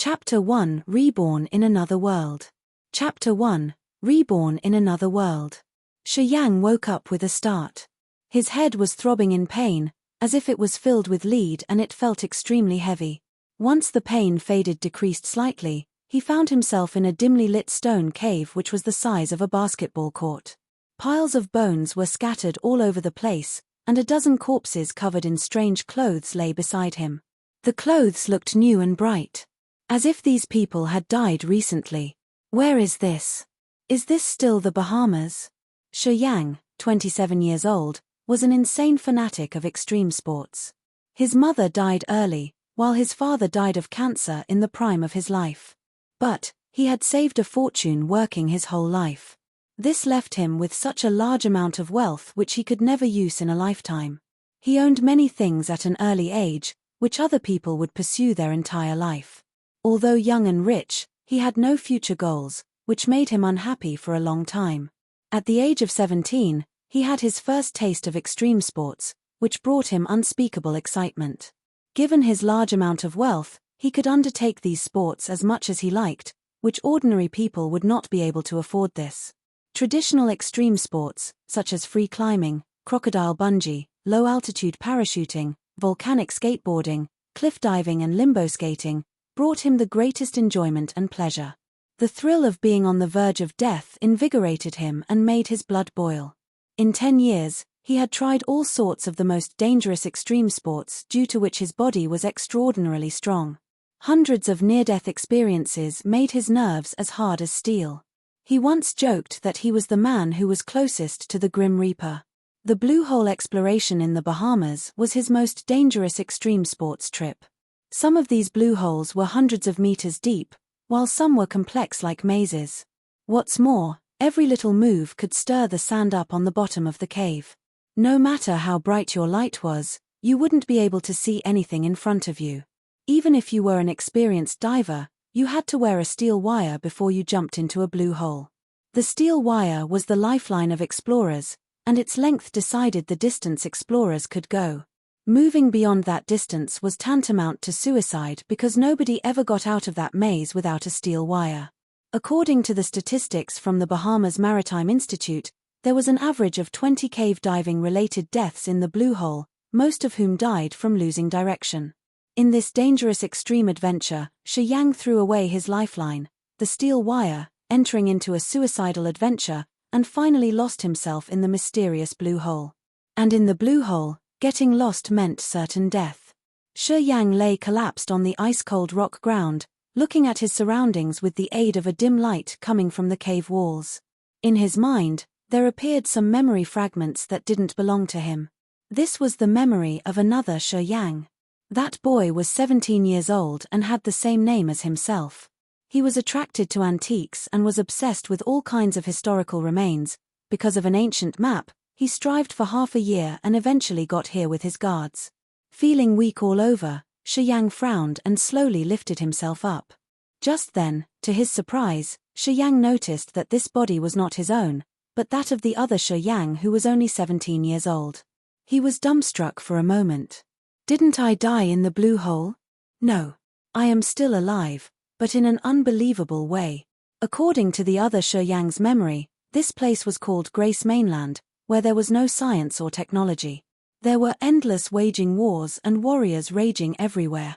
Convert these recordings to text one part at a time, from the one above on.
Chapter 1 Reborn in Another World. Chapter 1 Reborn in Another World. Shi Yang woke up with a start. His head was throbbing in pain, as if it was filled with lead, and it felt extremely heavy. Once the pain decreased slightly, he found himself in a dimly lit stone cave which was the size of a basketball court. Piles of bones were scattered all over the place, and a dozen corpses covered in strange clothes lay beside him. The clothes looked new and bright, as if these people had died recently. Where is this? Is this still the Bahamas? Shi Yang, 27 years old, was an insane fanatic of extreme sports. His mother died early, while his father died of cancer in the prime of his life. But he had saved a fortune working his whole life. This left him with such a large amount of wealth which he could never use in a lifetime. He owned many things at an early age, which other people would pursue their entire life. Although young and rich, he had no future goals, which made him unhappy for a long time. At the age of 17, he had his first taste of extreme sports, which brought him unspeakable excitement. Given his large amount of wealth, he could undertake these sports as much as he liked, which ordinary people would not be able to afford this. Traditional extreme sports, such as free climbing, crocodile bungee, low-altitude parachuting, volcanic skateboarding, cliff diving and limbo skating, brought him the greatest enjoyment and pleasure. The thrill of being on the verge of death invigorated him and made his blood boil. In 10 years, he had tried all sorts of the most dangerous extreme sports, due to which his body was extraordinarily strong. Hundreds of near-death experiences made his nerves as hard as steel. He once joked that he was the man who was closest to the Grim Reaper. The Blue Hole exploration in the Bahamas was his most dangerous extreme sports trip. Some of these blue holes were hundreds of meters deep, while some were complex like mazes. What's more, every little move could stir the sand up on the bottom of the cave. No matter how bright your light was, you wouldn't be able to see anything in front of you. Even if you were an experienced diver, you had to wear a steel wire before you jumped into a blue hole. The steel wire was the lifeline of explorers, and its length decided the distance explorers could go. Moving beyond that distance was tantamount to suicide because nobody ever got out of that maze without a steel wire. According to the statistics from the Bahamas Maritime Institute, there was an average of 20 cave diving-related deaths in the Blue Hole, most of whom died from losing direction. In this dangerous extreme adventure, Shi Yang threw away his lifeline, the steel wire, entering into a suicidal adventure, and finally lost himself in the mysterious Blue Hole. And in the Blue Hole, getting lost meant certain death. Shi Yang lay collapsed on the ice-cold rock ground, looking at his surroundings with the aid of a dim light coming from the cave walls. In his mind, there appeared some memory fragments that didn't belong to him. This was the memory of another Shi Yang. That boy was 17 years old and had the same name as himself. He was attracted to antiques and was obsessed with all kinds of historical remains. Because of an ancient map, he strived for half a year and eventually got here with his guards. Feeling weak all over, Shi Yang frowned and slowly lifted himself up. Just then, to his surprise, Shi Yang noticed that this body was not his own, but that of the other Shi Yang, who was only 17 years old. He was dumbstruck for a moment. Didn't I die in the Blue Hole? No. I am still alive, but in an unbelievable way. According to the other Shi Yang's memory, this place was called Grace Mainland, where there was no science or technology. There were endless waging wars and warriors raging everywhere.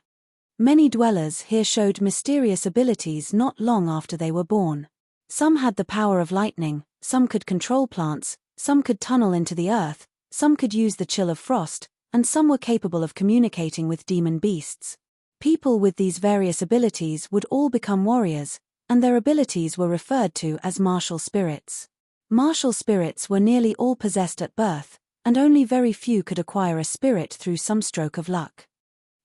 Many dwellers here showed mysterious abilities not long after they were born. Some had the power of lightning, some could control plants, some could tunnel into the earth, some could use the chill of frost, and some were capable of communicating with demon beasts. People with these various abilities would all become warriors, and their abilities were referred to as martial spirits. Martial spirits were nearly all possessed at birth, and only very few could acquire a spirit through some stroke of luck.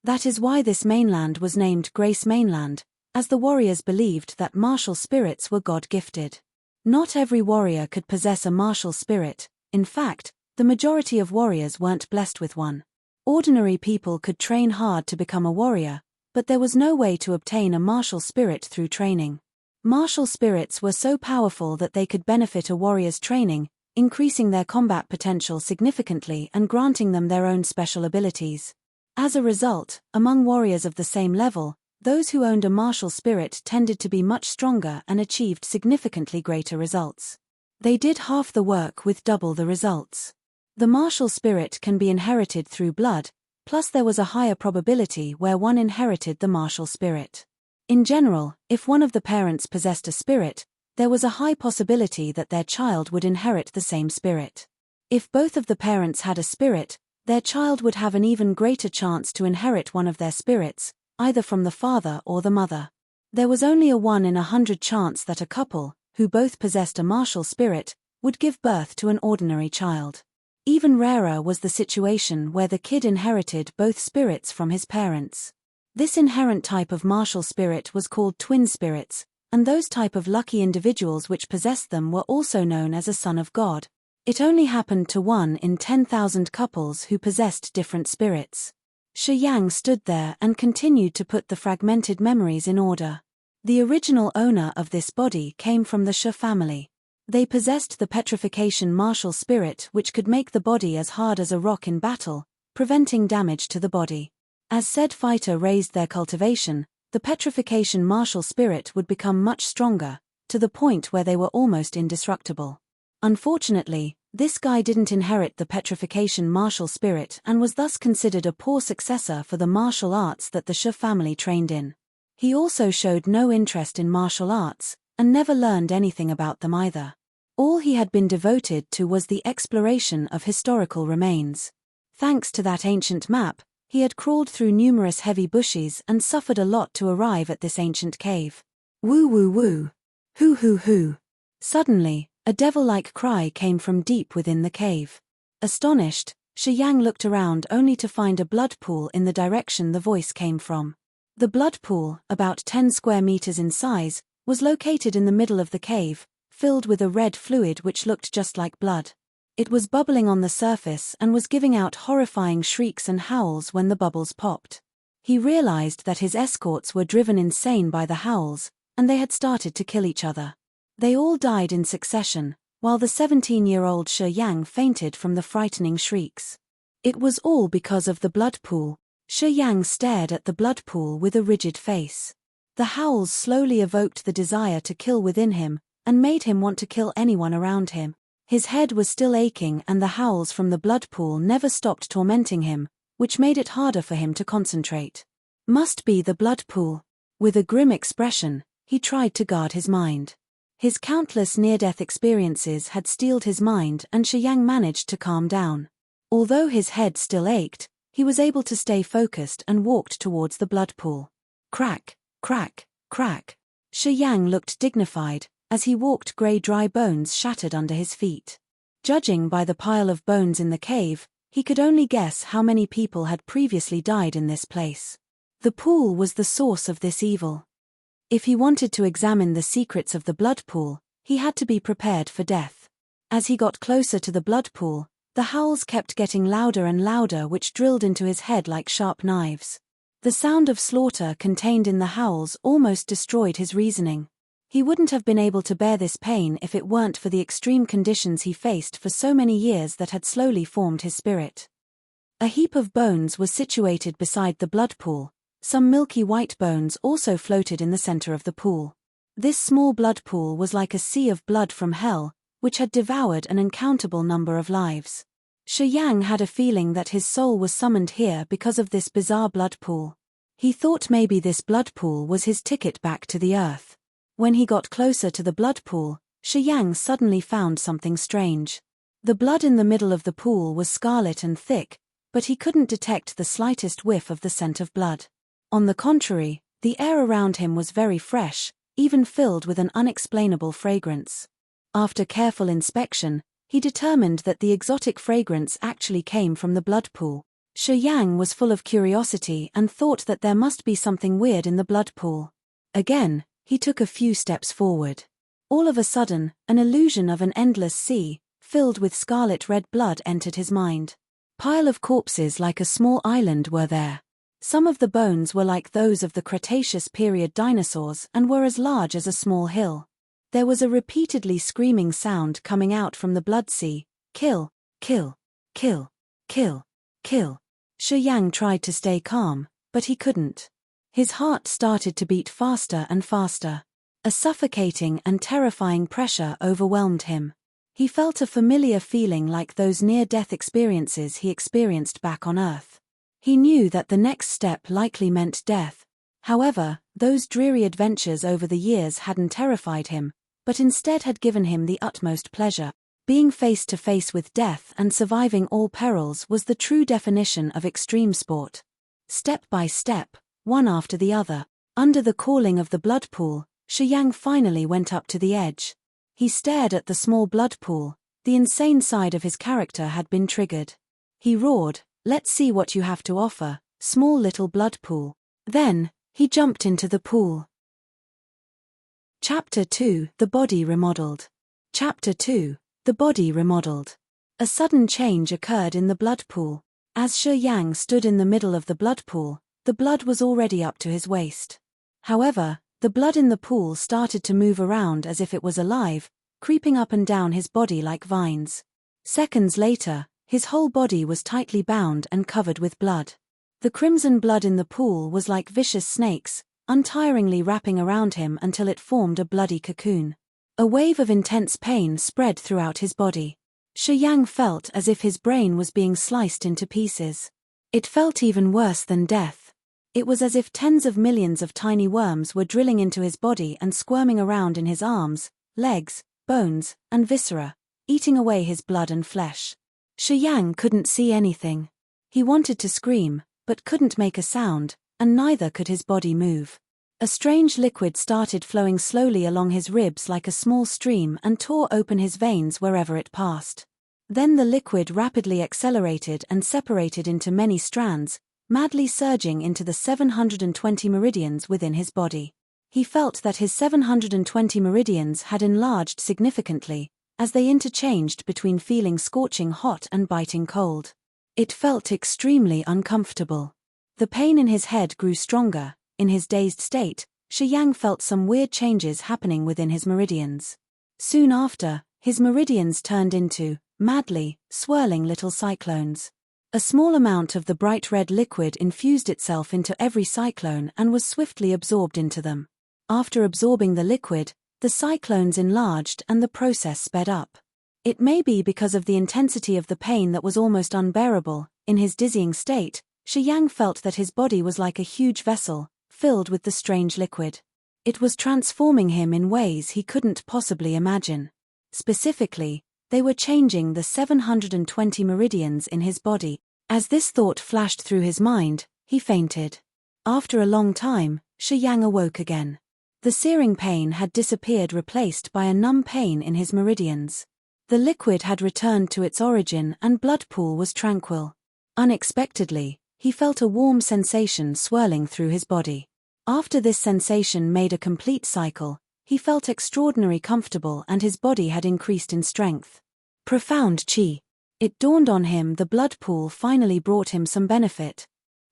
That is why this mainland was named Grace Mainland, as the warriors believed that martial spirits were God-gifted. Not every warrior could possess a martial spirit. In fact, the majority of warriors weren't blessed with one. Ordinary people could train hard to become a warrior, but there was no way to obtain a martial spirit through training. Martial spirits were so powerful that they could benefit a warrior's training, increasing their combat potential significantly and granting them their own special abilities. As a result, among warriors of the same level, Those who owned a martial spirit tended to be much stronger and achieved significantly greater results. They did half the work with double the results. The martial spirit can be inherited through blood, plus there was a higher probability where one inherited the martial spirit. In general, if one of the parents possessed a spirit, there was a high possibility that their child would inherit the same spirit. If both of the parents had a spirit, their child would have an even greater chance to inherit one of their spirits, either from the father or the mother. There was only a 1 in 100 chance that a couple, who both possessed a martial spirit, would give birth to an ordinary child. Even rarer was the situation where the kid inherited both spirits from his parents. This inherent type of martial spirit was called twin spirits, and those type of lucky individuals which possessed them were also known as a son of God. It only happened to 1 in 10,000 couples who possessed different spirits. Shi Yang stood there and continued to put the fragmented memories in order. The original owner of this body came from the Shi family. They possessed the petrification martial spirit which could make the body as hard as a rock in battle, preventing damage to the body. As said fighter raised their cultivation, the petrification martial spirit would become much stronger, to the point where they were almost indestructible. Unfortunately, this guy didn't inherit the petrification martial spirit and was thus considered a poor successor for the martial arts that the Shi family trained in. He also showed no interest in martial arts, and never learned anything about them either. All he had been devoted to was the exploration of historical remains. Thanks to that ancient map, he had crawled through numerous heavy bushes and suffered a lot to arrive at this ancient cave. Woo woo woo. Hoo hoo hoo. Suddenly, a devil-like cry came from deep within the cave. Astonished, Shi Yang looked around only to find a blood pool in the direction the voice came from. The blood pool, about 10 square meters in size, was located in the middle of the cave, filled with a red fluid which looked just like blood. It was bubbling on the surface and was giving out horrifying shrieks and howls when the bubbles popped. He realized that his escorts were driven insane by the howls, and they had started to kill each other. They all died in succession, while the 17-year-old Shi Yang fainted from the frightening shrieks. It was all because of the blood pool. Shi Yang stared at the blood pool with a rigid face. The howls slowly evoked the desire to kill within him, and made him want to kill anyone around him. His head was still aching and the howls from the blood pool never stopped tormenting him, which made it harder for him to concentrate. Must be the blood pool. With a grim expression, he tried to guard his mind. His countless near-death experiences had steeled his mind and Shi Yang managed to calm down. Although his head still ached, he was able to stay focused and walked towards the blood pool. Crack, crack, crack. Shi Yang looked dignified. As he walked, grey dry bones shattered under his feet. Judging by the pile of bones in the cave, he could only guess how many people had previously died in this place. The pool was the source of this evil. If he wanted to examine the secrets of the blood pool, he had to be prepared for death. As he got closer to the blood pool, the howls kept getting louder and louder, which drilled into his head like sharp knives. The sound of slaughter contained in the howls almost destroyed his reasoning. He wouldn't have been able to bear this pain if it weren't for the extreme conditions he faced for so many years that had slowly formed his spirit. A heap of bones was situated beside the blood pool. Some milky white bones also floated in the center of the pool. This small blood pool was like a sea of blood from hell, which had devoured an uncountable number of lives. Shi Yang had a feeling that his soul was summoned here because of this bizarre blood pool. He thought maybe this blood pool was his ticket back to the earth. When he got closer to the blood pool, Shi Yang suddenly found something strange. The blood in the middle of the pool was scarlet and thick, but he couldn't detect the slightest whiff of the scent of blood. On the contrary, the air around him was very fresh, even filled with an unexplainable fragrance. After careful inspection, he determined that the exotic fragrance actually came from the blood pool. Shi Yang was full of curiosity and thought that there must be something weird in the blood pool. Again, he took a few steps forward. All of a sudden, an illusion of an endless sea, filled with scarlet red blood, entered his mind. Pile of corpses like a small island were there. Some of the bones were like those of the Cretaceous period dinosaurs and were as large as a small hill. There was a repeatedly screaming sound coming out from the blood sea. Kill, kill, kill, kill, kill. Shi Yang tried to stay calm, but he couldn't. His heart started to beat faster and faster. A suffocating and terrifying pressure overwhelmed him. He felt a familiar feeling like those near-death experiences he experienced back on Earth. He knew that the next step likely meant death. However, those dreary adventures over the years hadn't terrified him, but instead had given him the utmost pleasure. Being face to face with death and surviving all perils was the true definition of extreme sport. Step by step, one after the other, under the calling of the blood pool, Yang finally went up to the edge. He stared at the small blood pool. The insane side of his character had been triggered. He roared, "Let's see what you have to offer, small little blood pool." Then, he jumped into the pool. Chapter 2: The Body Remodeled. Chapter 2: The Body Remodeled. A sudden change occurred in the blood pool. As Yang stood in the middle of the blood pool, the blood was already up to his waist. However, the blood in the pool started to move around as if it was alive, creeping up and down his body like vines. Seconds later, his whole body was tightly bound and covered with blood. The crimson blood in the pool was like vicious snakes, untiringly wrapping around him until it formed a bloody cocoon. A wave of intense pain spread throughout his body. Yang felt as if his brain was being sliced into pieces. It felt even worse than death. It was as if tens of millions of tiny worms were drilling into his body and squirming around in his arms, legs, bones, and viscera, eating away his blood and flesh. Yang couldn't see anything. He wanted to scream, but couldn't make a sound, and neither could his body move. A strange liquid started flowing slowly along his ribs like a small stream and tore open his veins wherever it passed. Then the liquid rapidly accelerated and separated into many strands, madly surging into the 720 meridians within his body. He felt that his 720 meridians had enlarged significantly, as they interchanged between feeling scorching hot and biting cold. It felt extremely uncomfortable. The pain in his head grew stronger. In his dazed state, Yang felt some weird changes happening within his meridians. Soon after, his meridians turned into, madly, swirling little cyclones. A small amount of the bright red liquid infused itself into every cyclone and was swiftly absorbed into them. After absorbing the liquid, the cyclones enlarged and the process sped up. It may be because of the intensity of the pain that was almost unbearable. In his dizzying state, Yang felt that his body was like a huge vessel, filled with the strange liquid. It was transforming him in ways he couldn't possibly imagine. Specifically, they were changing the 720 meridians in his body. As this thought flashed through his mind, he fainted. After a long time, Yang awoke again. The searing pain had disappeared, replaced by a numb pain in his meridians. The liquid had returned to its origin and blood pool was tranquil. Unexpectedly, he felt a warm sensation swirling through his body. After this sensation made a complete cycle, he felt extraordinarily comfortable and his body had increased in strength. Profound chi. It dawned on him the blood pool finally brought him some benefit.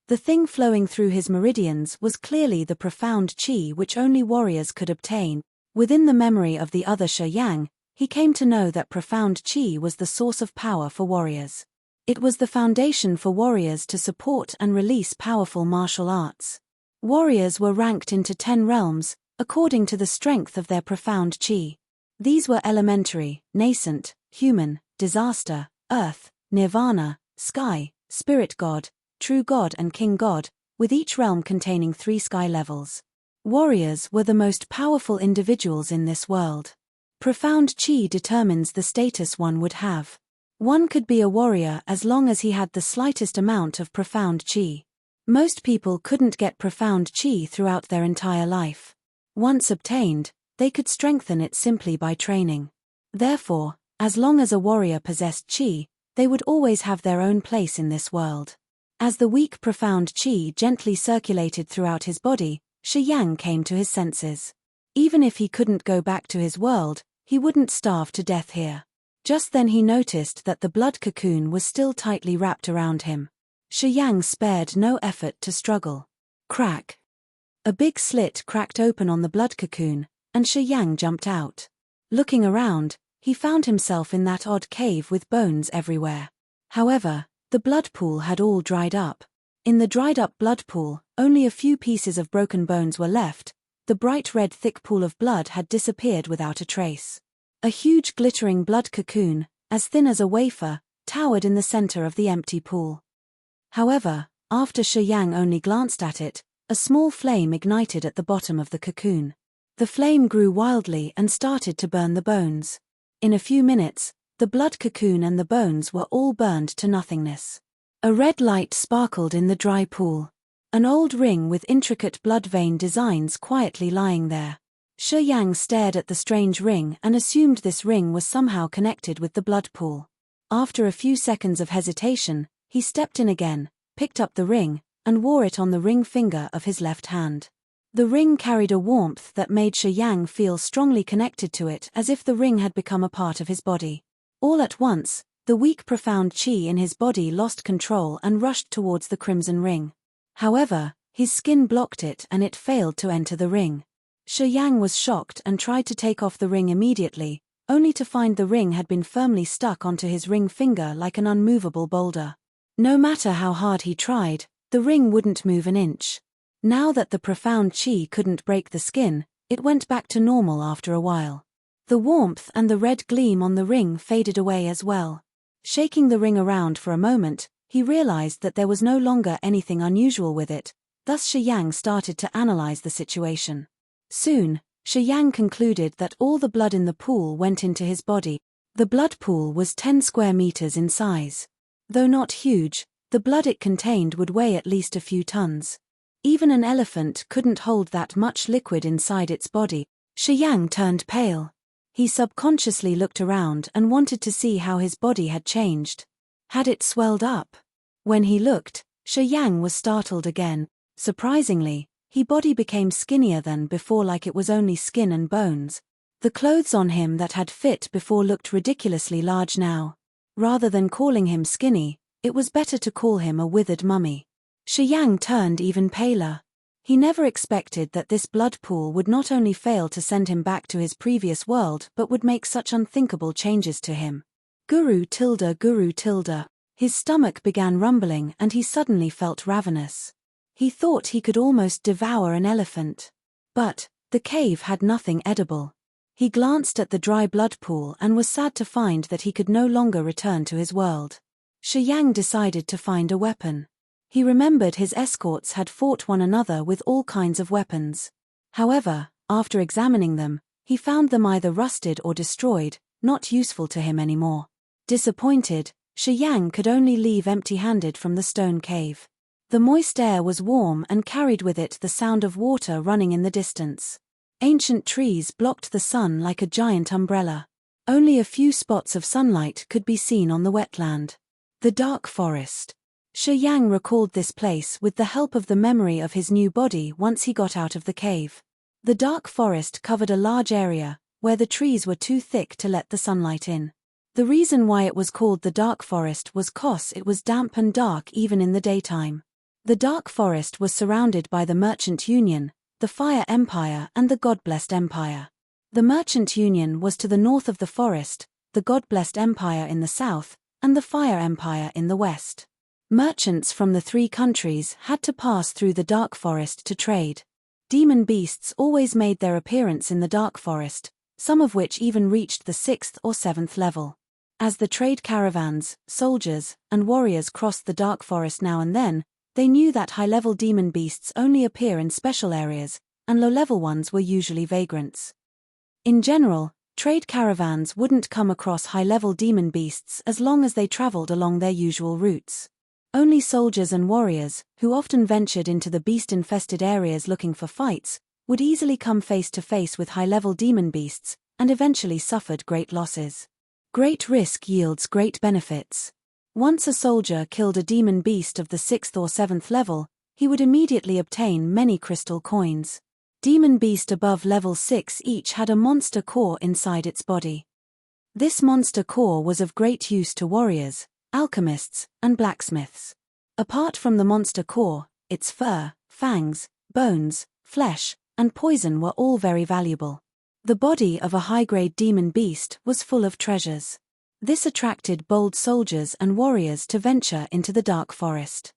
The thing flowing through his meridians was clearly the profound chi which only warriors could obtain. Within the memory of the other Yang, he came to know that profound chi was the source of power for warriors. It was the foundation for warriors to support and release powerful martial arts. Warriors were ranked into 10 realms, according to the strength of their profound chi. These were elementary, nascent, human, disaster, earth, nirvana, sky, spirit god, true god and king god, with each realm containing 3 sky levels. Warriors were the most powerful individuals in this world. Profound chi determines the status one would have. One could be a warrior as long as he had the slightest amount of profound chi. Most people couldn't get profound chi throughout their entire life. Once obtained, they could strengthen it simply by training. Therefore, as long as a warrior possessed chi, they would always have their own place in this world. As the weak profound chi gently circulated throughout his body, Yang came to his senses. Even if he couldn't go back to his world, he wouldn't starve to death here. Just then he noticed that the blood cocoon was still tightly wrapped around him. Yang spared no effort to struggle. Crack! A big slit cracked open on the blood cocoon, and Yang jumped out. Looking around, he found himself in that odd cave with bones everywhere. However, the blood pool had all dried up. In the dried-up blood pool, only a few pieces of broken bones were left. The bright red thick pool of blood had disappeared without a trace. A huge glittering blood cocoon, as thin as a wafer, towered in the center of the empty pool. However, after Shi Yang only glanced at it, a small flame ignited at the bottom of the cocoon. The flame grew wildly and started to burn the bones. In a few minutes, the blood cocoon and the bones were all burned to nothingness. A red light sparkled in the dry pool. An old ring with intricate blood vein designs quietly lying there. Shi Yang stared at the strange ring and assumed this ring was somehow connected with the blood pool. After a few seconds of hesitation, he stepped in again, picked up the ring, and wore it on the ring finger of his left hand. The ring carried a warmth that made Shi Yang feel strongly connected to it, as if the ring had become a part of his body. All at once, the weak profound qi in his body lost control and rushed towards the crimson ring. However, his skin blocked it and it failed to enter the ring. Shi Yang was shocked and tried to take off the ring immediately, only to find the ring had been firmly stuck onto his ring finger like an unmovable boulder. No matter how hard he tried, the ring wouldn't move an inch. Now that the profound qi couldn't break the skin, it went back to normal after a while. The warmth and the red gleam on the ring faded away as well. Shaking the ring around for a moment, he realized that there was no longer anything unusual with it, thus Shi Yang started to analyze the situation. Soon, Shi Yang concluded that all the blood in the pool went into his body. The blood pool was 10 square meters in size. Though not huge, the blood it contained would weigh at least a few tons. Even an elephant couldn't hold that much liquid inside its body. Shi Yang turned pale. He subconsciously looked around and wanted to see how his body had changed. Had it swelled up? When he looked, Shi Yang was startled again. Surprisingly, his body became skinnier than before, like it was only skin and bones. The clothes on him that had fit before looked ridiculously large now. Rather than calling him skinny, it was better to call him a withered mummy. Shi Yang turned even paler. He never expected that this blood pool would not only fail to send him back to his previous world but would make such unthinkable changes to him. Guru tilde. His stomach began rumbling and he suddenly felt ravenous. He thought he could almost devour an elephant. But the cave had nothing edible. He glanced at the dry blood pool and was sad to find that he could no longer return to his world. Shi Yang decided to find a weapon. He remembered his escorts had fought one another with all kinds of weapons. However, after examining them, he found them either rusted or destroyed, not useful to him anymore. Disappointed, Shi Yang could only leave empty-handed from the stone cave. The moist air was warm and carried with it the sound of water running in the distance. Ancient trees blocked the sun like a giant umbrella. Only a few spots of sunlight could be seen on the wetland. The dark forest. Shi Yang recalled this place with the help of the memory of his new body once he got out of the cave. The dark forest covered a large area, where the trees were too thick to let the sunlight in. The reason why it was called the dark forest was 'cause it was damp and dark even in the daytime. The dark forest was surrounded by the Merchant Union, the Fire Empire and the God-Blessed Empire. The Merchant Union was to the north of the forest, the God-Blessed Empire in the south, and the Fire Empire in the west. Merchants from the three countries had to pass through the dark forest to trade. Demon beasts always made their appearance in the dark forest, some of which even reached the 6th or 7th level. As the trade caravans, soldiers, and warriors crossed the dark forest now and then, they knew that high-level demon beasts only appear in special areas, and low-level ones were usually vagrants. In general, trade caravans wouldn't come across high-level demon beasts as long as they traveled along their usual routes. Only soldiers and warriors, who often ventured into the beast-infested areas looking for fights, would easily come face-to-face with high-level demon beasts, and eventually suffered great losses. Great risk yields great benefits. Once a soldier killed a demon beast of the 6th or 7th level, he would immediately obtain many crystal coins. Demon beast above level 6 each had a monster core inside its body. This monster core was of great use to warriors, alchemists, and blacksmiths. Apart from the monster core, its fur, fangs, bones, flesh, and poison were all very valuable. The body of a high-grade demon beast was full of treasures. This attracted bold soldiers and warriors to venture into the dark forest.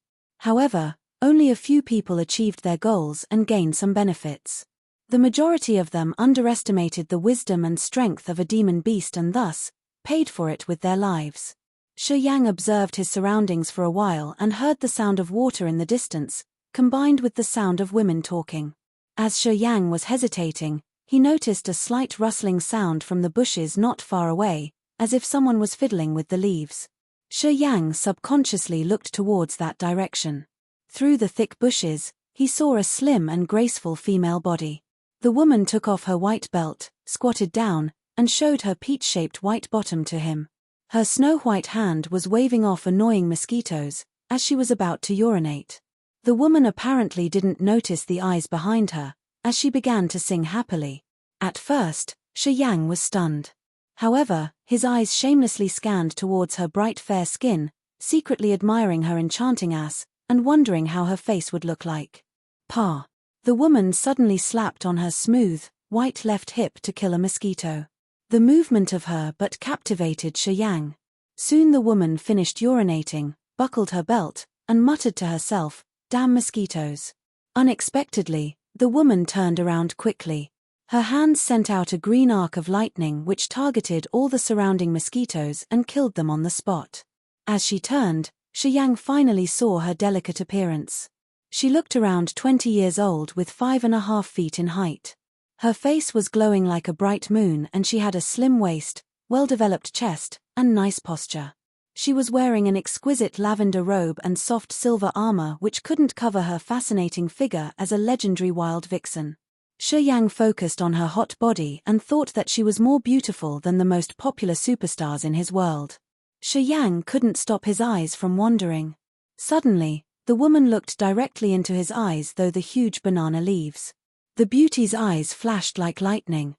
However, only a few people achieved their goals and gained some benefits. The majority of them underestimated the wisdom and strength of a demon beast and thus paid for it with their lives. Shi Yang observed his surroundings for a while and heard the sound of water in the distance, combined with the sound of women talking. As Shi Yang was hesitating, he noticed a slight rustling sound from the bushes not far away, as if someone was fiddling with the leaves. Shi Yang subconsciously looked towards that direction. Through the thick bushes, he saw a slim and graceful female body. The woman took off her white belt, squatted down, and showed her peach-shaped white bottom to him. Her snow-white hand was waving off annoying mosquitoes, as she was about to urinate. The woman apparently didn't notice the eyes behind her, as she began to sing happily. At first, Shi Yang was stunned. However, his eyes shamelessly scanned towards her bright fair skin, secretly admiring her enchanting ass, and wondering how her face would look like. Pa! The woman suddenly slapped on her smooth, white left hip to kill a mosquito. The movement of her but captivated Shi Yang. Soon the woman finished urinating, buckled her belt, and muttered to herself, "Damn mosquitoes." Unexpectedly, the woman turned around quickly. Her hands sent out a green arc of lightning which targeted all the surrounding mosquitoes and killed them on the spot. As she turned, Shi Yang finally saw her delicate appearance. She looked around 20 years old with 5.5 feet in height. Her face was glowing like a bright moon and she had a slim waist, well-developed chest, and nice posture. She was wearing an exquisite lavender robe and soft silver armor which couldn't cover her fascinating figure as a legendary wild vixen. Shi Yang focused on her hot body and thought that she was more beautiful than the most popular superstars in his world. Shi Yang couldn't stop his eyes from wandering. Suddenly, the woman looked directly into his eyes through the huge banana leaves. The beauty's eyes flashed like lightning.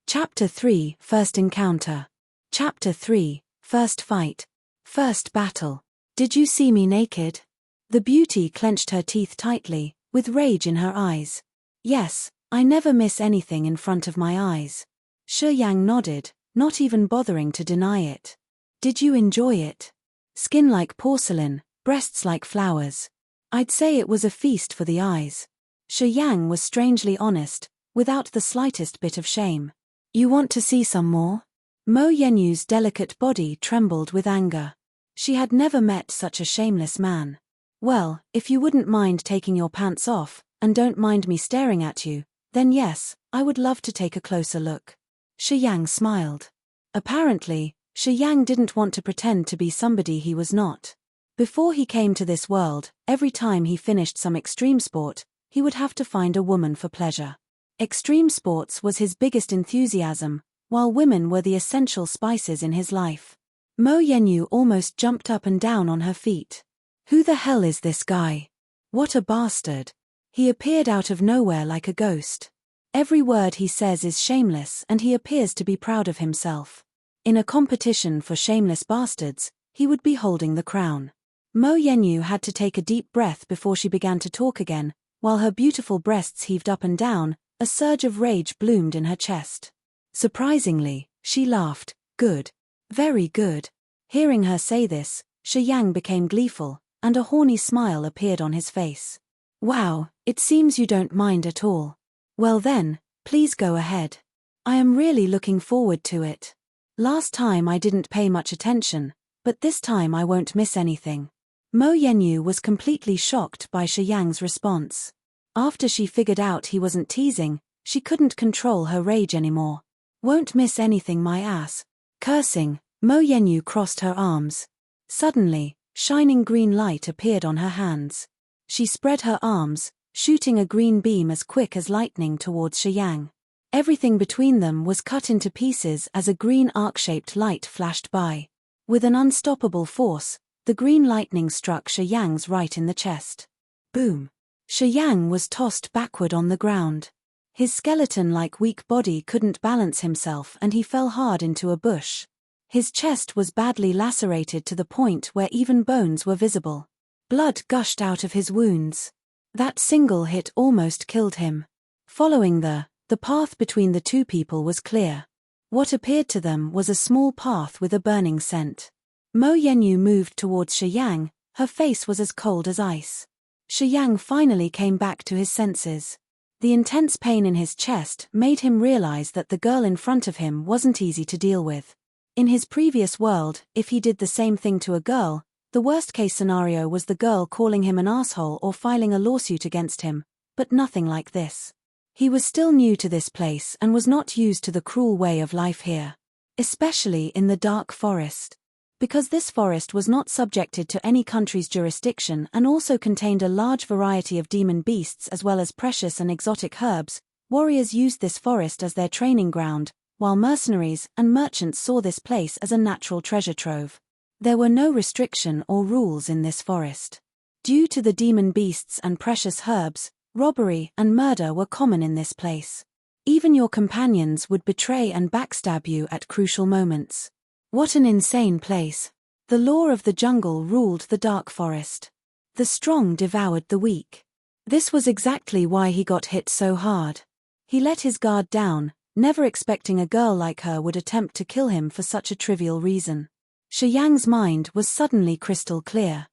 Chapter 3 First Encounter. Chapter 3 First Fight. First Battle. Did you see me naked? The beauty clenched her teeth tightly, with rage in her eyes. Yes, I never miss anything in front of my eyes. Shi Yang nodded, not even bothering to deny it. Did you enjoy it? Skin like porcelain, breasts like flowers. I'd say it was a feast for the eyes. Shi Yang was strangely honest, without the slightest bit of shame. You want to see some more? Mo Yenyu's delicate body trembled with anger. She had never met such a shameless man. Well, if you wouldn't mind taking your pants off, and don't mind me staring at you, then yes, I would love to take a closer look. Shi Yang smiled. Apparently, Shi Yang didn't want to pretend to be somebody he was not. Before he came to this world, every time he finished some extreme sport, he would have to find a woman for pleasure. Extreme sports was his biggest enthusiasm, while women were the essential spices in his life. Mo Yenyu almost jumped up and down on her feet. Who the hell is this guy? What a bastard. He appeared out of nowhere like a ghost. Every word he says is shameless and he appears to be proud of himself. In a competition for shameless bastards, he would be holding the crown. Mo Yenyu had to take a deep breath before she began to talk again. While her beautiful breasts heaved up and down, a surge of rage bloomed in her chest. Surprisingly, she laughed. Good. Very good. Hearing her say this, Shi Yang became gleeful, and a horny smile appeared on his face. Wow, it seems you don't mind at all. Well then, please go ahead. I am really looking forward to it. Last time I didn't pay much attention, but this time I won't miss anything. Mo Yenyu was completely shocked by Shi Yang's response. After she figured out he wasn't teasing, she couldn't control her rage anymore. Won't miss anything, my ass. Cursing, Mo Yenyu crossed her arms. Suddenly, shining green light appeared on her hands. She spread her arms, shooting a green beam as quick as lightning towards Shi Yang. Everything between them was cut into pieces as a green arc-shaped light flashed by. With an unstoppable force, the green lightning struck Shi Yang's right in the chest. Boom! Shi Yang was tossed backward on the ground. His skeleton-like weak body couldn't balance himself and he fell hard into a bush. His chest was badly lacerated to the point where even bones were visible. Blood gushed out of his wounds. That single hit almost killed him. Following the path between the two people was clear. What appeared to them was a small path with a burning scent. Mo Yenyu moved towards Shi Yang, Her face was as cold as ice. Shi Yang finally came back to his senses. The intense pain in his chest made him realize that the girl in front of him wasn't easy to deal with. In his previous world, if he did the same thing to a girl, the worst-case scenario was the girl calling him an asshole or filing a lawsuit against him, but nothing like this. He was still new to this place and was not used to the cruel way of life here. Especially in the dark forest. Because this forest was not subjected to any country's jurisdiction and also contained a large variety of demon beasts as well as precious and exotic herbs, warriors used this forest as their training ground, while mercenaries and merchants saw this place as a natural treasure trove. There were no restriction or rules in this forest. Due to the demon beasts and precious herbs, robbery and murder were common in this place. Even your companions would betray and backstab you at crucial moments. What an insane place. The law of the jungle ruled the dark forest. The strong devoured the weak. This was exactly why he got hit so hard. He let his guard down, never expecting a girl like her would attempt to kill him for such a trivial reason. Shi Yang's mind was suddenly crystal clear.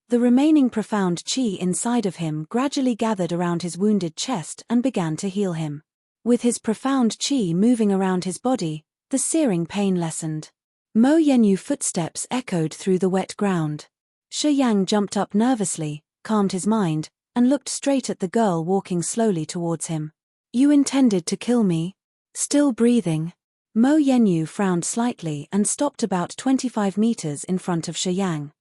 The remaining profound qi inside of him gradually gathered around his wounded chest and began to heal him. With his profound qi moving around his body, the searing pain lessened. Mo Yenyu footsteps echoed through the wet ground. Shi Yang jumped up nervously, calmed his mind, and looked straight at the girl walking slowly towards him. You intended to kill me? Still breathing? Mo Yenyu frowned slightly and stopped about 25 meters in front of Shi Yang.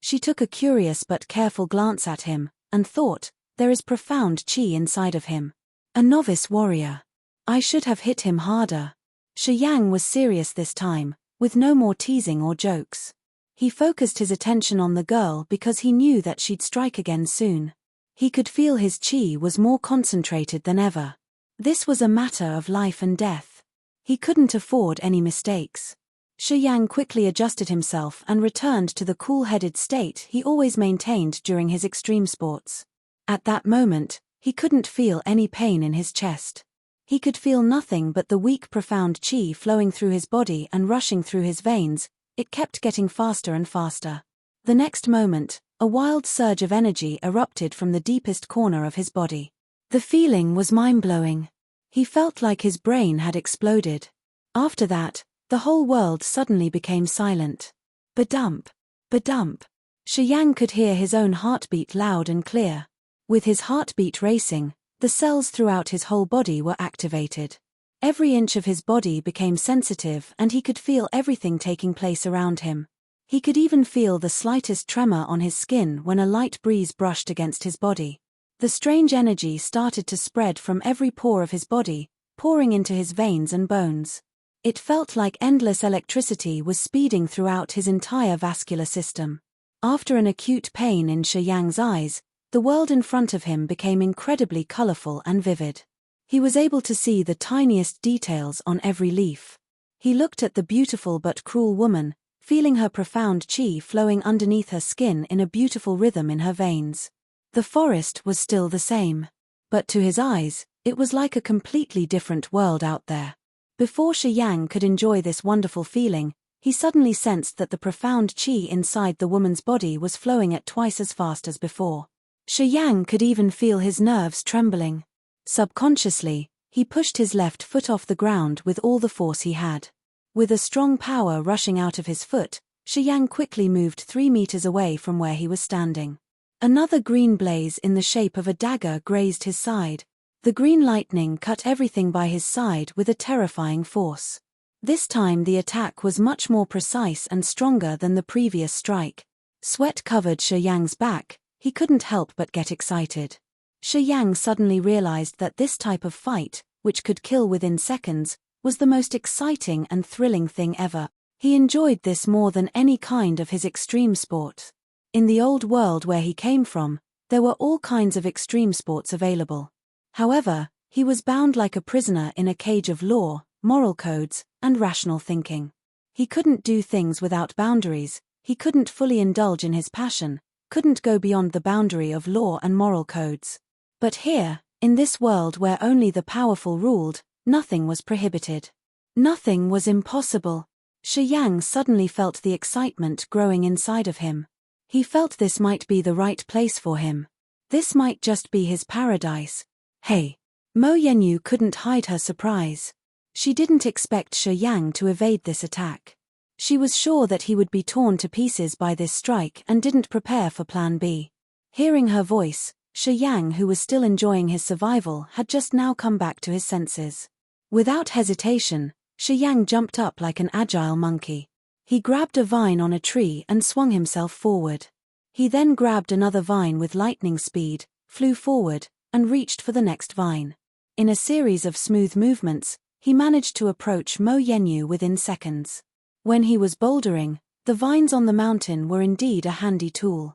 She took a curious but careful glance at him, and thought, there is profound qi inside of him. A novice warrior. I should have hit him harder. Shi Yang was serious this time, with no more teasing or jokes. He focused his attention on the girl because he knew that she'd strike again soon. He could feel his qi was more concentrated than ever. This was a matter of life and death. He couldn't afford any mistakes. Shi Yang quickly adjusted himself and returned to the cool-headed state he always maintained during his extreme sports. At that moment, he couldn't feel any pain in his chest. He could feel nothing but the weak profound qi flowing through his body and rushing through his veins. It kept getting faster and faster. The next moment, a wild surge of energy erupted from the deepest corner of his body. The feeling was mind-blowing. He felt like his brain had exploded. After that, the whole world suddenly became silent. Ba-dump, ba-dump. Shi Yang could hear his own heartbeat loud and clear. With his heartbeat racing, the cells throughout his whole body were activated. Every inch of his body became sensitive and he could feel everything taking place around him. He could even feel the slightest tremor on his skin when a light breeze brushed against his body. The strange energy started to spread from every pore of his body, pouring into his veins and bones. It felt like endless electricity was speeding throughout his entire vascular system. After an acute pain in Shi Yang's eyes, the world in front of him became incredibly colorful and vivid. He was able to see the tiniest details on every leaf. He looked at the beautiful but cruel woman, feeling her profound qi flowing underneath her skin in a beautiful rhythm in her veins. The forest was still the same. But to his eyes, it was like a completely different world out there. Before Shi Yang could enjoy this wonderful feeling, he suddenly sensed that the profound qi inside the woman's body was flowing at twice as fast as before. Shi Yang could even feel his nerves trembling. Subconsciously, he pushed his left foot off the ground with all the force he had. With a strong power rushing out of his foot, Shi Yang quickly moved 3 meters away from where he was standing. Another green blaze in the shape of a dagger grazed his side. The green lightning cut everything by his side with a terrifying force. This time the attack was much more precise and stronger than the previous strike. Sweat covered Shi Yang's back. He couldn't help but get excited. Shi Yang suddenly realized that this type of fight, which could kill within seconds, was the most exciting and thrilling thing ever. He enjoyed this more than any kind of his extreme sport. In the old world where he came from, there were all kinds of extreme sports available. However, he was bound like a prisoner in a cage of law, moral codes, and rational thinking. He couldn't do things without boundaries, he couldn't fully indulge in his passion, couldn't go beyond the boundary of law and moral codes. But here, in this world where only the powerful ruled, nothing was prohibited. Nothing was impossible. Shi Yang suddenly felt the excitement growing inside of him. He felt this might be the right place for him. This might just be his paradise. Hey! Mo Yenyu couldn't hide her surprise. She didn't expect Shi Yang to evade this attack. She was sure that he would be torn to pieces by this strike and didn't prepare for Plan B. Hearing her voice, Shi Yang, who was still enjoying his survival, had just now come back to his senses. Without hesitation, Shi Yang jumped up like an agile monkey. He grabbed a vine on a tree and swung himself forward. He then grabbed another vine with lightning speed, flew forward, and reached for the next vine. In a series of smooth movements, he managed to approach Mo Yenyu within seconds. When he was bouldering, the vines on the mountain were indeed a handy tool.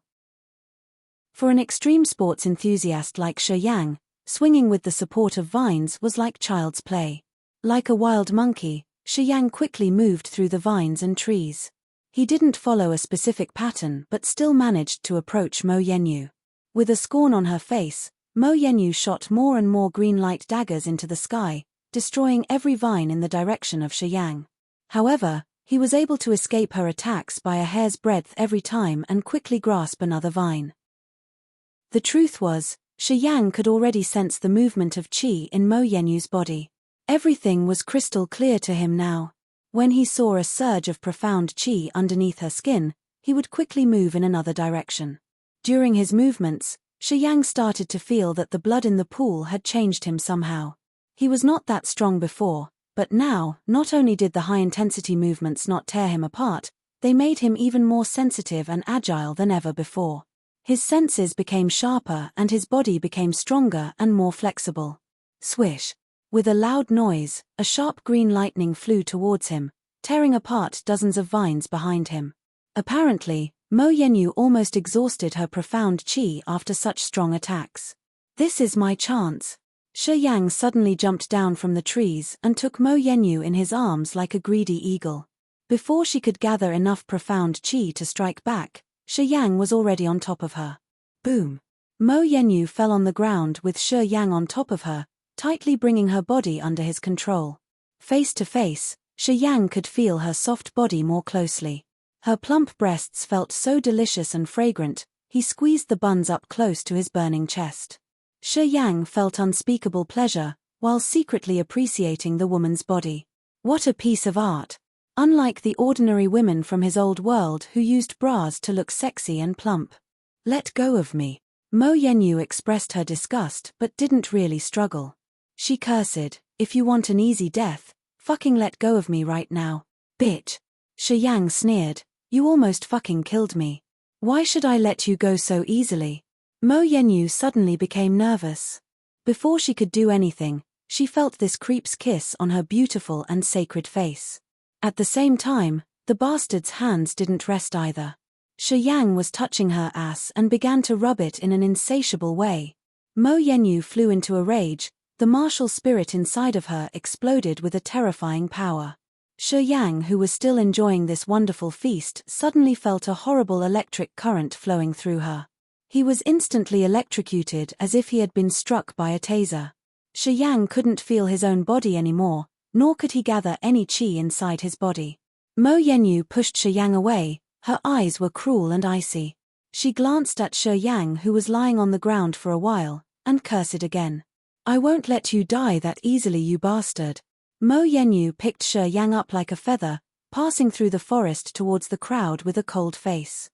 For an extreme sports enthusiast like Shi Yang, swinging with the support of vines was like child's play. Like a wild monkey, Shi Yang quickly moved through the vines and trees. He didn't follow a specific pattern but still managed to approach Mo Yenyu. With a scorn on her face, Mo Yenyu shot more and more green light daggers into the sky, destroying every vine in the direction of Shi Yang. However, he was able to escape her attacks by a hair's breadth every time and quickly grasp another vine. The truth was, Shi Yang could already sense the movement of qi in Mo Yenyu's body. Everything was crystal clear to him now. When he saw a surge of profound qi underneath her skin, he would quickly move in another direction. During his movements, Shi Yang started to feel that the blood in the pool had changed him somehow. He was not that strong before, but now, not only did the high-intensity movements not tear him apart, they made him even more sensitive and agile than ever before. His senses became sharper and his body became stronger and more flexible. Swish! With a loud noise, a sharp green lightning flew towards him, tearing apart dozens of vines behind him. Apparently, Mo Yenyu almost exhausted her profound qi after such strong attacks. This is my chance. Shi Yang suddenly jumped down from the trees and took Mo Yenyu in his arms like a greedy eagle. Before she could gather enough profound qi to strike back, Shi Yang was already on top of her. Boom! Mo Yenyu fell on the ground with Shi Yang on top of her, tightly bringing her body under his control. Face to face, Shi Yang could feel her soft body more closely. Her plump breasts felt so delicious and fragrant, he squeezed the buns up close to his burning chest. Shi Yang felt unspeakable pleasure, while secretly appreciating the woman's body. What a piece of art! Unlike the ordinary women from his old world who used bras to look sexy and plump. Let go of me. Mo Yenyu expressed her disgust but didn't really struggle. She cursed, if you want an easy death, fucking let go of me right now. Bitch. Shi Yang sneered, you almost fucking killed me. Why should I let you go so easily? Mo Yenyu suddenly became nervous. Before she could do anything, she felt this creep's kiss on her beautiful and sacred face. At the same time, the bastard's hands didn't rest either. Shi Yang was touching her ass and began to rub it in an insatiable way. Mo Yenyu flew into a rage, the martial spirit inside of her exploded with a terrifying power. Shi Yang, who was still enjoying this wonderful feast, suddenly felt a horrible electric current flowing through her. He was instantly electrocuted as if he had been struck by a taser. Shi Yang couldn't feel his own body anymore, nor could he gather any qi inside his body. Mo Yenyu pushed Shi Yang away, her eyes were cruel and icy. She glanced at Shi Yang, who was lying on the ground for a while, and cursed again. I won't let you die that easily, you bastard. Mo Yenyu picked Shi Yang up like a feather, passing through the forest towards the crowd with a cold face.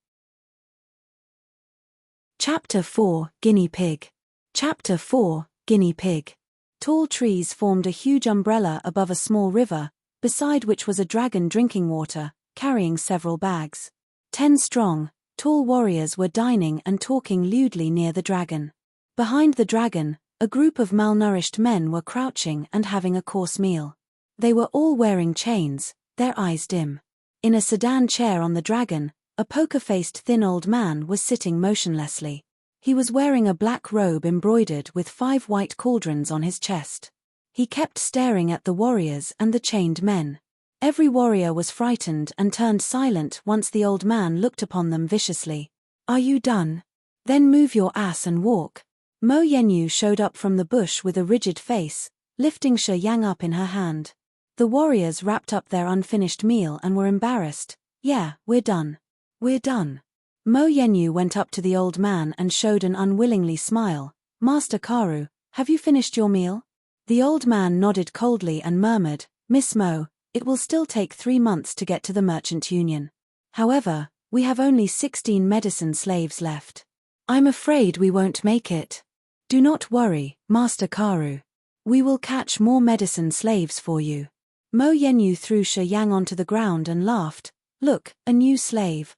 Chapter 4, Guinea Pig. Chapter 4, Guinea Pig. Tall trees formed a huge umbrella above a small river, beside which was a dragon drinking water, carrying several bags. 10 strong, tall warriors were dining and talking lewdly near the dragon. Behind the dragon, a group of malnourished men were crouching and having a coarse meal. They were all wearing chains, their eyes dim. In a sedan chair on the dragon, a poker-faced thin old man was sitting motionlessly. He was wearing a black robe embroidered with 5 white cauldrons on his chest. He kept staring at the warriors and the chained men. Every warrior was frightened and turned silent once the old man looked upon them viciously. Are you done? Then move your ass and walk. Mo Yenyu showed up from the bush with a rigid face, lifting Shi Yang up in her hand. The warriors wrapped up their unfinished meal and were embarrassed. Yeah, we're done. We're done. Mo Yenyu went up to the old man and showed an unwillingly smile. Master Karu, have you finished your meal? The old man nodded coldly and murmured, Miss Mo, it will still take 3 months to get to the Merchant Union. However, we have only 16 medicine slaves left. I'm afraid we won't make it. Do not worry, Master Karu. We will catch more medicine slaves for you. Mo Yenyu threw Shi Yang onto the ground and laughed. Look, a new slave.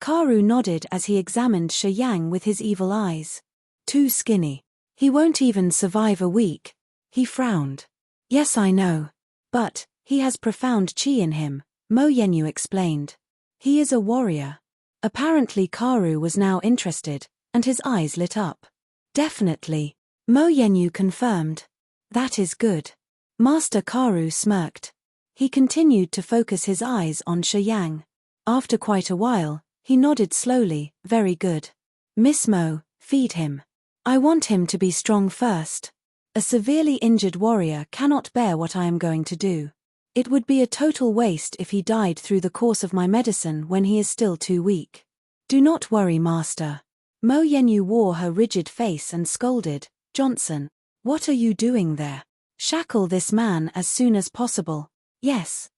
Karu nodded as he examined Shi Yang with his evil eyes. Too skinny. He won't even survive a week. He frowned. Yes, I know. But, he has profound chi in him, Mo Yenyu explained. He is a warrior. Apparently Karu was now interested, and his eyes lit up. Definitely. Mo Yenyu confirmed. That is good. Master Karu smirked. He continued to focus his eyes on Shi Yang. After quite a while, he nodded slowly, very good. Miss Mo, feed him. I want him to be strong first. A severely injured warrior cannot bear what I am going to do. It would be a total waste if he died through the course of my medicine when he is still too weak. Do not worry, Master. Mo Yenyu wore her rigid face and scolded, Johnson, what are you doing there? Shackle this man as soon as possible. Yes.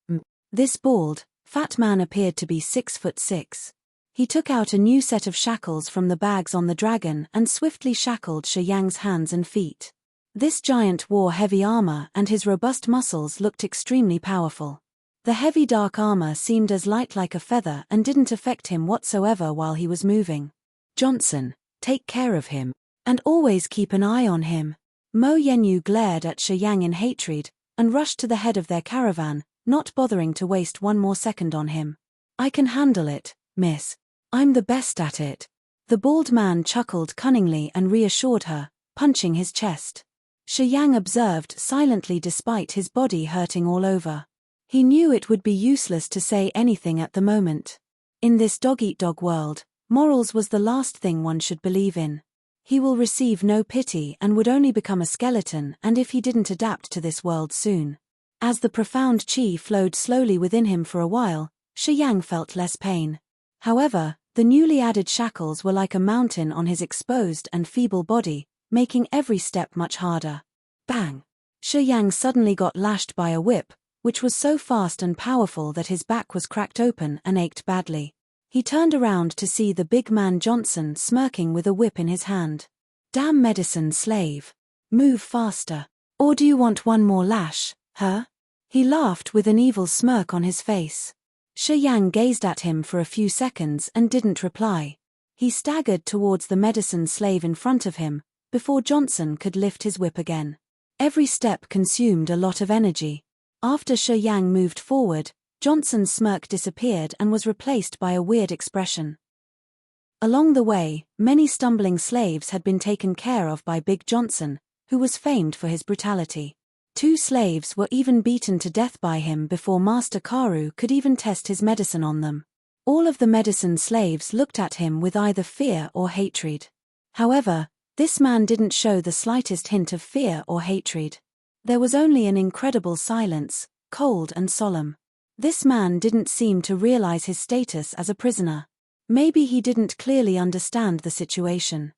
This bald, fat man appeared to be 6'6". He took out a new set of shackles from the bags on the dragon and swiftly shackled Shi Yang's hands and feet. This giant wore heavy armor and his robust muscles looked extremely powerful. The heavy dark armor seemed as light like a feather and didn't affect him whatsoever while he was moving. Johnson, take care of him. And always keep an eye on him. Mo Yenyu glared at Shi Yang in hatred, and rushed to the head of their caravan, not bothering to waste one more second on him. I can handle it, miss. I'm the best at it. The bald man chuckled cunningly and reassured her, punching his chest. Shi Yang observed silently despite his body hurting all over. He knew it would be useless to say anything at the moment. In this dog-eat-dog world, morals was the last thing one should believe in. He will receive no pity and would only become a skeleton and if he didn't adapt to this world soon. As the profound chi flowed slowly within him for a while, Shi Yang felt less pain. However, the newly added shackles were like a mountain on his exposed and feeble body, making every step much harder. Bang! Shi Yang suddenly got lashed by a whip, which was so fast and powerful that his back was cracked open and ached badly. He turned around to see the big man Johnson smirking with a whip in his hand. Damn medicine slave. Move faster. Or do you want one more lash, huh? He laughed with an evil smirk on his face. Shi Yang gazed at him for a few seconds and didn't reply. He staggered towards the medicine slave in front of him, before Johnson could lift his whip again. Every step consumed a lot of energy. After Shi Yang moved forward, Johnson's smirk disappeared and was replaced by a weird expression. Along the way, many stumbling slaves had been taken care of by Big Johnson, who was famed for his brutality. 2 slaves were even beaten to death by him before Master Karu could even test his medicine on them. All of the medicine slaves looked at him with either fear or hatred. However, this man didn't show the slightest hint of fear or hatred. There was only an incredible silence, cold and solemn. This man didn't seem to realize his status as a prisoner. Maybe he didn't clearly understand the situation.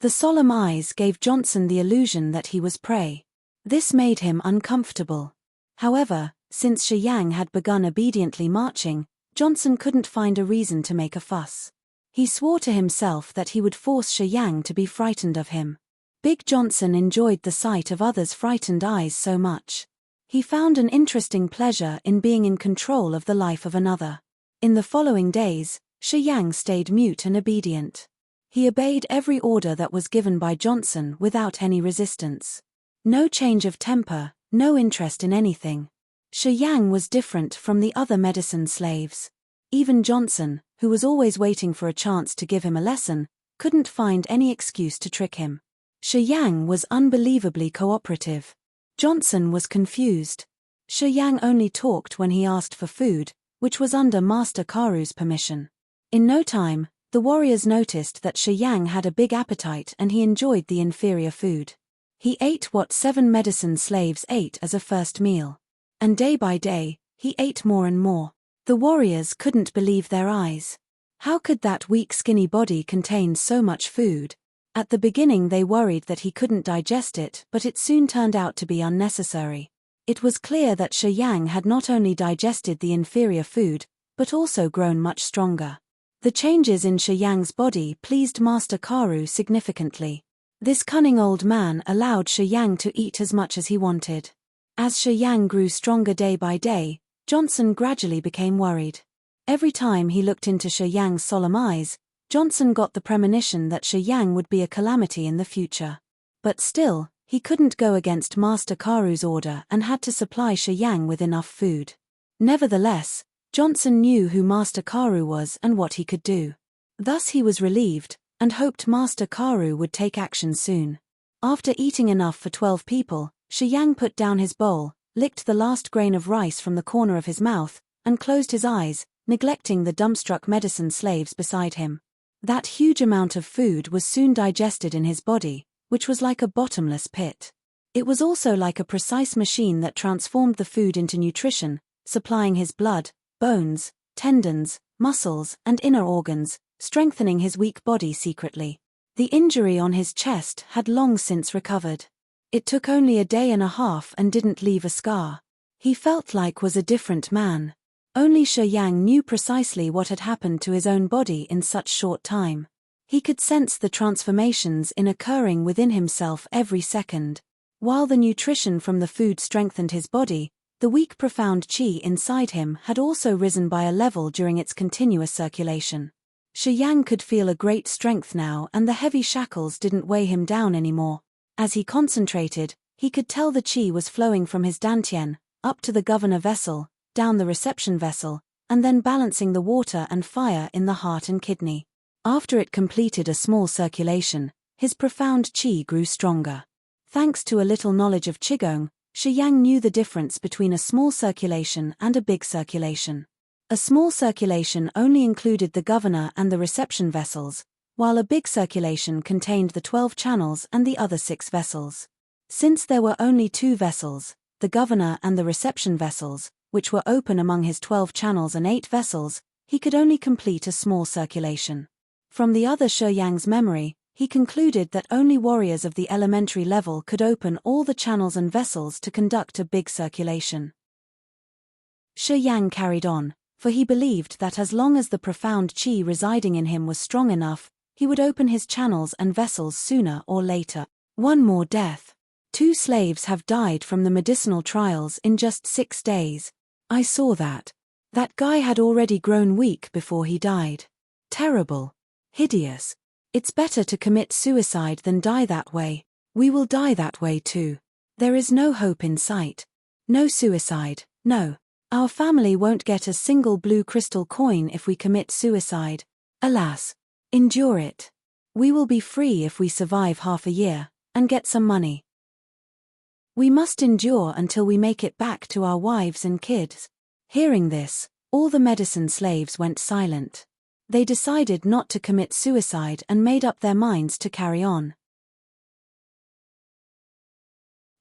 The solemn eyes gave Johnson the illusion that he was prey. This made him uncomfortable. However, since Shi Yang had begun obediently marching, Johnson couldn't find a reason to make a fuss. He swore to himself that he would force Shi Yang to be frightened of him. Big Johnson enjoyed the sight of others' frightened eyes so much. He found an interesting pleasure in being in control of the life of another. In the following days, Shi Yang stayed mute and obedient. He obeyed every order that was given by Johnson without any resistance. No change of temper, no interest in anything. Shi Yang was different from the other medicine slaves. Even Johnson, who was always waiting for a chance to give him a lesson, couldn't find any excuse to trick him. Shi Yang was unbelievably cooperative. Johnson was confused. Shi Yang only talked when he asked for food, which was under Master Karu's permission. In no time, the warriors noticed that Shi Yang had a big appetite and he enjoyed the inferior food. He ate what 7 medicine slaves ate as a first meal. And day by day, he ate more and more. The warriors couldn't believe their eyes. How could that weak skinny body contain so much food? At the beginning they worried that he couldn't digest it, but it soon turned out to be unnecessary. It was clear that Shi Yang had not only digested the inferior food, but also grown much stronger. The changes in Shi Yang's body pleased Master Karu significantly. This cunning old man allowed Shi Yang to eat as much as he wanted. As Shi Yang grew stronger day by day, Johnson gradually became worried. Every time he looked into Shi Yang's solemn eyes, Johnson got the premonition that Shi Yang would be a calamity in the future. But still, he couldn't go against Master Karu's order and had to supply Shi Yang with enough food. Nevertheless, Johnson knew who Master Karu was and what he could do. Thus he was relieved, and hoped Master Karu would take action soon. After eating enough for 12 people, Shi Yang put down his bowl, licked the last grain of rice from the corner of his mouth, and closed his eyes, neglecting the dumbstruck medicine slaves beside him. That huge amount of food was soon digested in his body, which was like a bottomless pit. It was also like a precise machine that transformed the food into nutrition, supplying his blood, bones, tendons, muscles, and inner organs, strengthening his weak body secretly. The injury on his chest had long since recovered. It took only a day and a half and didn't leave a scar. He felt like was a different man. Only Shi Yang knew precisely what had happened to his own body in such short time. He could sense the transformations occurring within himself every second. While the nutrition from the food strengthened his body, the weak profound qi inside him had also risen by a level during its continuous circulation. Shi Yang could feel a great strength now, and the heavy shackles didn't weigh him down anymore. As he concentrated, he could tell the qi was flowing from his dantian, up to the governor vessel, down the reception vessel, and then balancing the water and fire in the heart and kidney. After it completed a small circulation, his profound qi grew stronger. Thanks to a little knowledge of qigong, Shi Yang knew the difference between a small circulation and a big circulation. A small circulation only included the governor and the reception vessels, while a big circulation contained the 12 channels and the other 6 vessels. Since there were only 2 vessels, the governor and the reception vessels, which were open among his 12 channels and 8 vessels, he could only complete a small circulation. From the other Shi Yang's memory, he concluded that only warriors of the elementary level could open all the channels and vessels to conduct a big circulation. Shi Yang carried on, for he believed that as long as the profound qi residing in him was strong enough, he would open his channels and vessels sooner or later. One more death. 2 slaves have died from the medicinal trials in just 6 days. I saw that. That guy had already grown weak before he died. Terrible. Hideous. It's better to commit suicide than die that way. We will die that way too. There is no hope in sight. No suicide, no. Our family won't get a single blue crystal coin if we commit suicide. Alas. Endure it. We will be free if we survive half a year, and get some money. We must endure until we make it back to our wives and kids. Hearing this, all the medicine slaves went silent. They decided not to commit suicide and made up their minds to carry on.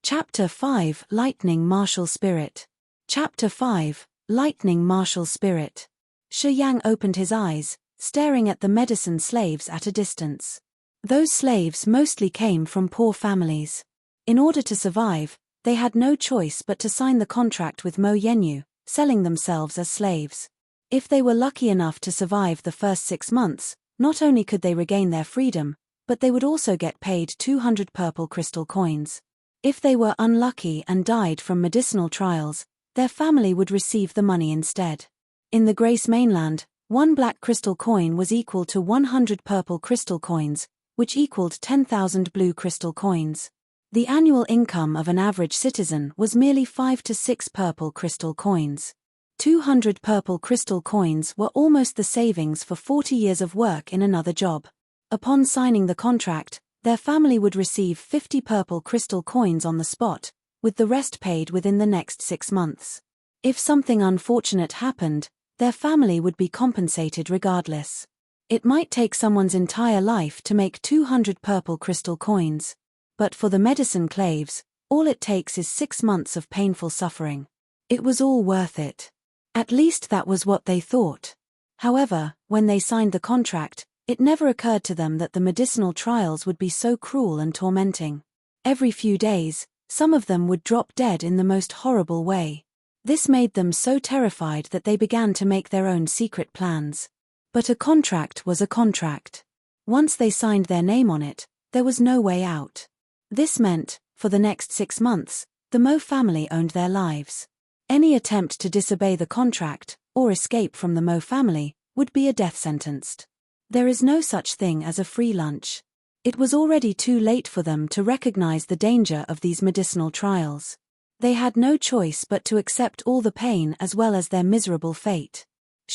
Chapter 5 Lightning Martial Spirit. Chapter 5 Lightning Martial Spirit. Shi Yang opened his eyes, staring at the medicine slaves at a distance. Those slaves mostly came from poor families. In order to survive, they had no choice but to sign the contract with Mo Yenyu, selling themselves as slaves. If they were lucky enough to survive the first 6 months, not only could they regain their freedom, but they would also get paid 200 purple crystal coins. If they were unlucky and died from medicinal trials, their family would receive the money instead. In the Grace mainland, 1 black crystal coin was equal to 100 purple crystal coins, which equaled 10,000 blue crystal coins. The annual income of an average citizen was merely 5 to 6 purple crystal coins. 200 purple crystal coins were almost the savings for 40 years of work in another job. Upon signing the contract, their family would receive 50 purple crystal coins on the spot, with the rest paid within the next 6 months. If something unfortunate happened, their family would be compensated regardless. It might take someone's entire life to make 200 purple crystal coins. But for the medicine claves, all it takes is 6 months of painful suffering. It was all worth it. At least that was what they thought. However, when they signed the contract, it never occurred to them that the medicinal trials would be so cruel and tormenting. Every few days, some of them would drop dead in the most horrible way. This made them so terrified that they began to make their own secret plans. But a contract was a contract. Once they signed their name on it, there was no way out. This meant, for the next 6 months, the Mo family owned their lives. Any attempt to disobey the contract, or escape from the Mo family, would be a death sentence. There is no such thing as a free lunch. It was already too late for them to recognize the danger of these medicinal trials. They had no choice but to accept all the pain as well as their miserable fate.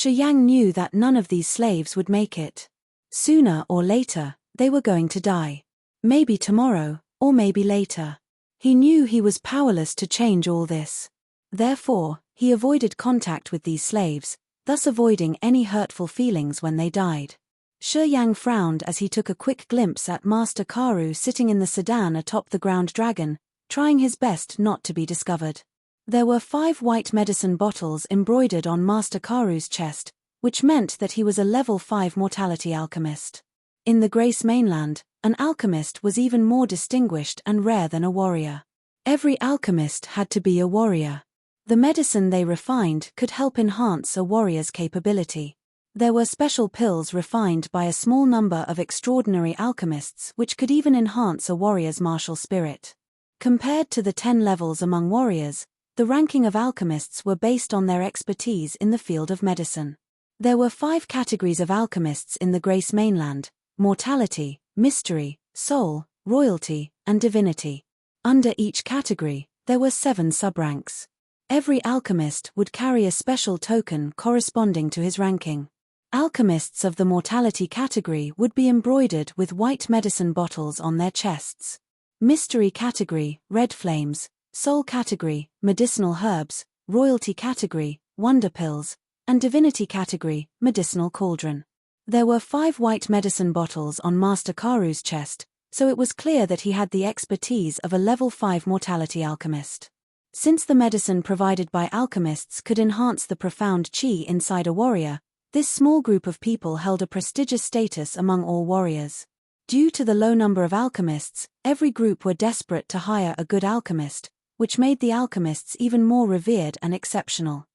Yang knew that none of these slaves would make it. Sooner or later, they were going to die. Maybe tomorrow, or maybe later. He knew he was powerless to change all this. Therefore, he avoided contact with these slaves, thus avoiding any hurtful feelings when they died. Yang frowned as he took a quick glimpse at Master Karu sitting in the sedan atop the ground dragon, trying his best not to be discovered. There were 5 white medicine bottles embroidered on Master Karu's chest, which meant that he was a level 5 mortality alchemist. In the Grace mainland, an alchemist was even more distinguished and rare than a warrior. Every alchemist had to be a warrior. The medicine they refined could help enhance a warrior's capability. There were special pills refined by a small number of extraordinary alchemists which could even enhance a warrior's martial spirit. Compared to the 10 levels among warriors, the ranking of alchemists were based on their expertise in the field of medicine. There were 5 categories of alchemists in the Grace mainland: mortality, mystery, soul, royalty, and divinity. Under each category, there were 7 subranks. Every alchemist would carry a special token corresponding to his ranking. Alchemists of the mortality category would be embroidered with white medicine bottles on their chests. Mystery category, red flames; soul category, medicinal herbs; royalty category, wonder pills; and divinity category, medicinal cauldron. There were 5 white medicine bottles on Master Karu's chest, so it was clear that he had the expertise of a level 5 mortality alchemist. Since the medicine provided by alchemists could enhance the profound chi inside a warrior, this small group of people held a prestigious status among all warriors. Due to the low number of alchemists, every group were desperate to hire a good alchemist, which made the alchemists even more revered and exceptional.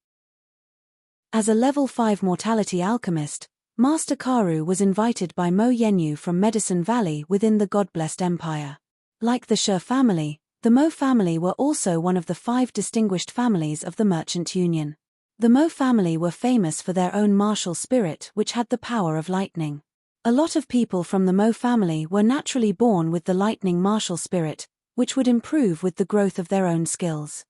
As a level 5 mortality alchemist, Master Karu was invited by Mo Yenyu from Medicine Valley within the God-blessed empire. Like the Shi family, the Mo family were also one of the 5 distinguished families of the Merchant Union. The Mo family were famous for their own martial spirit, which had the power of lightning. A lot of people from the Mo family were naturally born with the lightning martial spirit, which would improve with the growth of their own skills.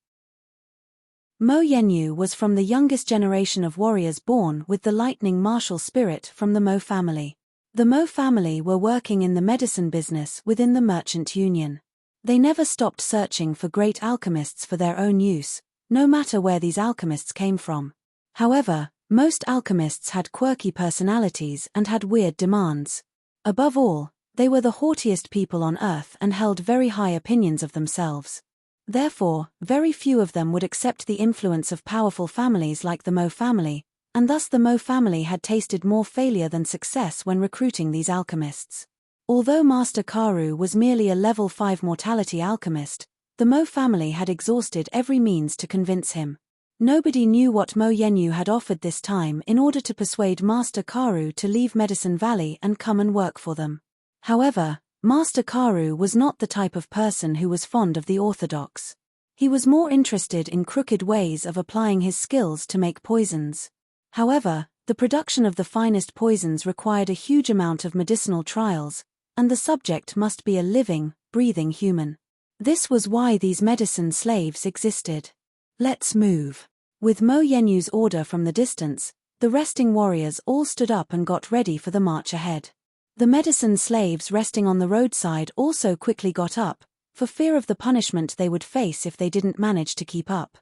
Mo Yenyu was from the youngest generation of warriors born with the lightning martial spirit from the Mo family. The Mo family were working in the medicine business within the Merchant Union. They never stopped searching for great alchemists for their own use, no matter where these alchemists came from. However, most alchemists had quirky personalities and had weird demands. Above all, they were the haughtiest people on earth and held very high opinions of themselves. Therefore, very few of them would accept the influence of powerful families like the Mo family, and thus the Mo family had tasted more failure than success when recruiting these alchemists. Although Master Karu was merely a level 5 mortality alchemist, the Mo family had exhausted every means to convince him. Nobody knew what Mo Yenyu had offered this time in order to persuade Master Karu to leave Medicine Valley and come and work for them. However, Master Karu was not the type of person who was fond of the orthodox. He was more interested in crooked ways of applying his skills to make poisons. However, the production of the finest poisons required a huge amount of medicinal trials, and the subject must be a living, breathing human. This was why these medicine slaves existed. Let's move. With Mo Yenyu's order from the distance, the resting warriors all stood up and got ready for the march ahead. The medicine slaves resting on the roadside also quickly got up, for fear of the punishment they would face if they didn't manage to keep up.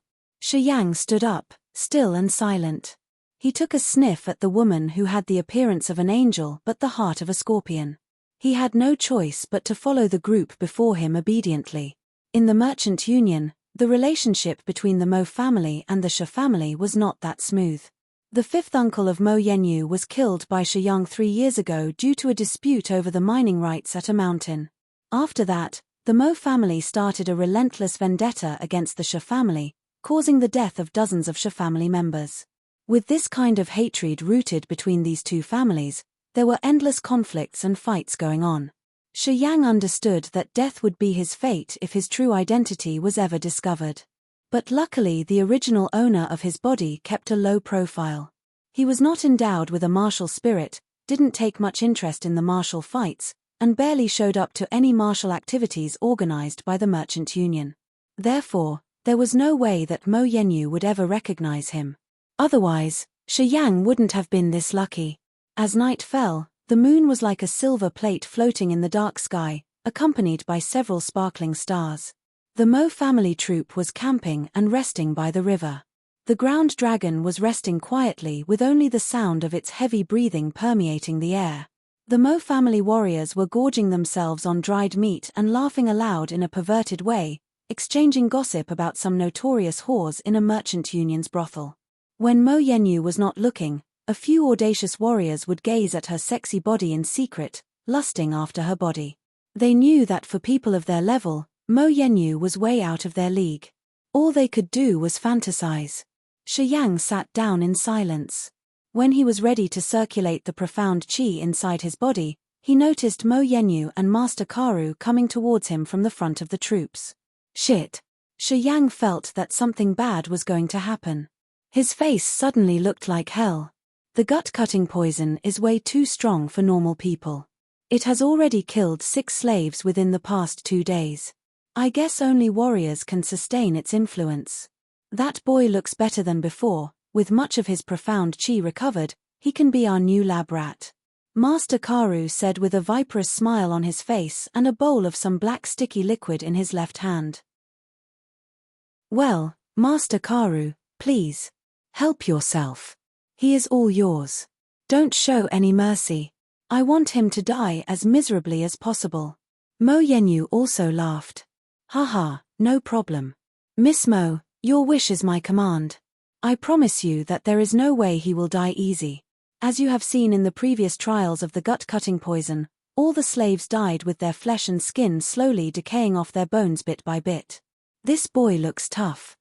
Yang stood up, still and silent. He took a sniff at the woman who had the appearance of an angel but the heart of a scorpion. He had no choice but to follow the group before him obediently. In the Merchant Union, the relationship between the Mo family and the Shi family was not that smooth. The fifth uncle of Mo Yenyu was killed by Shiyang 3 years ago due to a dispute over the mining rights at a mountain. After that, the Mo family started a relentless vendetta against the Shi family, causing the death of dozens of Shi family members. With this kind of hatred rooted between these two families, there were endless conflicts and fights going on. Shiyang understood that death would be his fate if his true identity was ever discovered. But luckily the original owner of his body kept a low profile. He was not endowed with a martial spirit, didn't take much interest in the martial fights, and barely showed up to any martial activities organized by the Merchant Union. Therefore, there was no way that Mo Yenyu would ever recognize him. Otherwise, Shiyang wouldn't have been this lucky. As night fell, the moon was like a silver plate floating in the dark sky, accompanied by several sparkling stars. The Mo family troop was camping and resting by the river. The ground dragon was resting quietly with only the sound of its heavy breathing permeating the air. The Mo family warriors were gorging themselves on dried meat and laughing aloud in a perverted way, exchanging gossip about some notorious whores in a merchant union's brothel. When Mo Yenyu was not looking, a few audacious warriors would gaze at her sexy body in secret, lusting after her body. They knew that for people of their level, Mo Yenyu was way out of their league. All they could do was fantasize. Shiyang sat down in silence. When he was ready to circulate the profound qi inside his body, he noticed Mo Yenyu and Master Karu coming towards him from the front of the troops. Shit! Shiyang felt that something bad was going to happen. His face suddenly looked like hell. The gut-cutting poison is way too strong for normal people. It has already killed 6 slaves within the past 2 days. I guess only warriors can sustain its influence. That boy looks better than before, with much of his profound qi recovered, he can be our new lab rat. Master Karu said with a viperous smile on his face and a bowl of some black sticky liquid in his left hand. Well, Master Karu, please. Help yourself. He is all yours. Don't show any mercy. I want him to die as miserably as possible. Mo Yenyu also laughed. Haha, no problem. Miss Mo, your wish is my command. I promise you that there is no way he will die easy. As you have seen in the previous trials of the gut-cutting poison, all the slaves died with their flesh and skin slowly decaying off their bones bit by bit. This boy looks tough.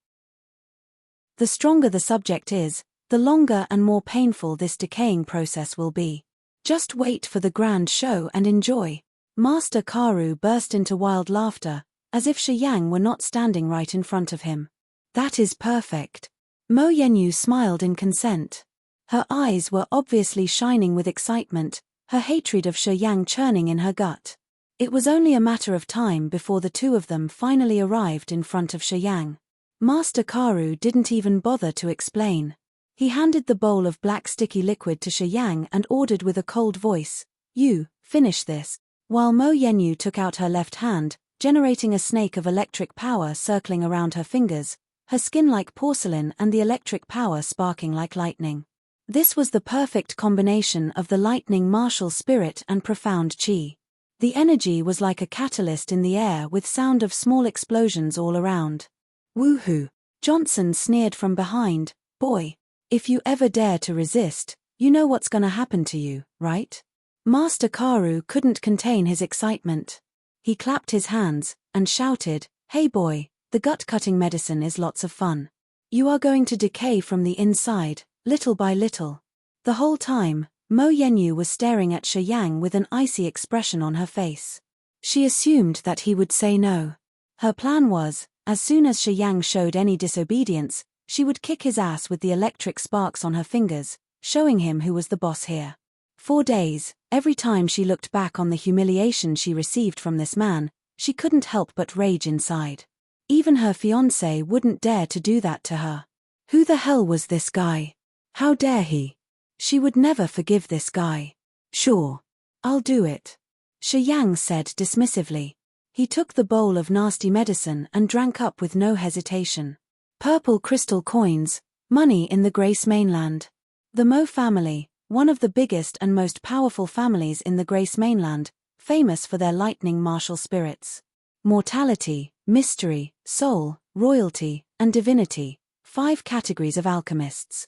The stronger the subject is, the longer and more painful this decaying process will be. Just wait for the grand show and enjoy. Master Karu burst into wild laughter, as if Shiyang were not standing right in front of him. That is perfect. Mo Yenyu smiled in consent. Her eyes were obviously shining with excitement, her hatred of Shiyang churning in her gut. It was only a matter of time before the two of them finally arrived in front of Shiyang. Master Karu didn't even bother to explain. He handed the bowl of black sticky liquid to Shiyang and ordered with a cold voice, "You, finish this." While Mo Yenyu took out her left hand, generating a snake of electric power circling around her fingers, her skin like porcelain and the electric power sparking like lightning. This was the perfect combination of the lightning martial spirit and profound qi. The energy was like a catalyst in the air with sound of small explosions all around. Woohoo! Johnson sneered from behind, "Boy, if you ever dare to resist, you know what's gonna happen to you, right?" Master Karu couldn't contain his excitement. He clapped his hands and shouted, "Hey boy, the gut-cutting medicine is lots of fun. You are going to decay from the inside, little by little." The whole time, Mo Yenyu was staring at Shiyang with an icy expression on her face. She assumed that he would say no. Her plan was, as soon as Shiyang showed any disobedience, she would kick his ass with the electric sparks on her fingers, showing him who was the boss here. For days, every time she looked back on the humiliation she received from this man, she couldn't help but rage inside. Even her fiancé wouldn't dare to do that to her. Who the hell was this guy? How dare he? She would never forgive this guy. "Sure. I'll do it," Shiyang said dismissively. He took the bowl of nasty medicine and drank up with no hesitation. Purple crystal coins, money in the Grace mainland. The Mo family, one of the biggest and most powerful families in the Grace mainland, famous for their lightning martial spirits. Mortality, mystery, soul, royalty, and divinity, 5 categories of alchemists.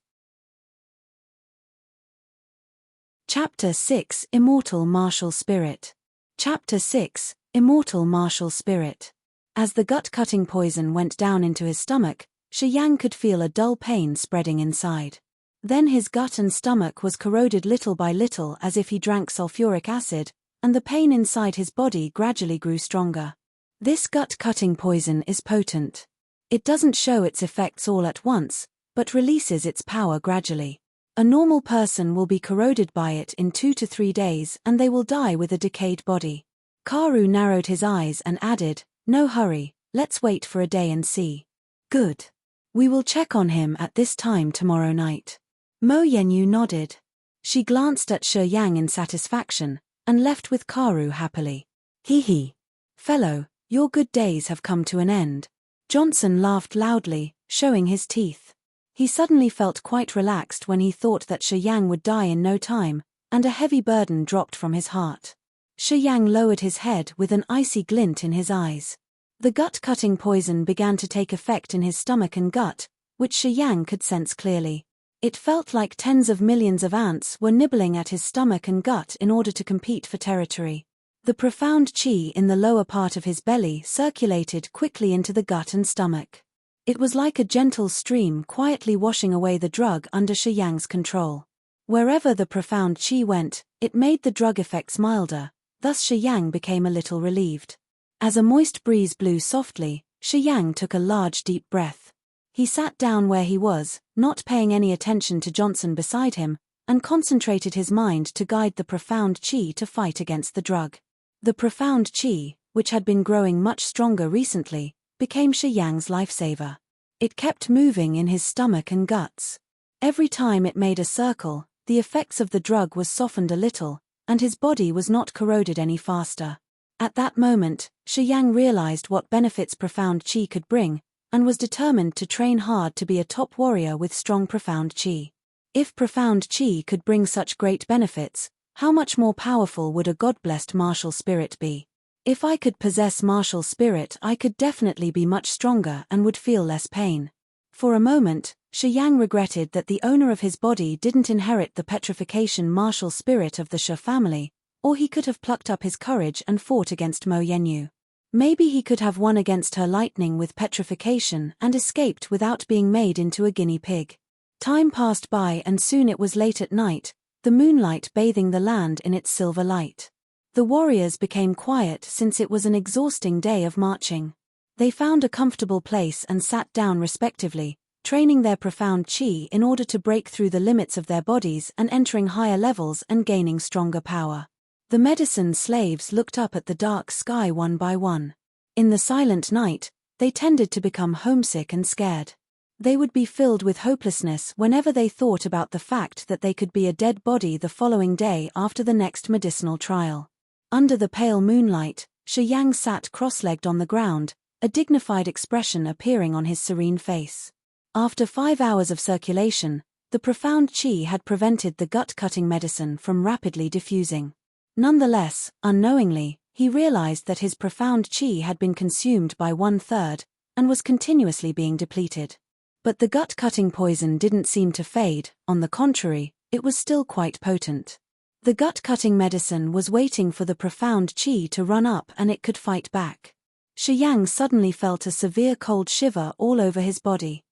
Chapter 6 Immortal Martial Spirit. Chapter 6 Immortal Martial Spirit. As the gut-cutting poison went down into his stomach, Shi Yang could feel a dull pain spreading inside. Then his gut and stomach was corroded little by little as if he drank sulfuric acid, and the pain inside his body gradually grew stronger. This gut-cutting poison is potent. It doesn't show its effects all at once, but releases its power gradually. A normal person will be corroded by it in 2 to 3 days and they will die with a decayed body. Karu narrowed his eyes and added, "No hurry, let's wait for a day and see." "Good. We will check on him at this time tomorrow night." Mo Yenyu nodded. She glanced at Shi Yang in satisfaction, and left with Karu happily. "Hee. Fellow, your good days have come to an end." Johnson laughed loudly, showing his teeth. He suddenly felt quite relaxed when he thought that Shi Yang would die in no time, and a heavy burden dropped from his heart. Shi Yang lowered his head with an icy glint in his eyes. The gut-cutting poison began to take effect in his stomach and gut, which Shi Yang could sense clearly. It felt like tens of millions of ants were nibbling at his stomach and gut in order to compete for territory. The profound qi in the lower part of his belly circulated quickly into the gut and stomach. It was like a gentle stream quietly washing away the drug under Shi Yang's control. Wherever the profound qi went, it made the drug effects milder, thus Shi Yang became a little relieved. As a moist breeze blew softly, Shi Yang took a large deep breath. He sat down where he was, not paying any attention to Johnson beside him, and concentrated his mind to guide the profound qi to fight against the drug. The profound qi, which had been growing much stronger recently, became Shi Yang's lifesaver. It kept moving in his stomach and guts. Every time it made a circle, the effects of the drug was softened a little, and his body was not corroded any faster. At that moment, Shi Yang realized what benefits profound qi could bring, and was determined to train hard to be a top warrior with strong profound qi. If profound qi could bring such great benefits, how much more powerful would a god-blessed martial spirit be? If I could possess martial spirit, I could definitely be much stronger and would feel less pain. For a moment, Shi Yang regretted that the owner of his body didn't inherit the petrification martial spirit of the Shi family, or he could have plucked up his courage and fought against Mo Yenyu. Maybe he could have won against her lightning with petrification and escaped without being made into a guinea pig. Time passed by and soon it was late at night, the moonlight bathing the land in its silver light. The warriors became quiet since it was an exhausting day of marching. They found a comfortable place and sat down respectively, training their profound qi in order to break through the limits of their bodies and entering higher levels and gaining stronger power. The medicine slaves looked up at the dark sky one by one. In the silent night, they tended to become homesick and scared. They would be filled with hopelessness whenever they thought about the fact that they could be a dead body the following day after the next medicinal trial. Under the pale moonlight, Shi Yang sat cross-legged on the ground, a dignified expression appearing on his serene face. After 5 hours of circulation, the profound qi had prevented the gut-cutting medicine from rapidly diffusing. Nonetheless, unknowingly, he realized that his profound qi had been consumed by 1/3, and was continuously being depleted. But the gut-cutting poison didn't seem to fade, on the contrary, it was still quite potent. The gut-cutting medicine was waiting for the profound qi to run up and it could fight back. Shi Yang suddenly felt a severe cold shiver all over his body.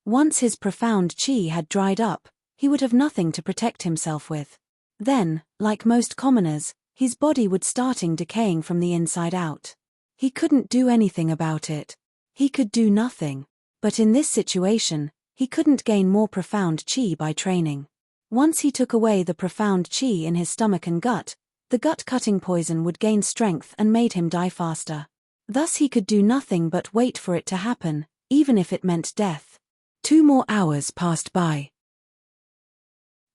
Once his profound qi had dried up, he would have nothing to protect himself with. Then, like most commoners, his body would starting decaying from the inside out. He couldn't do anything about it. He could do nothing. But in this situation, he couldn't gain more profound qi by training. Once he took away the profound qi in his stomach and gut, the gut-cutting poison would gain strength and made him die faster. Thus he could do nothing but wait for it to happen, even if it meant death. 2 more hours passed by.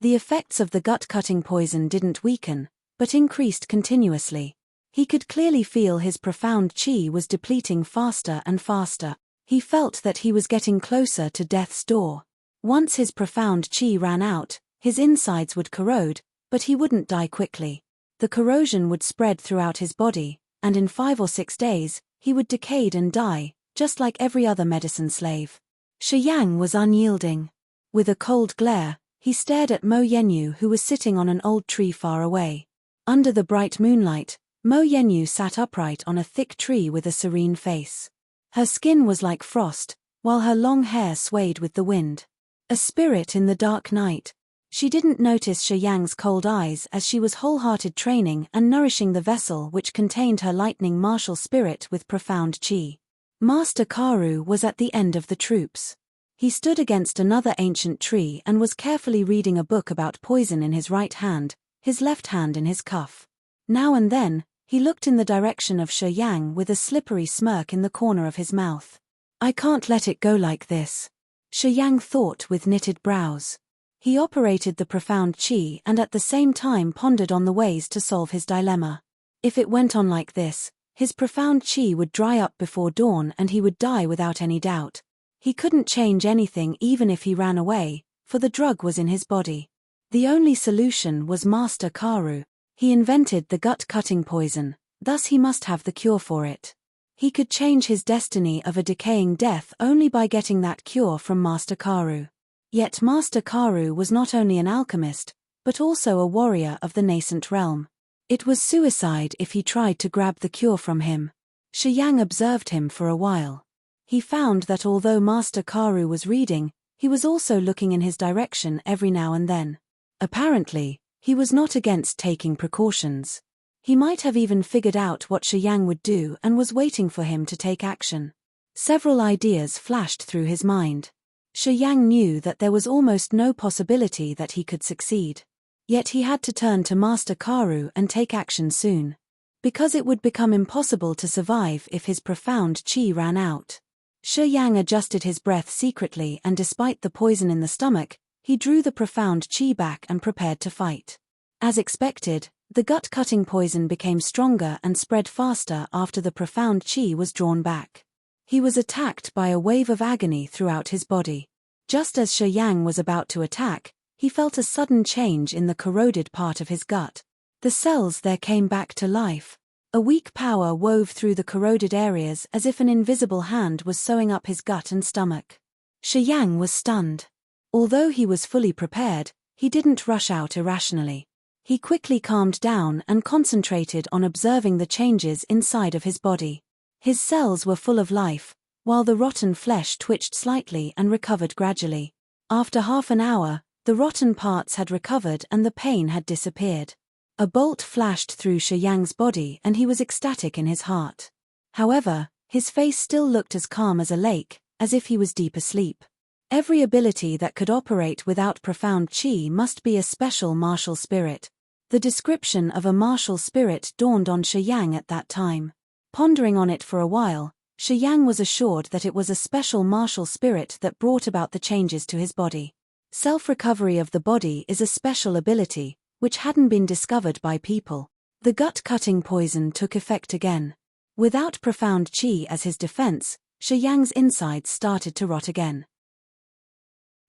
The effects of the gut-cutting poison didn't weaken, but increased continuously. He could clearly feel his profound qi was depleting faster and faster. He felt that he was getting closer to death's door. Once his profound qi ran out, his insides would corrode, but he wouldn't die quickly. The corrosion would spread throughout his body, and in 5 or 6 days, he would decay and die, just like every other medicine slave. Shi Yang was unyielding. With a cold glare, He stared at Mo Yenyu, who was sitting on an old tree far away. Under the bright moonlight, Mo Yenyu sat upright on a thick tree with a serene face. Her skin was like frost, while her long hair swayed with the wind. A spirit in the dark night. She didn't notice Shi Yang's cold eyes as she was wholehearted training and nourishing the vessel which contained her lightning martial spirit with profound qi. Master Karu was at the end of the troops. He stood against another ancient tree and was carefully reading a book about poison in his right hand, his left hand in his cuff. Now and then, he looked in the direction of Shi Yang with a slippery smirk in the corner of his mouth. I can't let it go like this, Shi Yang thought with knitted brows. He operated the profound qi and at the same time pondered on the ways to solve his dilemma. If it went on like this, his profound qi would dry up before dawn and he would die without any doubt. He couldn't change anything even if he ran away, for the drug was in his body. The only solution was Master Karu. He invented the gut-cutting poison, thus he must have the cure for it. He could change his destiny of a decaying death only by getting that cure from Master Karu. Yet Master Karu was not only an alchemist, but also a warrior of the nascent realm. It was suicide if he tried to grab the cure from him. Shi Yang observed him for a while. He found that although Master Karu was reading, he was also looking in his direction every now and then. Apparently, he was not against taking precautions. He might have even figured out what Shi Yang would do and was waiting for him to take action. Several ideas flashed through his mind. Shi Yang knew that there was almost no possibility that he could succeed. Yet he had to turn to Master Karu and take action soon. Because it would become impossible to survive if his profound qi ran out. Shi Yang adjusted his breath secretly and despite the poison in the stomach, he drew the profound qi back and prepared to fight. As expected, the gut-cutting poison became stronger and spread faster after the profound qi was drawn back. He was attacked by a wave of agony throughout his body. Just as Shi Yang was about to attack, he felt a sudden change in the corroded part of his gut. The cells there came back to life. A weak power wove through the corroded areas as if an invisible hand was sewing up his gut and stomach. Shi Yang was stunned. Although he was fully prepared, he didn't rush out irrationally. He quickly calmed down and concentrated on observing the changes inside of his body. His cells were full of life, while the rotten flesh twitched slightly and recovered gradually. After half an hour, the rotten parts had recovered and the pain had disappeared. A bolt flashed through Shi Yang's body and he was ecstatic in his heart. However, his face still looked as calm as a lake, as if he was deep asleep. Every ability that could operate without profound qi must be a special martial spirit. The description of a martial spirit dawned on Shi Yang at that time. Pondering on it for a while, Shi Yang was assured that it was a special martial spirit that brought about the changes to his body. Self-recovery of the body is a special ability, which hadn't been discovered by people. The gut-cutting poison took effect again. Without profound qi as his defense, Shi Yang's insides started to rot again.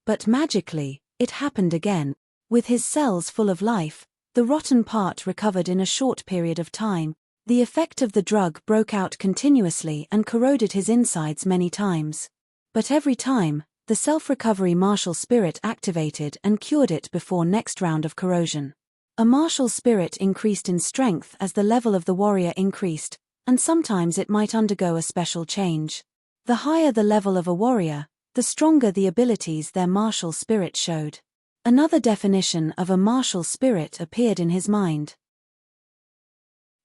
But magically, it happened again. With his cells full of life, the rotten part recovered in a short period of time. The effect of the drug broke out continuously and corroded his insides many times. But every time, the self-recovery martial spirit activated and cured it before next round of corrosion. A martial spirit increased in strength as the level of the warrior increased, and sometimes it might undergo a special change. The higher the level of a warrior, the stronger the abilities their martial spirit showed. Another definition of a martial spirit appeared in his mind.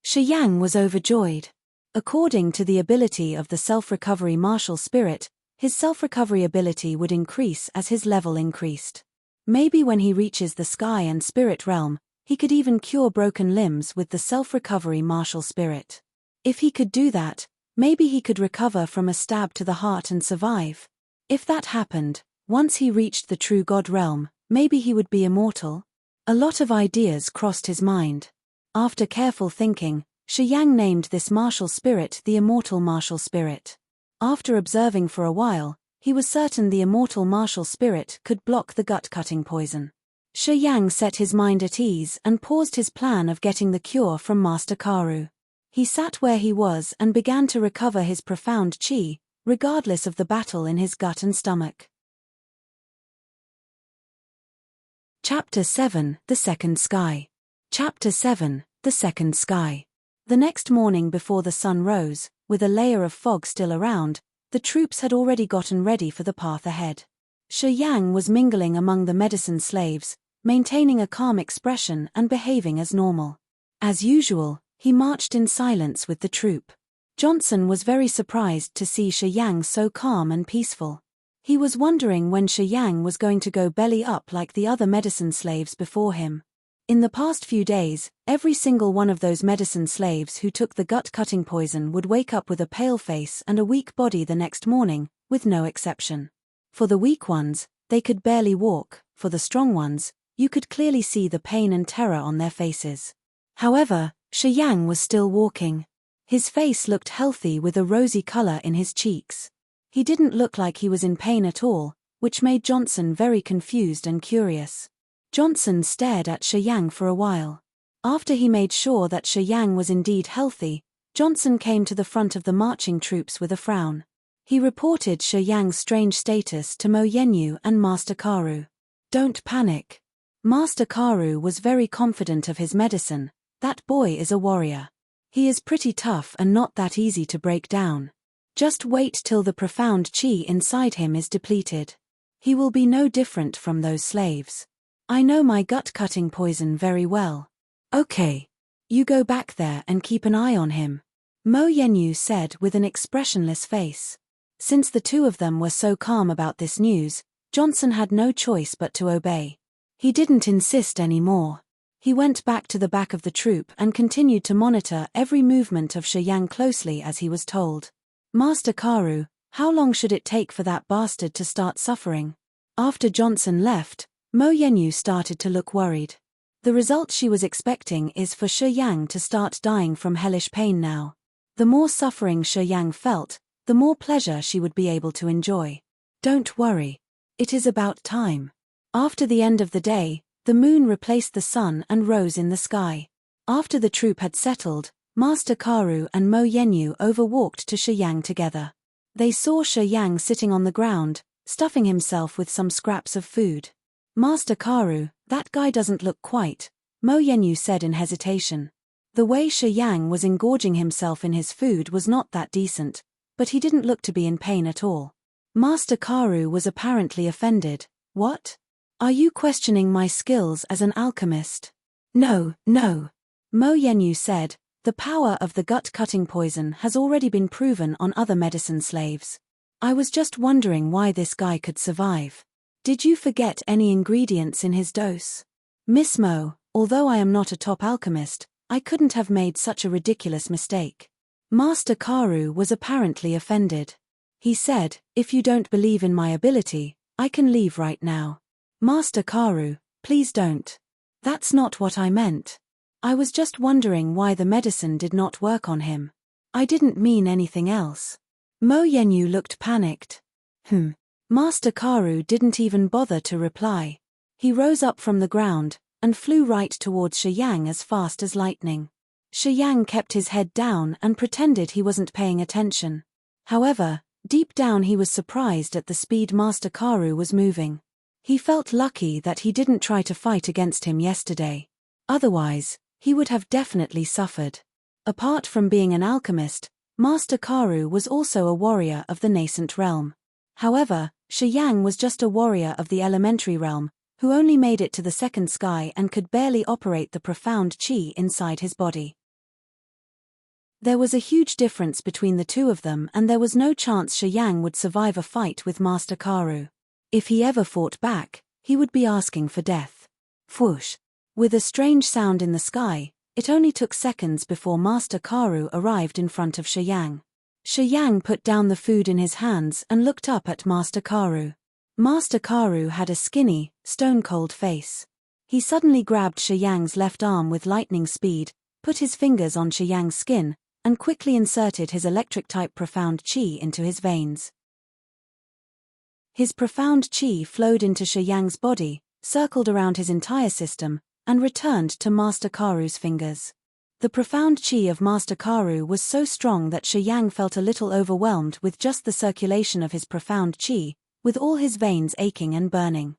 Shi Yang was overjoyed. According to the ability of the self-recovery martial spirit, his self-recovery ability would increase as his level increased. Maybe when he reaches the sky and spirit realm, he could even cure broken limbs with the self-recovery martial spirit. If he could do that, maybe he could recover from a stab to the heart and survive. If that happened, once he reached the true God realm, maybe he would be immortal. A lot of ideas crossed his mind. After careful thinking, Shi Yang named this martial spirit the immortal martial spirit. After observing for a while, he was certain the immortal martial spirit could block the gut-cutting poison. Shi Yang set his mind at ease and paused his plan of getting the cure from Master Karu. He sat where he was and began to recover his profound qi, regardless of the battle in his gut and stomach. Chapter 7, The Second Sky. Chapter 7, The Second Sky. The next morning before the sun rose, with a layer of fog still around, the troops had already gotten ready for the path ahead. Shi Yang was mingling among the medicine slaves, maintaining a calm expression and behaving as normal. As usual, he marched in silence with the troop. Johnson was very surprised to see Shi Yang so calm and peaceful. He was wondering when Shi Yang was going to go belly up like the other medicine slaves before him. In the past few days, every single one of those medicine slaves who took the gut-cutting poison would wake up with a pale face and a weak body the next morning, with no exception. For the weak ones, they could barely walk; for the strong ones, you could clearly see the pain and terror on their faces. However, Shi Yang was still walking. His face looked healthy with a rosy color in his cheeks. He didn't look like he was in pain at all, which made Johnson very confused and curious. Johnson stared at Shi Yang for a while. After he made sure that Shi Yang was indeed healthy, Johnson came to the front of the marching troops with a frown. He reported Shi Yang's strange status to Mo Yenyu and Master Karu. "Don't panic." Master Karu was very confident of his medicine. "That boy is a warrior. He is pretty tough and not that easy to break down. Just wait till the profound chi inside him is depleted. He will be no different from those slaves. I know my gut-cutting poison very well." "Okay. You go back there and keep an eye on him," Mo Yenyu said with an expressionless face. Since the two of them were so calm about this news, Johnson had no choice but to obey. He didn't insist anymore. He went back to the back of the troop and continued to monitor every movement of Shi Yang closely as he was told. "Master Karu, how long should it take for that bastard to start suffering?" After Johnson left, Mo Yenyu started to look worried. The result she was expecting is for Shi Yang to start dying from hellish pain now. The more suffering Shi Yang felt, the more pleasure she would be able to enjoy. "Don't worry. It is about time." After the end of the day, the moon replaced the sun and rose in the sky. After the troop had settled, Master Karu and Mo Yenyu overwalked to Shi Yang together. They saw Shi Yang sitting on the ground, stuffing himself with some scraps of food. "Master Karu, that guy doesn't look quite," Mo Yenyu said in hesitation. The way Shi Yang was engorging himself in his food was not that decent, but he didn't look to be in pain at all. Master Karu was apparently offended. "What? Are you questioning my skills as an alchemist?" No, Mo Yenyu said. "The power of the gut-cutting poison has already been proven on other medicine slaves. I was just wondering why this guy could survive. Did you forget any ingredients in his dose?" "Miss Mo, although I am not a top alchemist, I couldn't have made such a ridiculous mistake." Master Karu was apparently offended. He said, "If you don't believe in my ability, I can leave right now." "Master Karu, please don't. That's not what I meant. I was just wondering why the medicine did not work on him. I didn't mean anything else." Mo Yenyu looked panicked. Master Karu didn't even bother to reply. He rose up from the ground and flew right towards Shi Yang as fast as lightning. Shi Yang kept his head down and pretended he wasn't paying attention. However, deep down he was surprised at the speed Master Karu was moving. He felt lucky that he didn't try to fight against him yesterday. Otherwise, he would have definitely suffered. Apart from being an alchemist, Master Karu was also a warrior of the nascent realm. However, Shi Yang was just a warrior of the elementary realm, who only made it to the second sky and could barely operate the profound chi inside his body. There was a huge difference between the two of them, and there was no chance Shi Yang would survive a fight with Master Karu. If he ever fought back, he would be asking for death. Whoosh! With a strange sound in the sky, it only took seconds before Master Karu arrived in front of Shi Yang. Shi Yang put down the food in his hands and looked up at Master Karu. Master Karu had a skinny, stone-cold face. He suddenly grabbed Shi Yang's left arm with lightning speed, put his fingers on Shi Yang's skin, and quickly inserted his electric-type profound chi into his veins. His profound chi flowed into Shi Yang's body, circled around his entire system, and returned to Master Karu's fingers. The profound chi of Master Karu was so strong that Shi Yang felt a little overwhelmed with just the circulation of his profound chi, with all his veins aching and burning.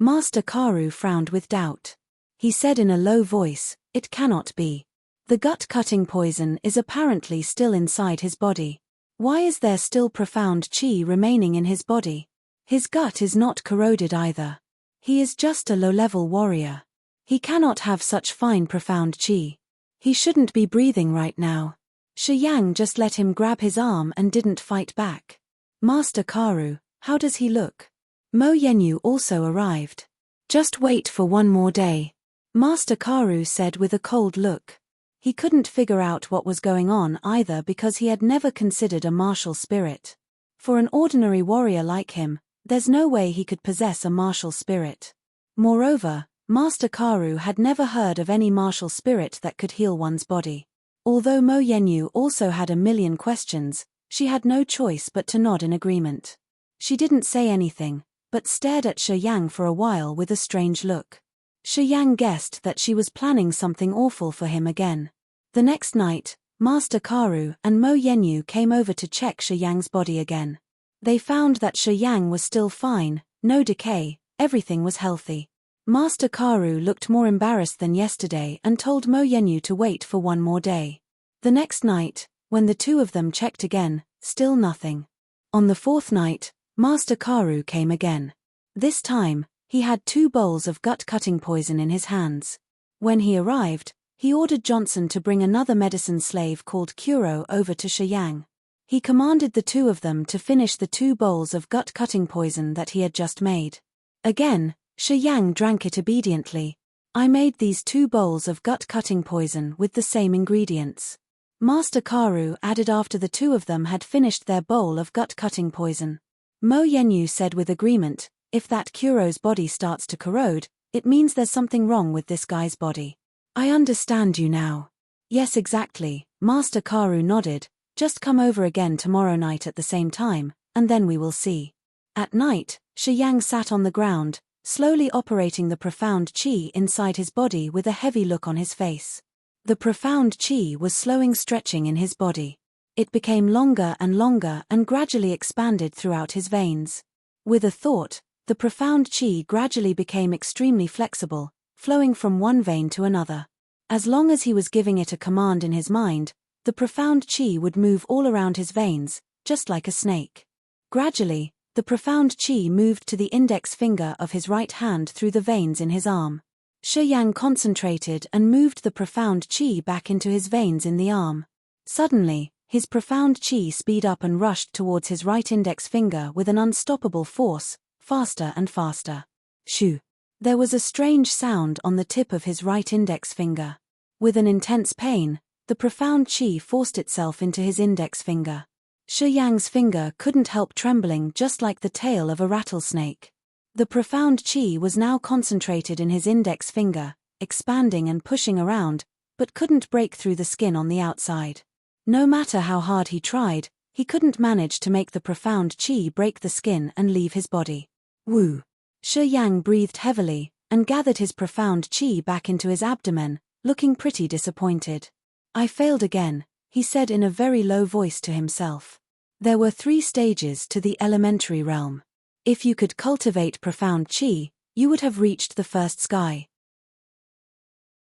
Master Karu frowned with doubt. He said in a low voice, "It cannot be. The gut-cutting poison is apparently still inside his body. Why is there still profound chi remaining in his body? His gut is not corroded either. He is just a low-level warrior. He cannot have such fine profound chi. He shouldn't be breathing right now." Shi Yang just let him grab his arm and didn't fight back. "Master Karu, how does he look?" Mo Yenyu also arrived. "Just wait for one more day," Master Karu said with a cold look. He couldn't figure out what was going on either because he had never considered a martial spirit. For an ordinary warrior like him, there's no way he could possess a martial spirit. Moreover, Master Karu had never heard of any martial spirit that could heal one's body. Although Mo Yenyu also had a million questions, she had no choice but to nod in agreement. She didn't say anything, but stared at Shi Yang for a while with a strange look. Shi Yang guessed that she was planning something awful for him again. The next night, Master Karu and Mo Yenyu came over to check Shi Yang's body again. They found that Shi Yang was still fine, no decay, everything was healthy. Master Karu looked more embarrassed than yesterday and told Mo Yenyu to wait for one more day. The next night, when the two of them checked again, still nothing. On the fourth night, Master Karu came again. This time, he had 2 bowls of gut-cutting poison in his hands. When he arrived, he ordered Johnson to bring another medicine slave called Kuro over to Shi Yang. He commanded the 2 of them to finish the 2 bowls of gut-cutting poison that he had just made. Again, Shi Yang drank it obediently. "I made these 2 bowls of gut-cutting poison with the same ingredients," Master Karu added after the 2 of them had finished their bowl of gut-cutting poison. Mo Yenyu said with agreement, "If that Kuro's body starts to corrode, it means there's something wrong with this guy's body." "I understand you now." "Yes, exactly," Master Karu nodded. "Just come over again tomorrow night at the same time, and then we will see." At night, Shi Yang sat on the ground, slowly operating the profound chi inside his body with a heavy look on his face. The profound chi was slowing stretching in his body. It became longer and gradually expanded throughout his veins. With a thought, the profound chi gradually became extremely flexible, flowing from one vein to another. As long as he was giving it a command in his mind, the profound chi would move all around his veins, just like a snake. Gradually, the profound chi moved to the index finger of his right hand through the veins in his arm. Shi Yang concentrated and moved the profound chi back into his veins in the arm. Suddenly, his profound chi speed up and rushed towards his right index finger with an unstoppable force, faster and faster. Shoo! There was a strange sound on the tip of his right index finger. With an intense pain, the profound chi forced itself into his index finger. Shi Yang's finger couldn't help trembling just like the tail of a rattlesnake. The profound chi was now concentrated in his index finger, expanding and pushing around, but couldn't break through the skin on the outside. No matter how hard he tried, he couldn't manage to make the profound chi break the skin and leave his body. Woo! Shi Yang breathed heavily, and gathered his profound chi back into his abdomen, looking pretty disappointed. "I failed again," he said in a very low voice to himself. There were 3 stages to the elementary realm. If you could cultivate profound chi, you would have reached the first sky.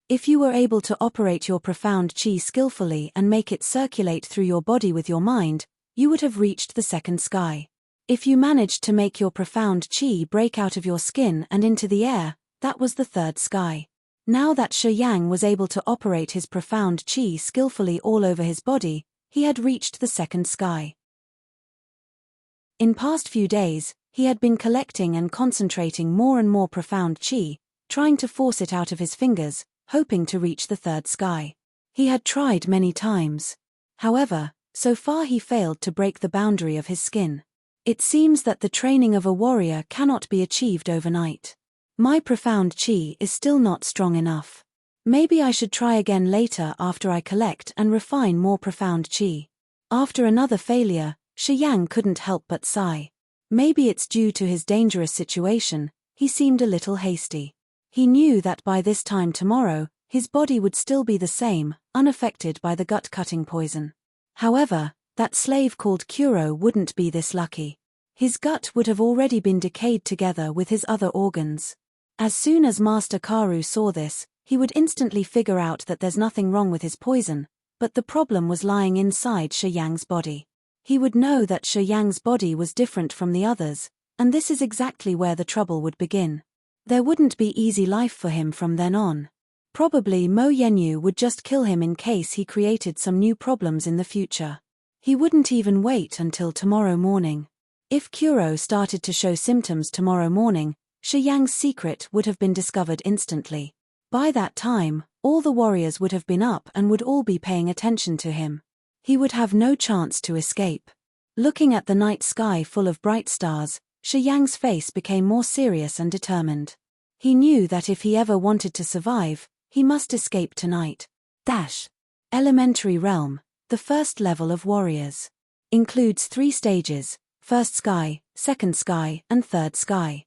If you were able to operate your profound chi skillfully and make it circulate through your body with your mind, you would have reached the second sky. If you managed to make your profound chi break out of your skin and into the air, that was the third sky. Now that Shi Yang was able to operate his profound chi skillfully all over his body, he had reached the second sky. In past few days, he had been collecting and concentrating more and more profound chi, trying to force it out of his fingers, hoping to reach the third sky. He had tried many times. However, so far he failed to break the boundary of his skin. It seems that the training of a warrior cannot be achieved overnight. My profound chi is still not strong enough. Maybe I should try again later after I collect and refine more profound chi. After another failure, Shi Yang couldn't help but sigh. Maybe it's due to his dangerous situation, he seemed a little hasty. He knew that by this time tomorrow, his body would still be the same, unaffected by the gut-cutting poison. However, that slave called Kuro wouldn't be this lucky. His gut would have already been decayed together with his other organs. As soon as Master Karu saw this, he would instantly figure out that there's nothing wrong with his poison, but the problem was lying inside Shi Yang's body. He would know that Shi Yang's body was different from the others, and this is exactly where the trouble would begin. There wouldn't be easy life for him from then on. Probably Mo Yenyu would just kill him in case he created some new problems in the future. He wouldn't even wait until tomorrow morning. If Kuro started to show symptoms tomorrow morning, Shi Yang's secret would have been discovered instantly. By that time, all the warriors would have been up and would all be paying attention to him. He would have no chance to escape. Looking at the night sky full of bright stars, Shi Yang's face became more serious and determined. He knew that if he ever wanted to survive, he must escape tonight. Elementary Realm, the first level of warriors. Includes 3 stages: first sky, second sky, and third sky.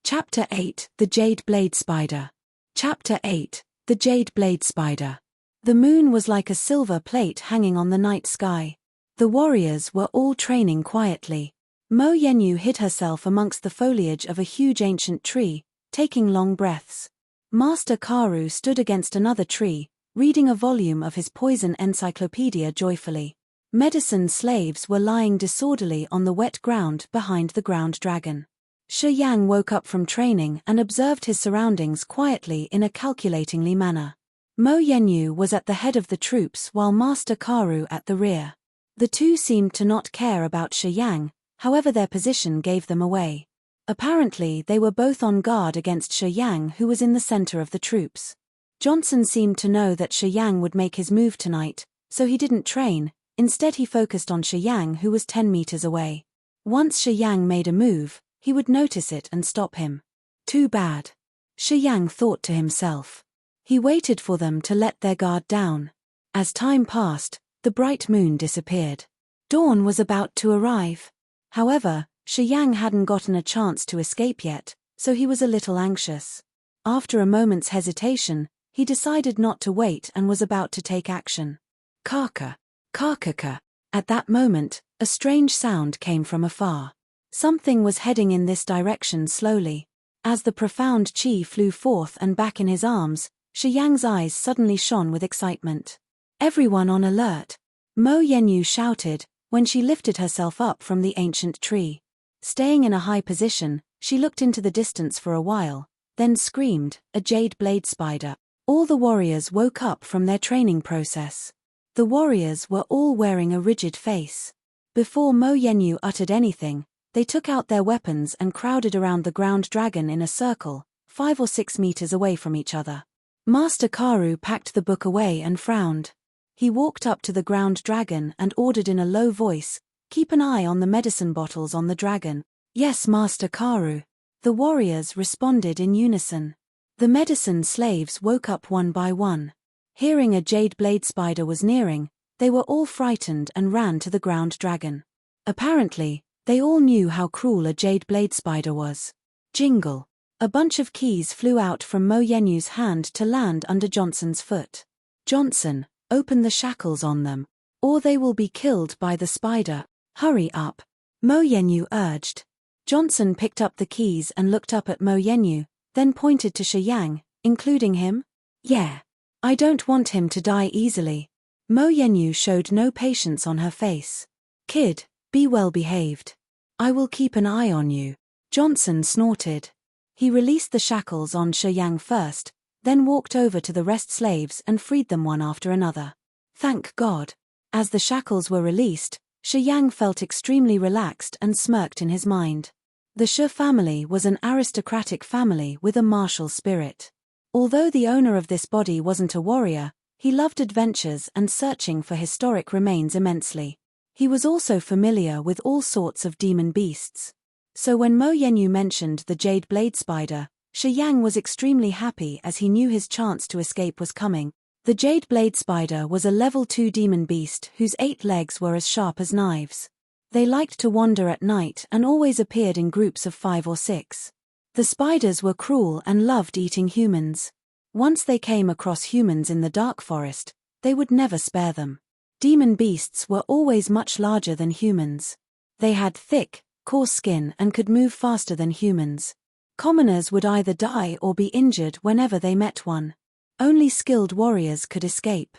Chapter 8, The Jade Blade Spider. Chapter 8, The Jade Blade Spider. The moon was like a silver plate hanging on the night sky. The warriors were all training quietly. Mo Yenyu hid herself amongst the foliage of a huge ancient tree, taking long breaths. Master Karu stood against another tree, reading a volume of his poison encyclopedia joyfully. Medicine slaves were lying disorderly on the wet ground behind the ground dragon. Shi Yang woke up from training and observed his surroundings quietly in a calculatingly manner. Mo Yenyu was at the head of the troops while Master Karu at the rear. The two seemed to not care about Shi Yang, however their position gave them away. Apparently they were both on guard against Shi Yang, who was in the center of the troops. Johnson seemed to know that Shi Yang would make his move tonight, so he didn't train. Instead he focused on Shi Yang, who was 10 meters away. Once Shi Yang made a move, he would notice it and stop him. Too bad. Shi Yang thought to himself. He waited for them to let their guard down. As time passed, the bright moon disappeared. Dawn was about to arrive. However, Shi Yang hadn't gotten a chance to escape yet, so he was a little anxious. After a moment's hesitation, he decided not to wait and was about to take action. Kaka. Kakaka. At that moment, a strange sound came from afar. Something was heading in this direction slowly. As the profound chi flew forth and back in his arms, Shi Yang's eyes suddenly shone with excitement. Everyone on alert! Mo Yenyu shouted, when she lifted herself up from the ancient tree. Staying in a high position, she looked into the distance for a while, then screamed, "A jade blade spider!" All the warriors woke up from their training process. The warriors were all wearing a rigid face. Before Mo Yenyu uttered anything, they took out their weapons and crowded around the ground dragon in a circle, 5 or 6 meters away from each other. Master Karu packed the book away and frowned. He walked up to the ground dragon and ordered in a low voice, "Keep an eye on the medicine bottles on the dragon." "Yes, Master Karu." The warriors responded in unison. The medicine slaves woke up one by one. Hearing a jade blade spider was nearing, they were all frightened and ran to the ground dragon. Apparently, they all knew how cruel a jade blade spider was. Jingle. A bunch of keys flew out from Mo Yenyu's hand to land under Johnson's foot. "Johnson, open the shackles on them, or they will be killed by the spider. Hurry up," Mo Yenyu urged. Johnson picked up the keys and looked up at Mo Yenyu, then pointed to Shi Yang, "Including him?" "Yeah. I don't want him to die easily." Mo Yenyu showed no patience on her face. "Kid, be well behaved. I will keep an eye on you." Johnson snorted. He released the shackles on Shi Yang first, then walked over to the rest slaves and freed them one after another. Thank God. As the shackles were released, Shi Yang felt extremely relaxed and smirked in his mind. The Shi family was an aristocratic family with a martial spirit. Although the owner of this body wasn't a warrior, he loved adventures and searching for historic remains immensely. He was also familiar with all sorts of demon beasts. So when Mo Yenyu mentioned the jade blade spider, Shi Yang was extremely happy as he knew his chance to escape was coming. The jade blade spider was a level 2 demon beast whose 8 legs were as sharp as knives. They liked to wander at night and always appeared in groups of 5 or 6. The spiders were cruel and loved eating humans. Once they came across humans in the dark forest, they would never spare them. Demon beasts were always much larger than humans. They had thick, coarse skin and could move faster than humans. Commoners would either die or be injured whenever they met one. Only skilled warriors could escape.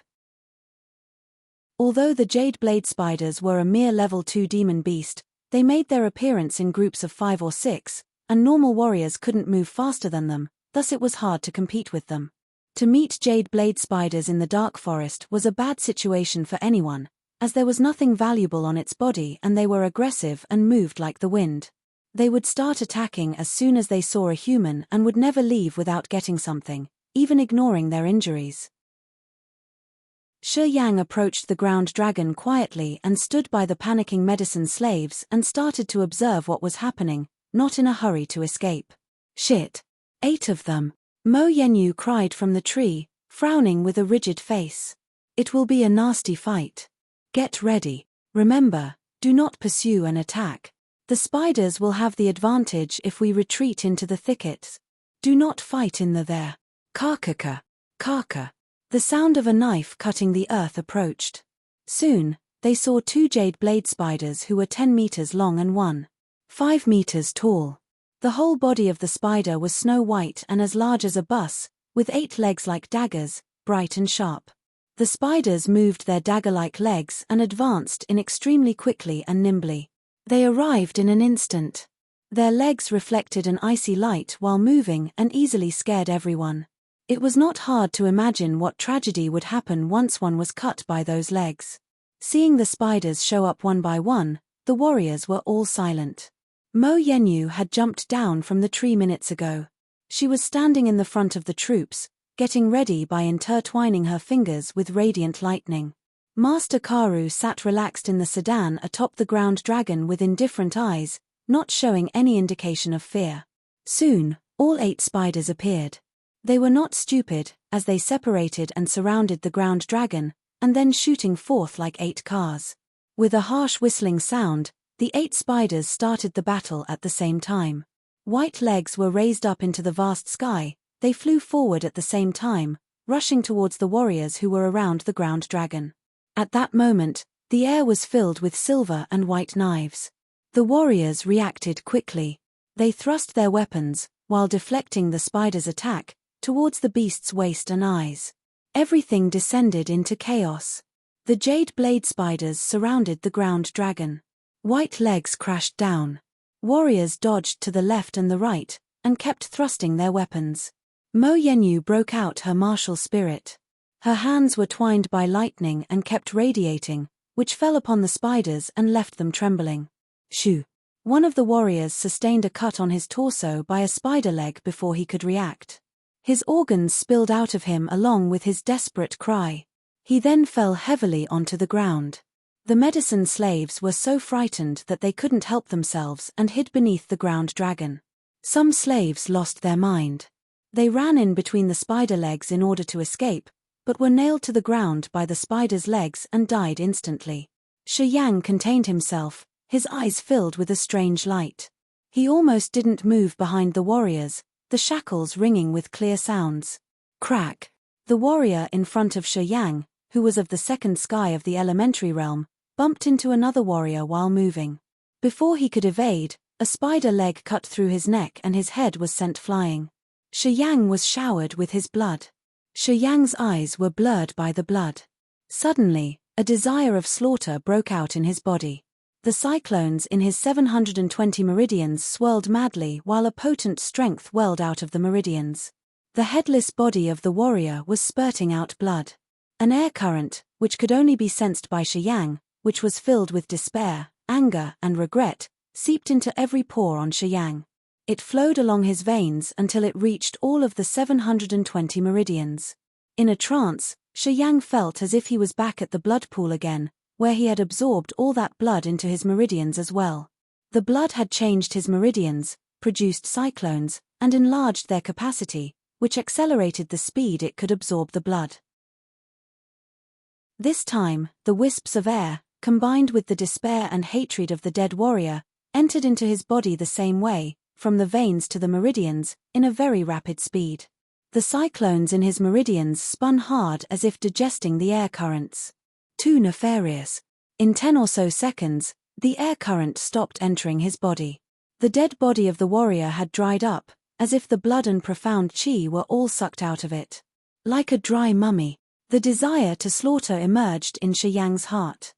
Although the Jade Blade Spiders were a mere level 2 demon beast, they made their appearance in groups of 5 or 6, and normal warriors couldn't move faster than them, thus it was hard to compete with them. To meet Jade Blade Spiders in the dark forest was a bad situation for anyone, as there was nothing valuable on its body and they were aggressive and moved like the wind. They would start attacking as soon as they saw a human and would never leave without getting something, even ignoring their injuries. Shi Yang approached the ground dragon quietly and stood by the panicking medicine slaves and started to observe what was happening, not in a hurry to escape. "Shit! 8 of them!" Mo Yenyu cried from the tree, frowning with a rigid face. "It will be a nasty fight. Get ready. Remember, do not pursue and attack. The spiders will have the advantage if we retreat into the thickets. Do not fight in the there. Karkaka, karka." The sound of a knife cutting the earth approached. Soon, they saw 2 jade blade spiders who were 10 meters long and 1.5 meters tall. The whole body of the spider was snow white and as large as a bus, with 8 legs like daggers, bright and sharp. The spiders moved their dagger-like legs and advanced in extremely quickly and nimbly. They arrived in an instant. Their legs reflected an icy light while moving and easily scared everyone. It was not hard to imagine what tragedy would happen once one was cut by those legs. Seeing the spiders show up one by one, the warriors were all silent. Mo Yenyu had jumped down from the tree minutes ago. She was standing in the front of the troops, getting ready by intertwining her fingers with radiant lightning. Master Karu sat relaxed in the sedan atop the ground dragon with indifferent eyes, not showing any indication of fear. Soon, all 8 spiders appeared. They were not stupid, as they separated and surrounded the ground dragon, and then shooting forth like 8 cars. With a harsh whistling sound, the 8 spiders started the battle at the same time. White legs were raised up into the vast sky, they flew forward at the same time, rushing towards the warriors who were around the ground dragon. At that moment, the air was filled with silver and white knives. The warriors reacted quickly. They thrust their weapons, while deflecting the spider's attack, towards the beast's waist and eyes. Everything descended into chaos. The jade blade spiders surrounded the ground dragon. White legs crashed down. Warriors dodged to the left and the right, and kept thrusting their weapons. Mo Yenyu broke out her martial spirit. Her hands were twined by lightning and kept radiating, which fell upon the spiders and left them trembling. Shoo! One of the warriors sustained a cut on his torso by a spider leg before he could react. His organs spilled out of him along with his desperate cry. He then fell heavily onto the ground. The medicine slaves were so frightened that they couldn't help themselves and hid beneath the ground dragon. Some slaves lost their mind. They ran in between the spider legs in order to escape, but were nailed to the ground by the spider's legs and died instantly. Shi Yang contained himself, his eyes filled with a strange light. He almost didn't move behind the warriors, the shackles ringing with clear sounds. Crack! The warrior in front of Shi Yang, who was of the second sky of the elementary realm, bumped into another warrior while moving. Before he could evade, a spider leg cut through his neck and his head was sent flying. Shi Yang was showered with his blood. Shi Yang's eyes were blurred by the blood. Suddenly, a desire of slaughter broke out in his body. The cyclones in his 720 meridians swirled madly while a potent strength welled out of the meridians. The headless body of the warrior was spurting out blood. An air current, which could only be sensed by Shi Yang, which was filled with despair, anger, and regret, seeped into every pore on Shi Yang. It flowed along his veins until it reached all of the 720 meridians. In a trance, Shi Yang felt as if he was back at the blood pool again, where he had absorbed all that blood into his meridians as well. The blood had changed his meridians, produced cyclones, and enlarged their capacity, which accelerated the speed it could absorb the blood. This time, the wisps of air, combined with the despair and hatred of the dead warrior, entered into his body the same way, from the veins to the meridians, in a very rapid speed. The cyclones in his meridians spun hard as if digesting the air currents. Too nefarious. In 10 or so seconds, The air current stopped entering his body. The dead body of the warrior had dried up, as if the blood and profound chi were all sucked out of it. Like a dry mummy, the desire to slaughter emerged in Shi Yang's heart.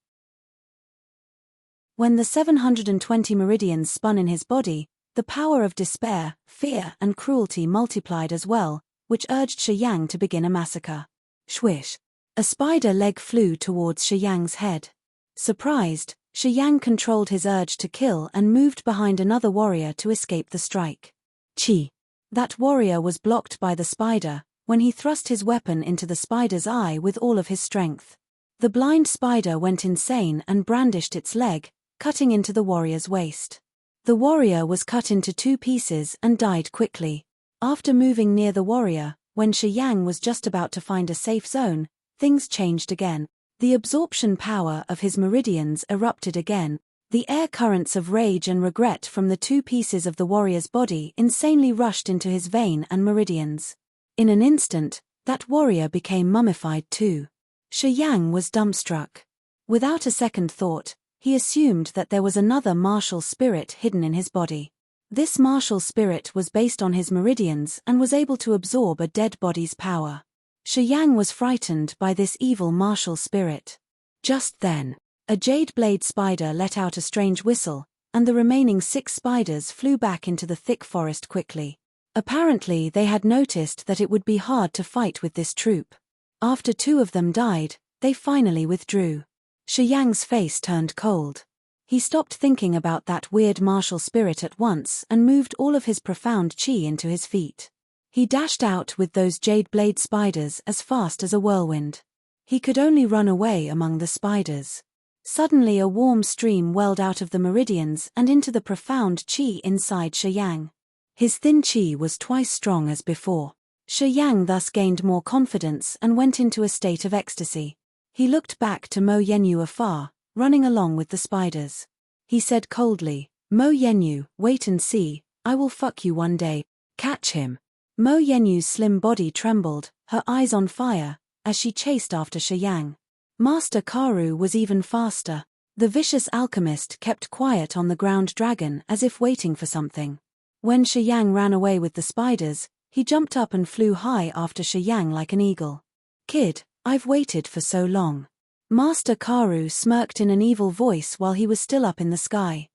When the 720 meridians spun in his body, the power of despair, fear, and cruelty multiplied as well, which urged Shi Yang to begin a massacre. Swish! A spider leg flew towards Shi Yang's head. Surprised, Shi Yang controlled his urge to kill and moved behind another warrior to escape the strike. Chi! That warrior was blocked by the spider when he thrust his weapon into the spider's eye with all of his strength. The blind spider went insane and brandished its leg, cutting into the warrior's waist. The warrior was cut into 2 pieces and died quickly. After moving near the warrior, when Shi Yang was just about to find a safe zone, things changed again. The absorption power of his meridians erupted again. The air currents of rage and regret from the 2 pieces of the warrior's body insanely rushed into his vein and meridians. In an instant, that warrior became mummified too. Shi Yang was dumbstruck. Without a second thought, he assumed that there was another martial spirit hidden in his body. This martial spirit was based on his meridians and was able to absorb a dead body's power. Shi Yang was frightened by this evil martial spirit. Just then, a jade blade spider let out a strange whistle, and the remaining 6 spiders flew back into the thick forest quickly. Apparently they had noticed that it would be hard to fight with this troop. After 2 of them died, they finally withdrew. Shi Yang's face turned cold. He stopped thinking about that weird martial spirit at once and moved all of his profound chi into his feet. He dashed out with those jade blade spiders as fast as a whirlwind. He could only run away among the spiders. Suddenly a warm stream welled out of the meridians and into the profound chi inside Shi Yang. His thin chi was twice strong as before. Shi Yang thus gained more confidence and went into a state of ecstasy. He looked back to Mo Yenyu afar, running along with the spiders. He said coldly, "Mo Yenyu, wait and see, I will fuck you one day, catch him." Mo Yenyu's slim body trembled, her eyes on fire, as she chased after Shi Yang. Master Karu was even faster. The vicious alchemist kept quiet on the ground dragon as if waiting for something. When Shi Yang ran away with the spiders, he jumped up and flew high after Shi Yang like an eagle. "Kid, I've waited for so long." Master Karu smirked in an evil voice while he was still up in the sky.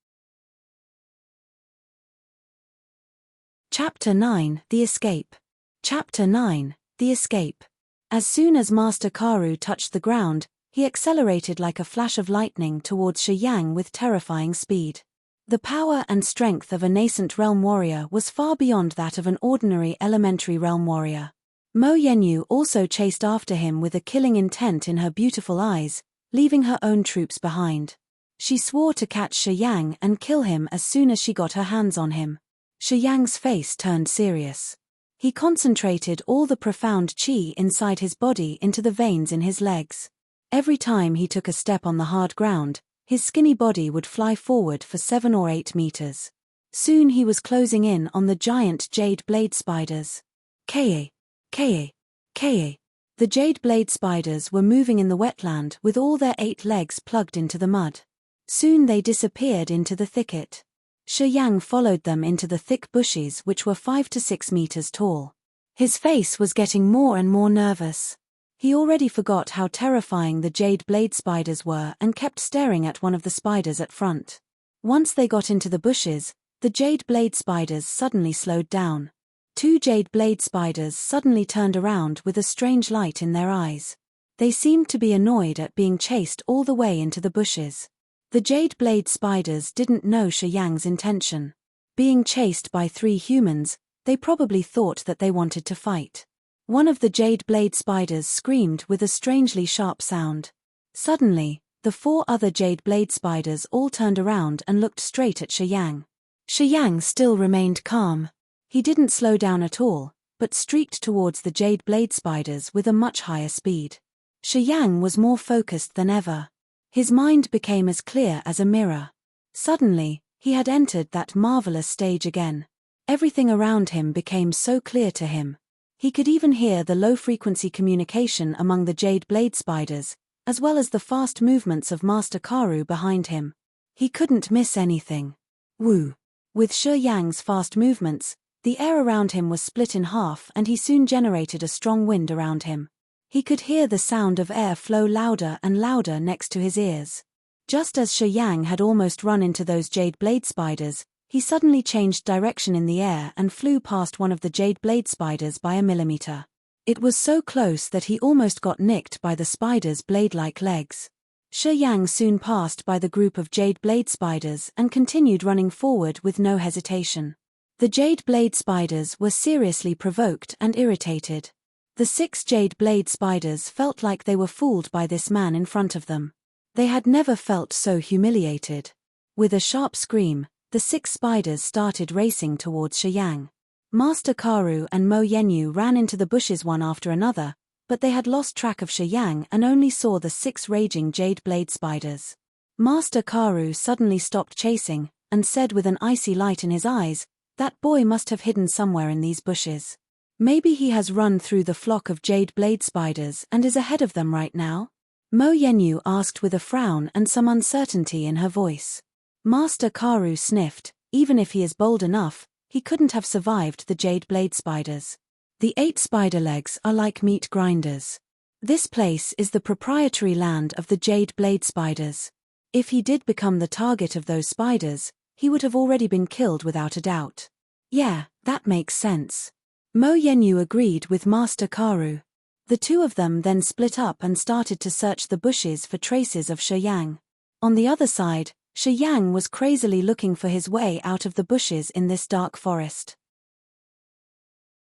Chapter 9: The Escape. Chapter 9: The Escape. As soon as Master Karu touched the ground, he accelerated like a flash of lightning towards Shi Yang with terrifying speed. The power and strength of a nascent realm warrior was far beyond that of an ordinary elementary realm warrior. Mo Yenyu also chased after him with a killing intent in her beautiful eyes, leaving her own troops behind. She swore to catch Shi Yang and kill him as soon as she got her hands on him. Shi Yang's face turned serious. He concentrated all the profound chi inside his body into the veins in his legs. Every time he took a step on the hard ground, his skinny body would fly forward for 7 or 8 meters. Soon he was closing in on the giant jade blade spiders. Ka! Ka! Ka! The jade blade spiders were moving in the wetland with all their 8 legs plugged into the mud. Soon they disappeared into the thicket. Shi Yang followed them into the thick bushes which were 5 to 6 meters tall. His face was getting more and more nervous. He already forgot how terrifying the jade blade spiders were and kept staring at one of the spiders at front. Once they got into the bushes, the jade blade spiders suddenly slowed down. 2 jade blade spiders suddenly turned around with a strange light in their eyes. They seemed to be annoyed at being chased all the way into the bushes. The jade blade spiders didn't know Shi Yang's intention. Being chased by 3 humans, they probably thought that they wanted to fight. One of the jade blade spiders screamed with a strangely sharp sound. Suddenly, the 4 other jade blade spiders all turned around and looked straight at Shi Yang. Shi Yang still remained calm. He didn't slow down at all, but streaked towards the jade blade spiders with a much higher speed. Shi Yang was more focused than ever. His mind became as clear as a mirror. Suddenly, he had entered that marvelous stage again. Everything around him became so clear to him. He could even hear the low-frequency communication among the jade blade spiders, as well as the fast movements of Master Karu behind him. He couldn't miss anything. Woo! With Shi Yang's fast movements, the air around him was split in half and he soon generated a strong wind around him. He could hear the sound of air flow louder and louder next to his ears. Just as Shi Yang had almost run into those jade blade spiders, he suddenly changed direction in the air and flew past one of the jade blade spiders by a millimeter. It was so close that he almost got nicked by the spider's blade-like legs. Shi Yang soon passed by the group of jade blade spiders and continued running forward with no hesitation. The jade blade spiders were seriously provoked and irritated. The 6 jade blade spiders felt like they were fooled by this man in front of them. They had never felt so humiliated. With a sharp scream, the 6 spiders started racing towards Shi Yang. Master Karu and Mo Yenyu ran into the bushes one after another, but they had lost track of Shi Yang and only saw the 6 raging jade blade spiders. Master Karu suddenly stopped chasing, and said with an icy light in his eyes, "That boy must have hidden somewhere in these bushes. Maybe he has run through the flock of jade blade spiders and is ahead of them right now?" Mo Yenyu asked with a frown and some uncertainty in her voice. Master Karu sniffed. Even if he is bold enough, he couldn't have survived the jade blade spiders. The 8 spider legs are like meat grinders. This place is the proprietary land of the jade blade spiders. If he did become the target of those spiders, he would have already been killed without a doubt. Yeah, that makes sense. Mo Yenyu agreed with Master Karu. The two of them then split up and started to search the bushes for traces of Shi Yang. On the other side, Shi Yang was crazily looking for his way out of the bushes in this dark forest.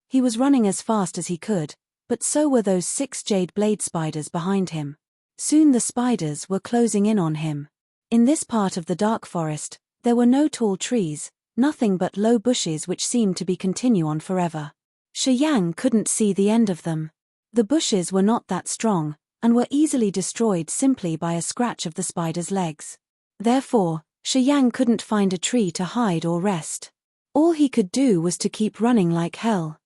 He was running as fast as he could, but so were those 6 jade blade spiders behind him. Soon the spiders were closing in on him. In this part of the dark forest, there were no tall trees, nothing but low bushes which seemed to be continue on forever. Shi Yang couldn't see the end of them. The bushes were not that strong, and were easily destroyed simply by a scratch of the spider's legs. Therefore, Shi Yang couldn't find a tree to hide or rest. All he could do was to keep running like hell.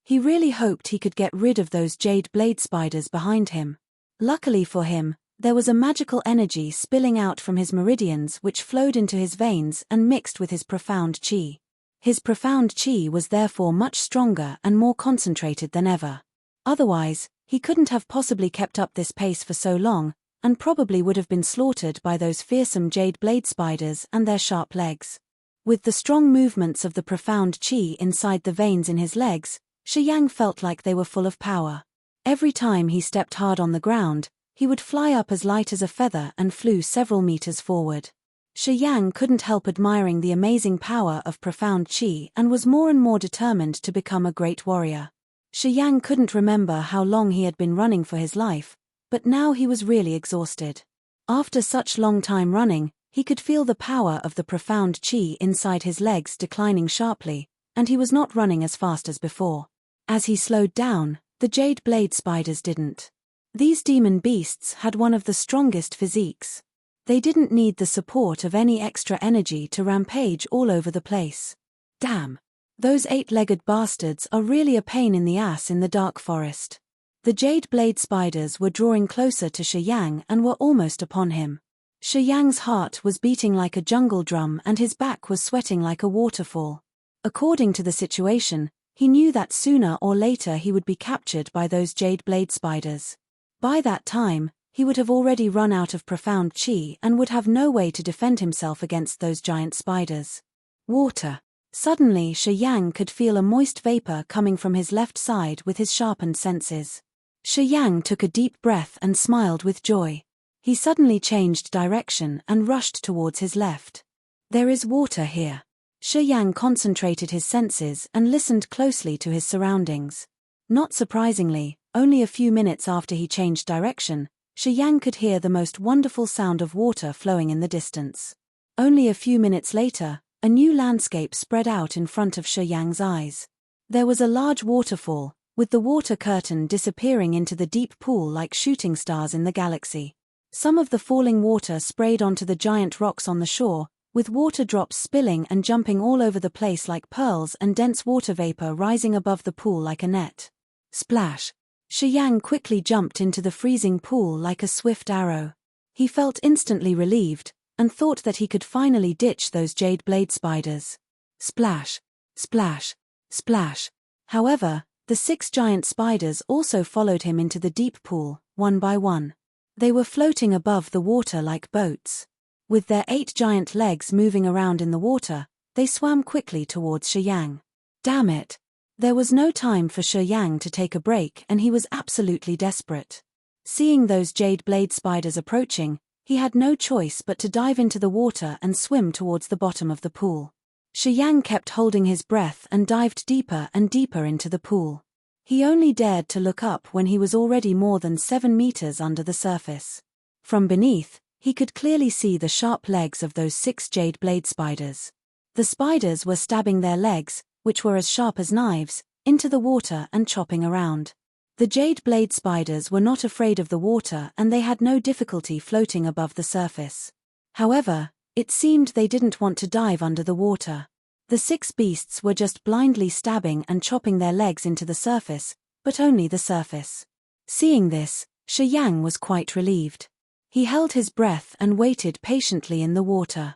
He really hoped he could get rid of those jade blade spiders behind him. Luckily for him, there was a magical energy spilling out from his meridians which flowed into his veins and mixed with his profound chi. His profound chi was therefore much stronger and more concentrated than ever. Otherwise, he couldn't have possibly kept up this pace for so long, and probably would have been slaughtered by those fearsome jade blade spiders and their sharp legs. With the strong movements of the profound chi inside the veins in his legs, Shi Yang felt like they were full of power. Every time he stepped hard on the ground, he would fly up as light as a feather and flew several meters forward. Shi Yang couldn't help admiring the amazing power of profound chi and was more and more determined to become a great warrior. Shi Yang couldn't remember how long he had been running for his life, but now he was really exhausted. After such long time running, he could feel the power of the profound chi inside his legs declining sharply, and he was not running as fast as before. As he slowed down, the jade blade spiders didn't. These demon beasts had one of the strongest physiques. They didn't need the support of any extra energy to rampage all over the place. Damn! Those 8-legged bastards are really a pain in the ass in the dark forest. The jade blade spiders were drawing closer to Shi Yang and were almost upon him. Shi Yang's heart was beating like a jungle drum and his back was sweating like a waterfall. According to the situation, he knew that sooner or later he would be captured by those jade blade spiders. By that time, he would have already run out of profound chi and would have no way to defend himself against those giant spiders. Water. Suddenly Shi Yang could feel a moist vapor coming from his left side with his sharpened senses. Shi Yang took a deep breath and smiled with joy. He suddenly changed direction and rushed towards his left. There is water here. Shi Yang concentrated his senses and listened closely to his surroundings. Not surprisingly, only a few minutes after he changed direction, Shi Yang could hear the most wonderful sound of water flowing in the distance. Only a few minutes later, a new landscape spread out in front of Shi Yang's eyes. There was a large waterfall, with the water curtain disappearing into the deep pool like shooting stars in the galaxy. Some of the falling water sprayed onto the giant rocks on the shore, with water drops spilling and jumping all over the place like pearls and dense water vapor rising above the pool like a net. Splash! Shi Yang quickly jumped into the freezing pool like a swift arrow. He felt instantly relieved, and thought that he could finally ditch those jade blade spiders. Splash, splash, splash. However, the 6 giant spiders also followed him into the deep pool, one by one. They were floating above the water like boats. With their 8 giant legs moving around in the water, they swam quickly towards Shi Yang. Damn it! There was no time for Shi Yang to take a break, and he was absolutely desperate. Seeing those jade blade spiders approaching, he had no choice but to dive into the water and swim towards the bottom of the pool. Shi Yang kept holding his breath and dived deeper and deeper into the pool. He only dared to look up when he was already more than 7 meters under the surface. From beneath, he could clearly see the sharp legs of those 6 jade blade spiders. The spiders were stabbing their legs, which were as sharp as knives, into the water and chopping around. The jade blade spiders were not afraid of the water, and they had no difficulty floating above the surface. However, it seemed they didn't want to dive under the water. The 6 beasts were just blindly stabbing and chopping their legs into the surface, but only the surface. Seeing this, Shi Yang was quite relieved. He held his breath and waited patiently in the water.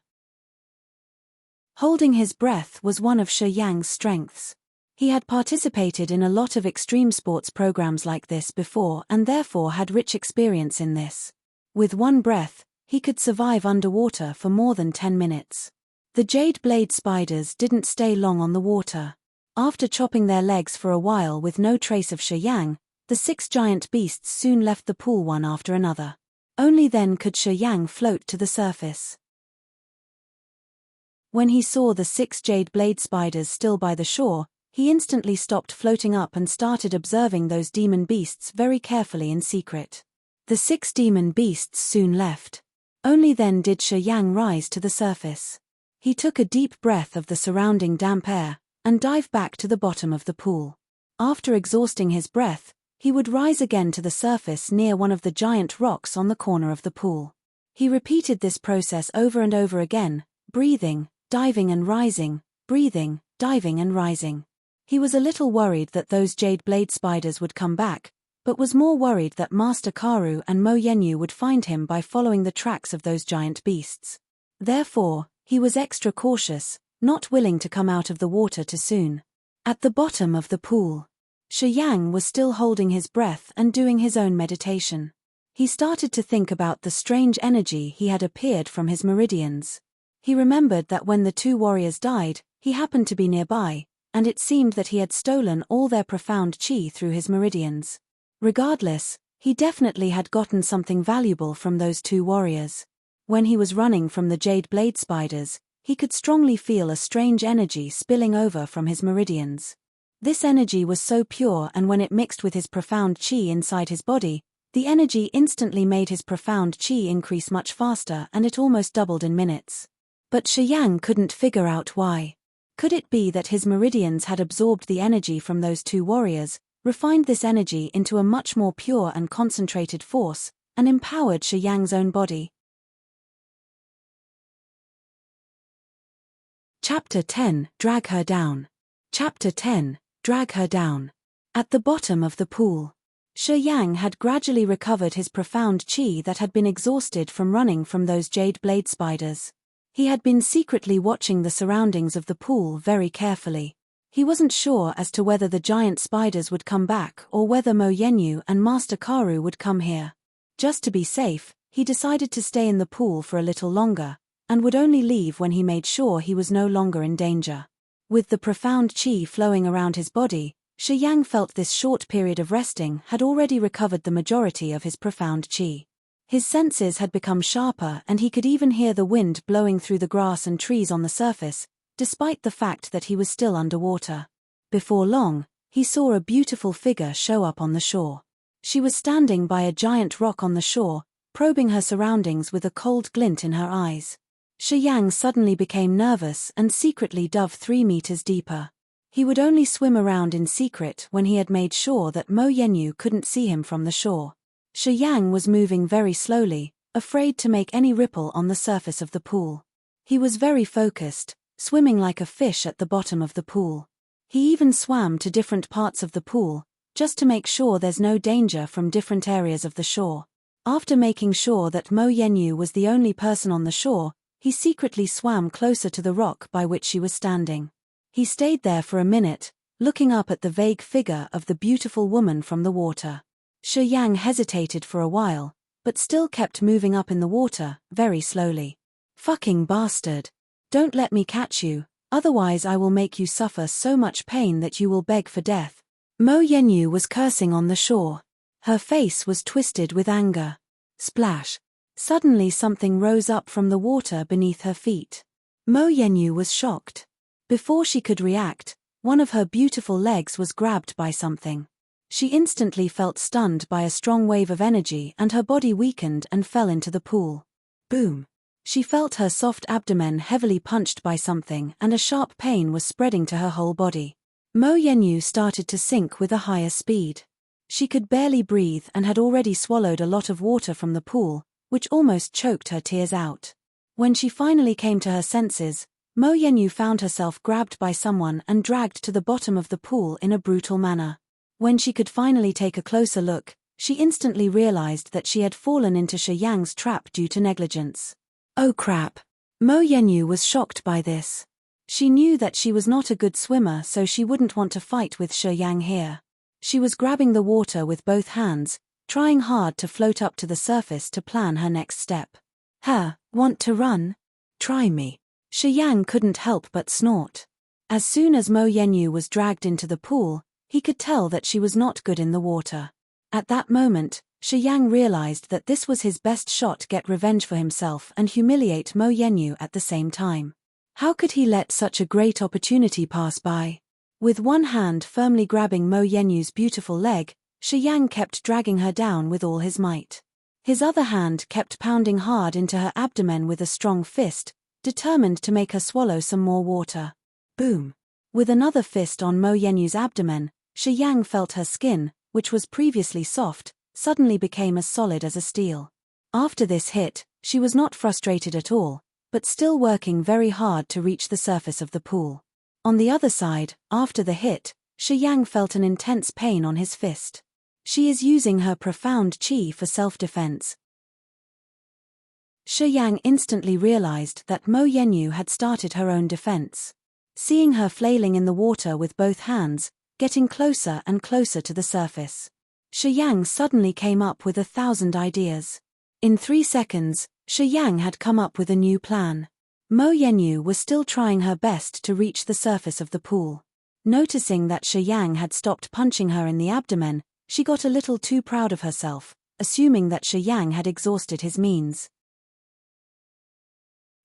Holding his breath was one of Shi Yang's strengths. He had participated in a lot of extreme sports programs like this before and therefore had rich experience in this. With one breath, he could survive underwater for more than 10 minutes. The jade blade spiders didn't stay long on the water. After chopping their legs for a while with no trace of Shi Yang, the 6 giant beasts soon left the pool one after another. Only then could Shi Yang float to the surface. When he saw the 6 jade blade spiders still by the shore, he instantly stopped floating up and started observing those demon beasts very carefully in secret. The 6 demon beasts soon left. Only then did Shi Yang rise to the surface. He took a deep breath of the surrounding damp air, and dived back to the bottom of the pool. After exhausting his breath, he would rise again to the surface near one of the giant rocks on the corner of the pool. He repeated this process over and over again, breathing, diving and rising, breathing, diving and rising. He was a little worried that those jade blade spiders would come back, but was more worried that Master Karu and Mo Yenyu would find him by following the tracks of those giant beasts. Therefore, he was extra cautious, not willing to come out of the water too soon. At the bottom of the pool, Shi Yang was still holding his breath and doing his own meditation. He started to think about the strange energy he had appeared from his meridians. He remembered that when the 2 warriors died, he happened to be nearby, and it seemed that he had stolen all their profound chi through his meridians. Regardless, he definitely had gotten something valuable from those 2 warriors. When he was running from the jade blade spiders, he could strongly feel a strange energy spilling over from his meridians. This energy was so pure, and when it mixed with his profound chi inside his body, the energy instantly made his profound chi increase much faster, and it almost doubled in minutes. But Shi Yang couldn't figure out why. Could it be that his meridians had absorbed the energy from those 2 warriors, refined this energy into a much more pure and concentrated force, and empowered Shi Yang's own body? Chapter 10, Drag Her Down. Chapter 10, Drag Her Down. At the bottom of the pool, Shi Yang had gradually recovered his profound chi that had been exhausted from running from those jade blade spiders. He had been secretly watching the surroundings of the pool very carefully. He wasn't sure as to whether the giant spiders would come back or whether Mo Yenyu and Master Karu would come here. Just to be safe, he decided to stay in the pool for a little longer, and would only leave when he made sure he was no longer in danger. With the profound chi flowing around his body, Shi Yang felt this short period of resting had already recovered the majority of his profound chi. His senses had become sharper, and he could even hear the wind blowing through the grass and trees on the surface, despite the fact that he was still underwater. Before long, he saw a beautiful figure show up on the shore. She was standing by a giant rock on the shore, probing her surroundings with a cold glint in her eyes. Shi Yang suddenly became nervous and secretly dove 3 meters deeper. He would only swim around in secret when he had made sure that Mo Yenyu couldn't see him from the shore. Shi Yang was moving very slowly, afraid to make any ripple on the surface of the pool. He was very focused, swimming like a fish at the bottom of the pool. He even swam to different parts of the pool, just to make sure there's no danger from different areas of the shore. After making sure that Mo Yenyu was the only person on the shore, he secretly swam closer to the rock by which she was standing. He stayed there for a minute, looking up at the vague figure of the beautiful woman from the water. Shi Yang hesitated for a while, but still kept moving up in the water, very slowly. "Fucking bastard. Don't let me catch you, otherwise I will make you suffer so much pain that you will beg for death." Mo Yenyu was cursing on the shore. Her face was twisted with anger. Splash. Suddenly something rose up from the water beneath her feet. Mo Yenyu was shocked. Before she could react, one of her beautiful legs was grabbed by something. She instantly felt stunned by a strong wave of energy and her body weakened and fell into the pool. Boom. She felt her soft abdomen heavily punched by something and a sharp pain was spreading to her whole body. Mo Yenyu started to sink with a higher speed. She could barely breathe and had already swallowed a lot of water from the pool, which almost choked her tears out. When she finally came to her senses, Mo Yenyu found herself grabbed by someone and dragged to the bottom of the pool in a brutal manner. When she could finally take a closer look, she instantly realized that she had fallen into Shi Yang's trap due to negligence. Oh crap! Mo Yenyu was shocked by this. She knew that she was not a good swimmer, so she wouldn't want to fight with Shi Yang here. She was grabbing the water with both hands, trying hard to float up to the surface to plan her next step. Want to run? Try me. Shi Yang couldn't help but snort. As soon as Mo Yenyu was dragged into the pool, he could tell that she was not good in the water. At that moment, Shi Yang realized that this was his best shot to get revenge for himself and humiliate Mo Yenyu at the same time. How could he let such a great opportunity pass by? With one hand firmly grabbing Mo Yenyu's beautiful leg, Shi Yang kept dragging her down with all his might. His other hand kept pounding hard into her abdomen with a strong fist, determined to make her swallow some more water. Boom! With another fist on Mo Yenyu's abdomen, Shi Yang felt her skin, which was previously soft, suddenly became as solid as a steel. After this hit, she was not frustrated at all, but still working very hard to reach the surface of the pool. On the other side, after the hit, Shi Yang felt an intense pain on his fist. She is using her profound chi for self-defense. Shi Yang instantly realized that Mo Yenyu had started her own defense. Seeing her flailing in the water with both hands, getting closer and closer to the surface, Shi Yang suddenly came up with 1,000 ideas. In 3 seconds, Shi Yang had come up with a new plan. Mo Yenyu was still trying her best to reach the surface of the pool. Noticing that Shi Yang had stopped punching her in the abdomen, she got a little too proud of herself, assuming that Shi Yang had exhausted his means.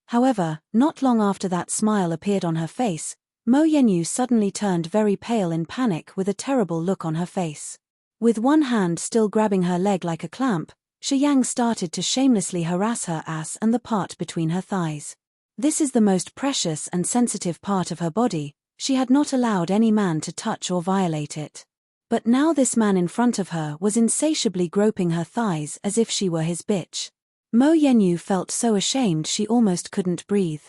However, not long after that smile appeared on her face, Mo Yenyu suddenly turned very pale in panic with a terrible look on her face. With one hand still grabbing her leg like a clamp, Shi Yang started to shamelessly harass her ass and the part between her thighs. This is the most precious and sensitive part of her body. She had not allowed any man to touch or violate it. But now this man in front of her was insatiably groping her thighs as if she were his bitch. Mo Yenyu felt so ashamed she almost couldn't breathe.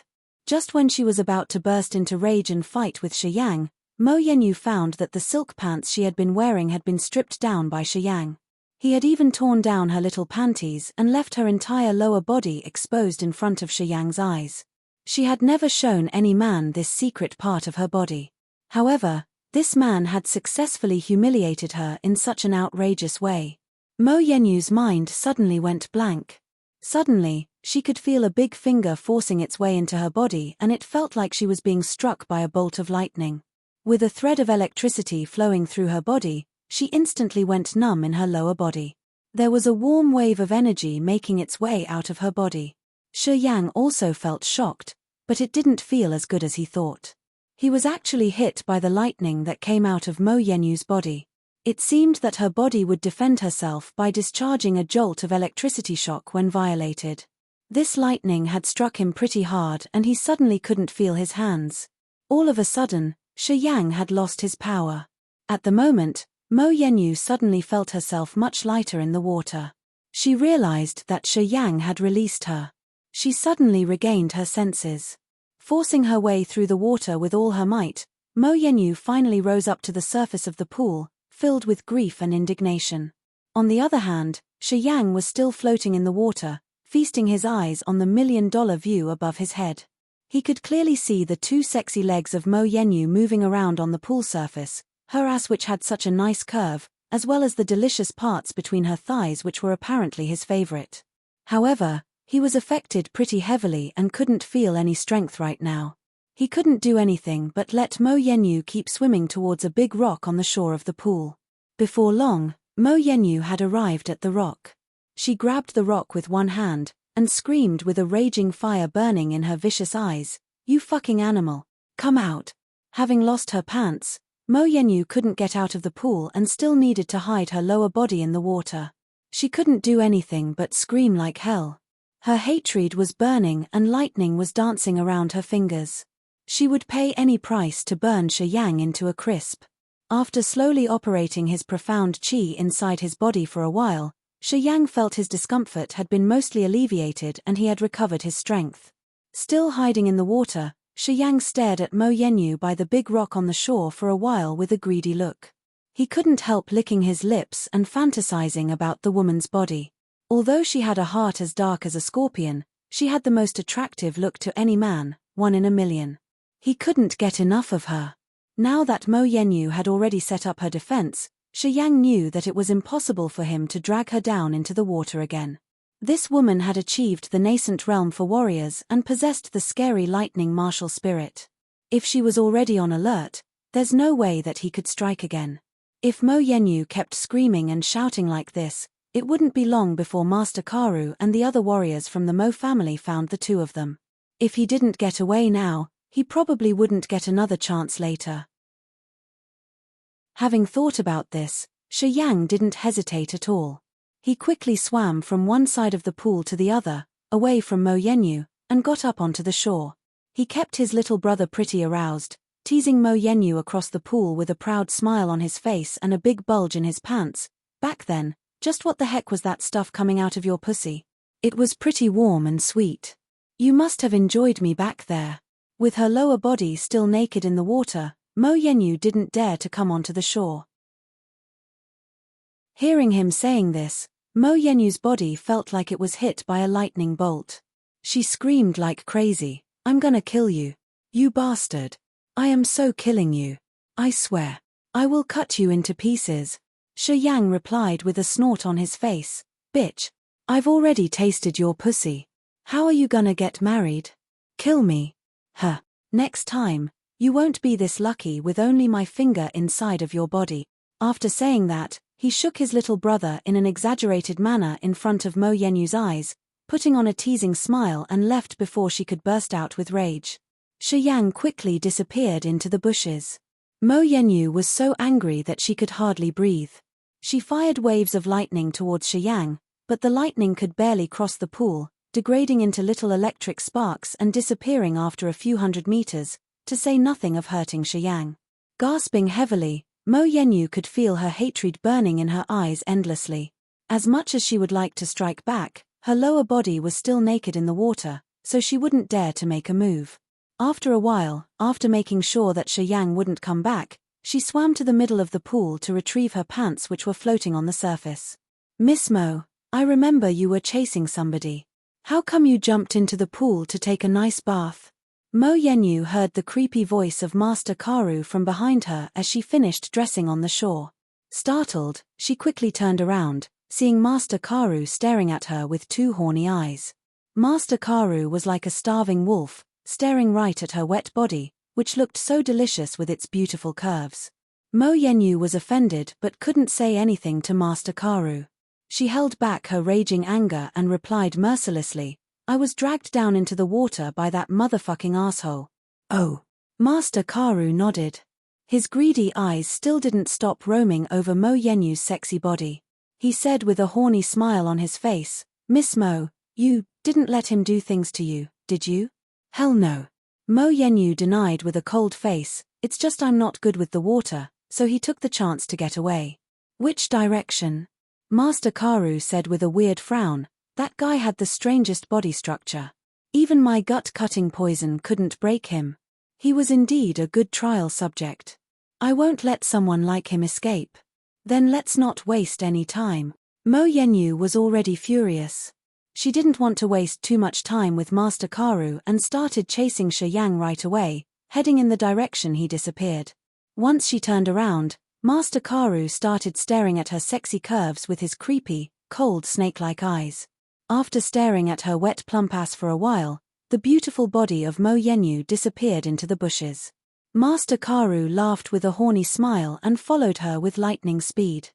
Just when she was about to burst into rage and fight with Shi Yang, Mo Yenyu found that the silk pants she had been wearing had been stripped down by Shi Yang. He had even torn down her little panties and left her entire lower body exposed in front of Shi Yang's eyes. She had never shown any man this secret part of her body. However, this man had successfully humiliated her in such an outrageous way. Mo Yenyu's mind suddenly went blank. Suddenly, she could feel a big finger forcing its way into her body and it felt like she was being struck by a bolt of lightning. With a thread of electricity flowing through her body, she instantly went numb in her lower body. There was a warm wave of energy making its way out of her body. Shi Yang also felt shocked, but it didn't feel as good as he thought. He was actually hit by the lightning that came out of Mo Yenyu's body. It seemed that her body would defend herself by discharging a jolt of electricity shock when violated. This lightning had struck him pretty hard and he suddenly couldn't feel his hands. All of a sudden, Shi Yang had lost his power. At the moment, Mo Yenyu suddenly felt herself much lighter in the water. She realized that Shi Yang had released her. She suddenly regained her senses. Forcing her way through the water with all her might, Mo Yenyu finally rose up to the surface of the pool, filled with grief and indignation. On the other hand, Shi Yang was still floating in the water, feasting his eyes on the million-dollar view above his head. He could clearly see the two sexy legs of Mo Yenyu moving around on the pool surface, her ass which had such a nice curve, as well as the delicious parts between her thighs which were apparently his favorite. However, he was affected pretty heavily and couldn't feel any strength right now. He couldn't do anything but let Mo Yenyu keep swimming towards a big rock on the shore of the pool. Before long, Mo Yenyu had arrived at the rock. She grabbed the rock with one hand, and screamed with a raging fire burning in her vicious eyes, "You fucking animal! Come out!" Having lost her pants, Mo Yenyu couldn't get out of the pool and still needed to hide her lower body in the water. She couldn't do anything but scream like hell. Her hatred was burning and lightning was dancing around her fingers. She would pay any price to burn Shi Yang into a crisp. After slowly operating his profound qi inside his body for a while, Shi Yang felt his discomfort had been mostly alleviated and he had recovered his strength. Still hiding in the water, Shi Yang stared at Mo Yenyu by the big rock on the shore for a while with a greedy look. He couldn't help licking his lips and fantasizing about the woman's body. Although she had a heart as dark as a scorpion, she had the most attractive look to any man, 1 in a million. He couldn't get enough of her. Now that Mo Yenyu had already set up her defense, Shi Yang knew that it was impossible for him to drag her down into the water again. This woman had achieved the nascent realm for warriors and possessed the scary lightning martial spirit. If she was already on alert, there's no way that he could strike again. If Mo Yenyu kept screaming and shouting like this, it wouldn't be long before Master Karu and the other warriors from the Mo family found the two of them. If he didn't get away now, he probably wouldn't get another chance later. Having thought about this, Shi Yang didn't hesitate at all. He quickly swam from one side of the pool to the other, away from Mo Yenyu, and got up onto the shore. He kept his little brother pretty aroused, teasing Mo Yenyu across the pool with a proud smile on his face and a big bulge in his pants. "Back then, just what the heck was that stuff coming out of your pussy? It was pretty warm and sweet. You must have enjoyed me back there." With her lower body still naked in the water, Mo Yenyu didn't dare to come onto the shore. Hearing him saying this, Mo Yenyu's body felt like it was hit by a lightning bolt. She screamed like crazy, "I'm gonna kill you. You bastard. I am so killing you. I swear. I will cut you into pieces." Shi Yang replied with a snort on his face, "Bitch. I've already tasted your pussy. How are you gonna get married? Kill me. Huh. Next time, you won't be this lucky with only my finger inside of your body." After saying that, he shook his little brother in an exaggerated manner in front of Mo Yenyu's eyes, putting on a teasing smile and left before she could burst out with rage. Shi Yang quickly disappeared into the bushes. Mo Yenyu was so angry that she could hardly breathe. She fired waves of lightning towards Shi Yang, but the lightning could barely cross the pool, degrading into little electric sparks and disappearing after a few hundred meters, to say nothing of hurting Shi Yang. Gasping heavily, Mo Yenyu could feel her hatred burning in her eyes endlessly. As much as she would like to strike back, her lower body was still naked in the water, so she wouldn't dare to make a move. After a while, after making sure that Shi Yang wouldn't come back, she swam to the middle of the pool to retrieve her pants which were floating on the surface. "Miss Mo, I remember you were chasing somebody. How come you jumped into the pool to take a nice bath?" Mo Yenyu heard the creepy voice of Master Karu from behind her as she finished dressing on the shore. Startled, she quickly turned around, seeing Master Karu staring at her with two horny eyes. Master Karu was like a starving wolf, staring right at her wet body, which looked so delicious with its beautiful curves. Mo Yenyu was offended but couldn't say anything to Master Karu. She held back her raging anger and replied mercilessly, "I was dragged down into the water by that motherfucking asshole." "Oh." Master Karu nodded. His greedy eyes still didn't stop roaming over Mo Yenyu's sexy body. He said with a horny smile on his face, "Miss Mo, you didn't let him do things to you, did you?" "Hell no." Mo Yenyu denied with a cold face, "It's just I'm not good with the water," so he took the chance to get away. "Which direction?" Master Karu said with a weird frown, "That guy had the strangest body structure. Even my gut-cutting poison couldn't break him. He was indeed a good trial subject. I won't let someone like him escape." "Then let's not waste any time." Mo Yenyu was already furious. She didn't want to waste too much time with Master Karu and started chasing Shi Yang right away, heading in the direction he disappeared. Once she turned around, Master Karu started staring at her sexy curves with his creepy, cold snake-like eyes. After staring at her wet plump ass for a while, the beautiful body of Mo Yenyu disappeared into the bushes. Master Karu laughed with a horny smile and followed her with lightning speed.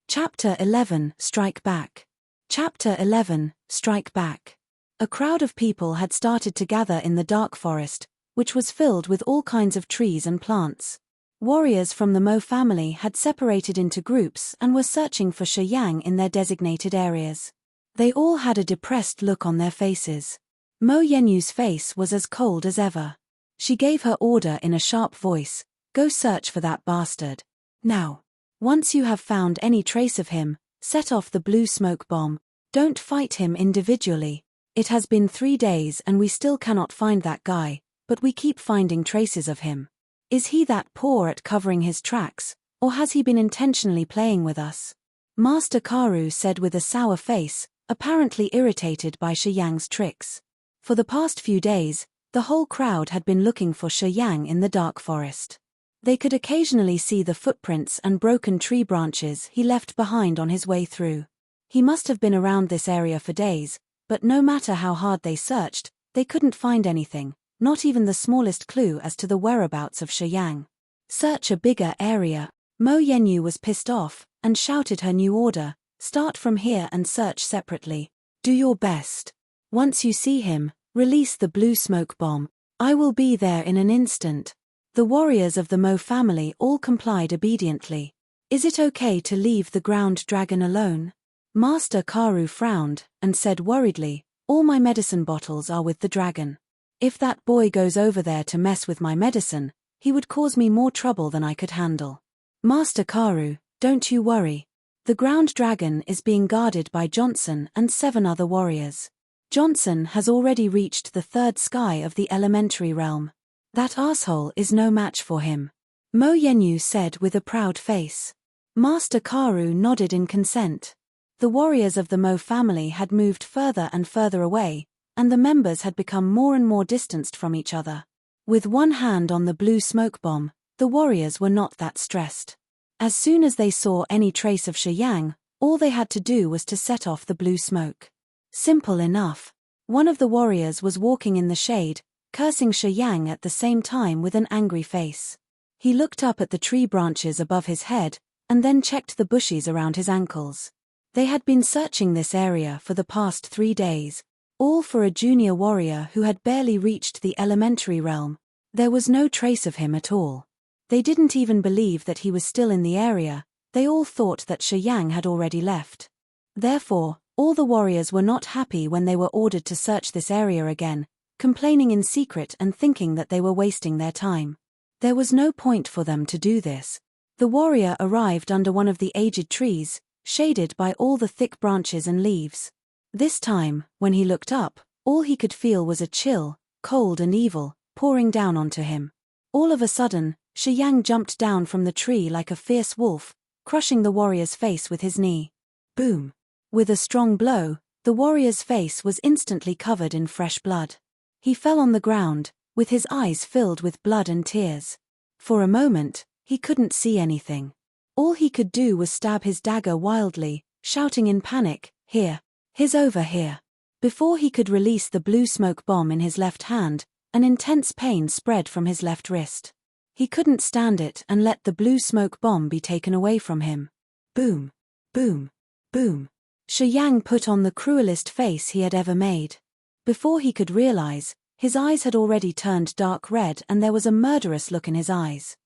Chapter 11 Strike Back. Chapter 11 Strike Back. A crowd of people had started to gather in the dark forest, which was filled with all kinds of trees and plants. Warriors from the Mo family had separated into groups and were searching for Shi Yang in their designated areas. They all had a depressed look on their faces. Mo Yenyu's face was as cold as ever. She gave her order in a sharp voice, "Go search for that bastard. Now. Once you have found any trace of him, set off the blue smoke bomb. Don't fight him individually. It has been 3 days and we still cannot find that guy, but we keep finding traces of him. Is he that poor at covering his tracks, or has he been intentionally playing with us?" Master Karu said with a sour face, apparently irritated by Shi Yang's tricks. For the past few days, the whole crowd had been looking for Shi Yang in the dark forest. They could occasionally see the footprints and broken tree branches he left behind on his way through. He must have been around this area for days, but no matter how hard they searched, they couldn't find anything, not even the smallest clue as to the whereabouts of Shi Yang. Search a bigger area. Mo Yenyu was pissed off, and shouted her new order, "Start from here and search separately. Do your best. Once you see him, release the blue smoke bomb. I will be there in an instant." The warriors of the Mo family all complied obediently. "Is it okay to leave the ground dragon alone?" Master Karu frowned, and said worriedly, "All my medicine bottles are with the dragon. If that boy goes over there to mess with my medicine, he would cause me more trouble than I could handle." "Master Karu, don't you worry. The ground dragon is being guarded by Johnson and 7 other warriors. Johnson has already reached the 3rd sky of the elementary realm. That asshole is no match for him," Mo Yenyu said with a proud face. Master Karu nodded in consent. The warriors of the Mo family had moved further and further away, and the members had become more and more distanced from each other. With one hand on the blue smoke bomb, the warriors were not that stressed. As soon as they saw any trace of Shi Yang, all they had to do was to set off the blue smoke. Simple enough. One of the warriors was walking in the shade, cursing Shi Yang at the same time with an angry face. He looked up at the tree branches above his head, and then checked the bushes around his ankles. They had been searching this area for the past 3 days, all for a junior warrior who had barely reached the elementary realm. There was no trace of him at all. They didn't even believe that he was still in the area, they all thought that Shi Yang had already left. Therefore, all the warriors were not happy when they were ordered to search this area again, complaining in secret and thinking that they were wasting their time. There was no point for them to do this. The warrior arrived under one of the aged trees, shaded by all the thick branches and leaves. This time, when he looked up, all he could feel was a chill, cold and evil, pouring down onto him. All of a sudden, Shi Yang jumped down from the tree like a fierce wolf, crushing the warrior's face with his knee. Boom! With a strong blow, the warrior's face was instantly covered in fresh blood. He fell on the ground, with his eyes filled with blood and tears. For a moment, he couldn't see anything. All he could do was stab his dagger wildly, shouting in panic, "Here! He's over here!" Before he could release the blue smoke bomb in his left hand, an intense pain spread from his left wrist. He couldn't stand it and let the blue smoke bomb be taken away from him. Boom! Boom! Boom! Shi Yang put on the cruelest face he had ever made. Before he could realize, his eyes had already turned dark red and there was a murderous look in his eyes.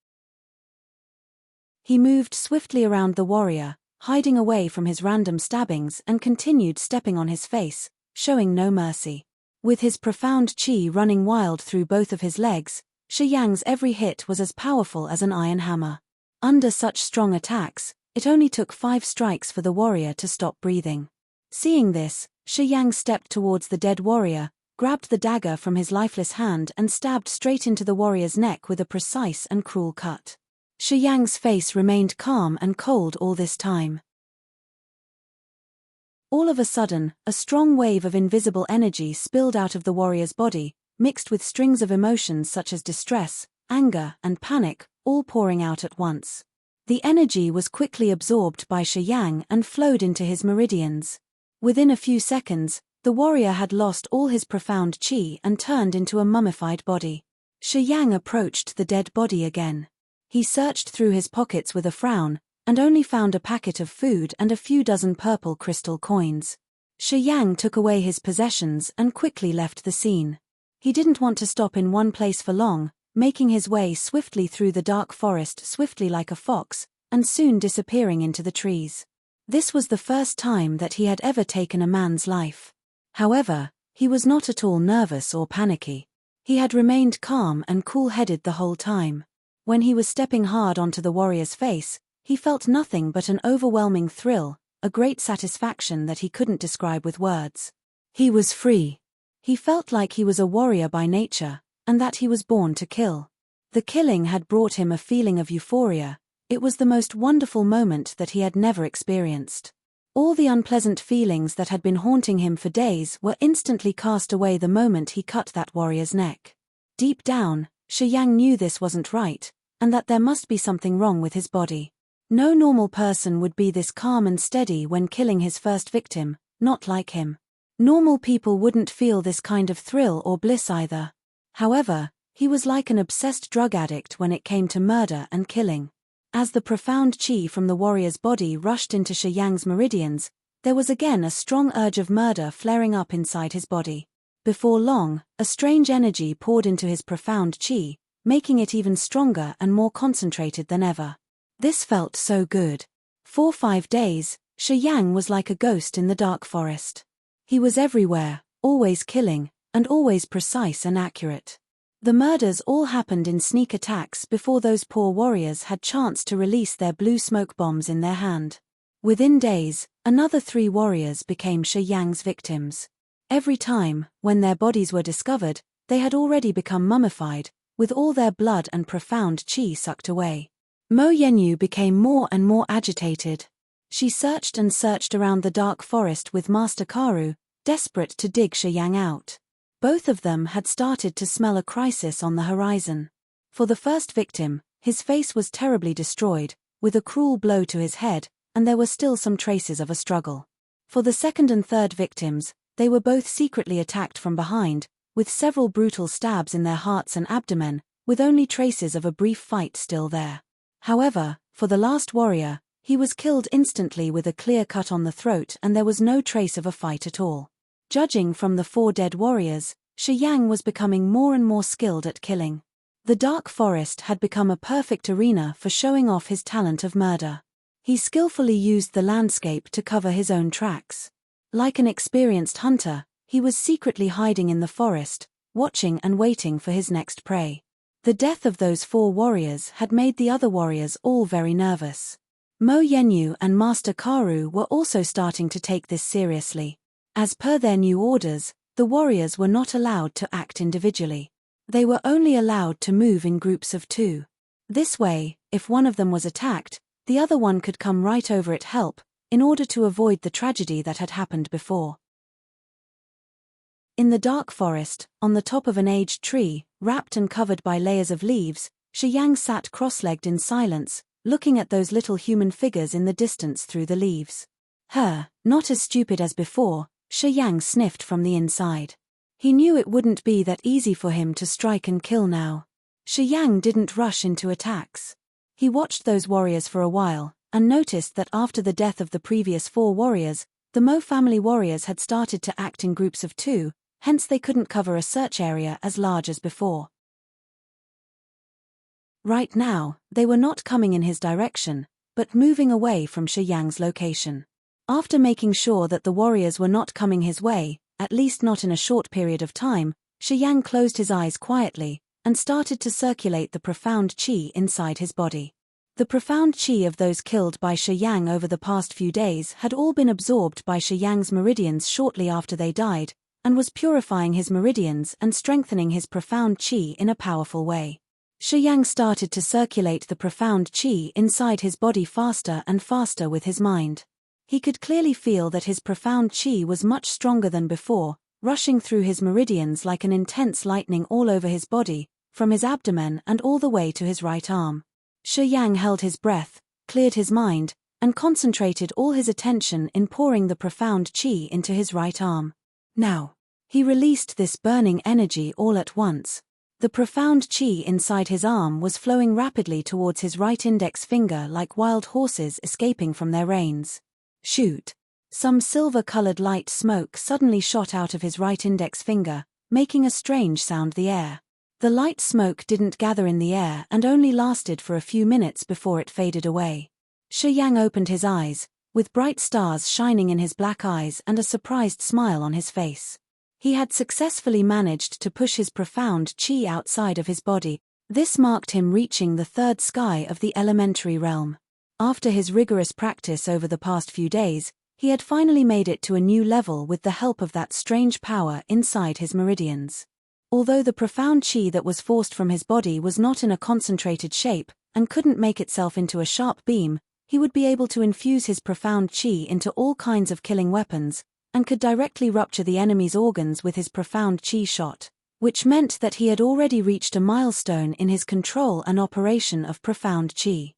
He moved swiftly around the warrior, hiding away from his random stabbings, and continued stepping on his face, showing no mercy. With his profound chi running wild through both of his legs, Shi Yang's every hit was as powerful as an iron hammer. Under such strong attacks, it only took 5 strikes for the warrior to stop breathing. Seeing this, Shi Yang stepped towards the dead warrior, grabbed the dagger from his lifeless hand and stabbed straight into the warrior's neck with a precise and cruel cut. Shi Yang's face remained calm and cold all this time. All of a sudden, a strong wave of invisible energy spilled out of the warrior's body, mixed with strings of emotions such as distress, anger, and panic, all pouring out at once. The energy was quickly absorbed by Shi Yang and flowed into his meridians. Within a few seconds, the warrior had lost all his profound qi and turned into a mummified body. Shi Yang approached the dead body again. He searched through his pockets with a frown, and only found a packet of food and a few dozen purple crystal coins. Shi Yang took away his possessions and quickly left the scene. He didn't want to stop in one place for long, making his way swiftly through the dark forest swiftly like a fox, and soon disappearing into the trees. This was the first time that he had ever taken a man's life. However, he was not at all nervous or panicky. He had remained calm and cool-headed the whole time. When he was stepping hard onto the warrior's face, he felt nothing but an overwhelming thrill, a great satisfaction that he couldn't describe with words. He was free. He felt like he was a warrior by nature, and that he was born to kill. The killing had brought him a feeling of euphoria. It was the most wonderful moment that he had never experienced. All the unpleasant feelings that had been haunting him for days were instantly cast away the moment he cut that warrior's neck. Deep down, Shi Yang knew this wasn't right, and that there must be something wrong with his body. No normal person would be this calm and steady when killing his first victim, not like him. Normal people wouldn't feel this kind of thrill or bliss either. However, he was like an obsessed drug addict when it came to murder and killing. As the profound qi from the warrior's body rushed into Shi Yang's meridians, there was again a strong urge of murder flaring up inside his body. Before long, a strange energy poured into his profound qi, making it even stronger and more concentrated than ever. This felt so good. For 5 days, Shi Yang was like a ghost in the dark forest. He was everywhere, always killing, and always precise and accurate. The murders all happened in sneak attacks before those poor warriors had chance to release their blue smoke bombs in their hand. Within days, another 3 warriors became Shi Yang's victims. Every time, when their bodies were discovered, they had already become mummified, with all their blood and profound qi sucked away. Mo Yenyu became more and more agitated. She searched and searched around the dark forest with Master Karu, desperate to dig Shi Yang out. Both of them had started to smell a crisis on the horizon. For the first victim, his face was terribly destroyed, with a cruel blow to his head, and there were still some traces of a struggle. For the second and third victims, they were both secretly attacked from behind, with several brutal stabs in their hearts and abdomen, with only traces of a brief fight still there. However, for the last warrior, he was killed instantly with a clear cut on the throat and there was no trace of a fight at all. Judging from the 4 dead warriors, Shi Yang was becoming more and more skilled at killing. The dark forest had become a perfect arena for showing off his talent of murder. He skillfully used the landscape to cover his own tracks. Like an experienced hunter, he was secretly hiding in the forest, watching and waiting for his next prey. The death of those 4 warriors had made the other warriors all very nervous. Mo Yenyu and Master Karu were also starting to take this seriously. As per their new orders, the warriors were not allowed to act individually. They were only allowed to move in groups of 2. This way, if one of them was attacked, the other one could come right over it help, in order to avoid the tragedy that had happened before. In the dark forest, on the top of an aged tree, wrapped and covered by layers of leaves, Shi Yang sat cross-legged in silence, looking at those little human figures in the distance through the leaves. Not as stupid as before, Shi Yang sniffed from the inside. He knew it wouldn't be that easy for him to strike and kill now. Shi Yang didn't rush into attacks. He watched those warriors for a while, and noticed that after the death of the previous 4 warriors, the Mo family warriors had started to act in groups of 2, hence they couldn't cover a search area as large as before. Right now, they were not coming in his direction, but moving away from Shi Yang's location. After making sure that the warriors were not coming his way, at least not in a short period of time, Shi Yang closed his eyes quietly, and started to circulate the profound qi inside his body. The profound qi of those killed by Shi Yang over the past few days had all been absorbed by Shi Yang's meridians shortly after they died, and was purifying his meridians and strengthening his profound qi in a powerful way. Shi Yang started to circulate the profound qi inside his body faster and faster with his mind. He could clearly feel that his profound qi was much stronger than before, rushing through his meridians like an intense lightning all over his body, from his abdomen and all the way to his right arm. Shi Yang held his breath, cleared his mind, and concentrated all his attention in pouring the profound qi into his right arm. Now, he released this burning energy all at once. The profound qi inside his arm was flowing rapidly towards his right index finger like wild horses escaping from their reins. Shoot! Some silver-colored light smoke suddenly shot out of his right index finger, making a strange sound in the air. The light smoke didn't gather in the air and only lasted for a few minutes before it faded away. Shi Yang opened his eyes, with bright stars shining in his black eyes and a surprised smile on his face. He had successfully managed to push his profound qi outside of his body. This marked him reaching the third sky of the elementary realm. After his rigorous practice over the past few days, he had finally made it to a new level with the help of that strange power inside his meridians. Although the profound qi that was forced from his body was not in a concentrated shape, and couldn't make itself into a sharp beam, he would be able to infuse his profound qi into all kinds of killing weapons, and could directly rupture the enemy's organs with his profound qi shot, which meant that he had already reached a milestone in his control and operation of profound qi.